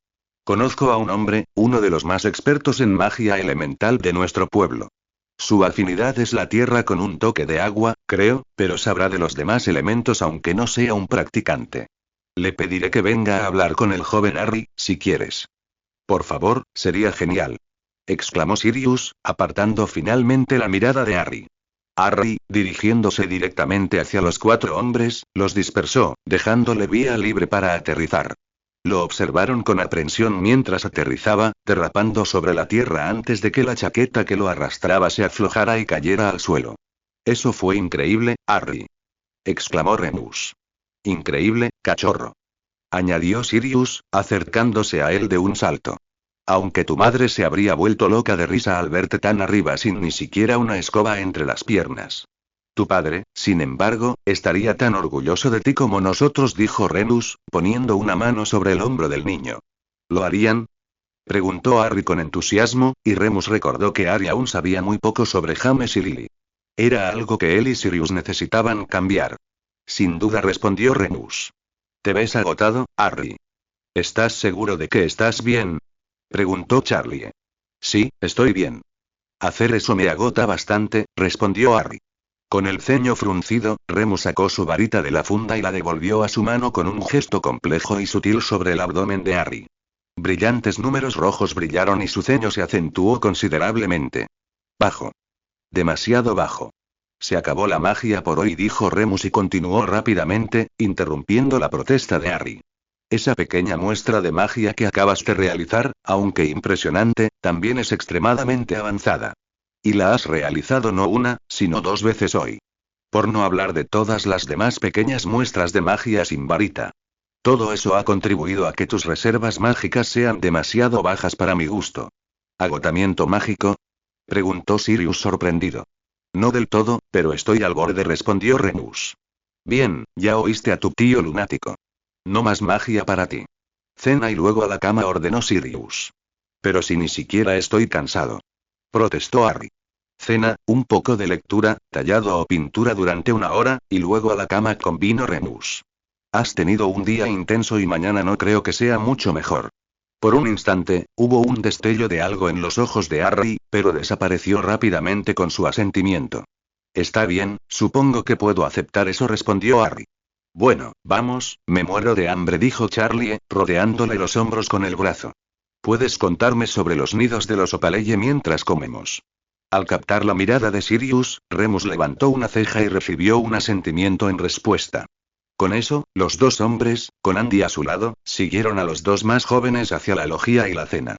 Conozco a un hombre, uno de los más expertos en magia elemental de nuestro pueblo. Su afinidad es la tierra con un toque de agua, creo, pero sabrá de los demás elementos aunque no sea un practicante. Le pediré que venga a hablar con el joven Harry, si quieres. Por favor, sería genial. Exclamó Sirius, apartando finalmente la mirada de Harry. Harry, dirigiéndose directamente hacia los 4 hombres, los dispersó, dejándole vía libre para aterrizar. Lo observaron con aprensión mientras aterrizaba, derrapando sobre la tierra antes de que la chaqueta que lo arrastraba se aflojara y cayera al suelo. Eso fue increíble, Harry. Exclamó Remus. Increíble, cachorro. Añadió Sirius, acercándose a él de un salto. Aunque tu madre se habría vuelto loca de risa al verte tan arriba sin ni siquiera una escoba entre las piernas. Tu padre, sin embargo, estaría tan orgulloso de ti como nosotros, dijo Remus, poniendo una mano sobre el hombro del niño. ¿Lo harían? Preguntó Harry con entusiasmo, y Remus recordó que Harry aún sabía muy poco sobre James y Lily. Era algo que él y Sirius necesitaban cambiar. Sin duda, respondió Remus. ¿Te ves agotado, Harry? ¿Estás seguro de que estás bien? Preguntó Charlie. Sí, estoy bien. Hacer eso me agota bastante, respondió Harry. Con el ceño fruncido, Remus sacó su varita de la funda y la devolvió a su mano con un gesto complejo y sutil sobre el abdomen de Harry. Brillantes números rojos brillaron y su ceño se acentuó considerablemente. Bajo. Demasiado bajo. Se acabó la magia por hoy, dijo Remus y continuó rápidamente, interrumpiendo la protesta de Harry. Esa pequeña muestra de magia que acabas de realizar, aunque impresionante, también es extremadamente avanzada. Y la has realizado no una, sino 2 veces hoy. Por no hablar de todas las demás pequeñas muestras de magia sin varita. Todo eso ha contribuido a que tus reservas mágicas sean demasiado bajas para mi gusto. ¿Agotamiento mágico? Preguntó Sirius sorprendido. No del todo, pero estoy al borde, respondió Remus. Bien, ya oíste a tu tío lunático. No más magia para ti. Cena y luego a la cama, ordenó Sirius. Pero si ni siquiera estoy cansado. Protestó Harry. Cena, un poco de lectura, tallado o pintura durante 1 hora, y luego a la cama con vino Remus. Has tenido un día intenso y mañana no creo que sea mucho mejor. Por un instante, hubo un destello de algo en los ojos de Harry, pero desapareció rápidamente con su asentimiento. Está bien, supongo que puedo aceptar eso, respondió Harry. Bueno, vamos, me muero de hambre, dijo Charlie, rodeándole los hombros con el brazo. ¿Puedes contarme sobre los nidos de los Opaleye mientras comemos? Al captar la mirada de Sirius, Remus levantó una ceja y recibió un asentimiento en respuesta. Con eso, los dos hombres, con Andy a su lado, siguieron a los dos más jóvenes hacia la logía y la cena.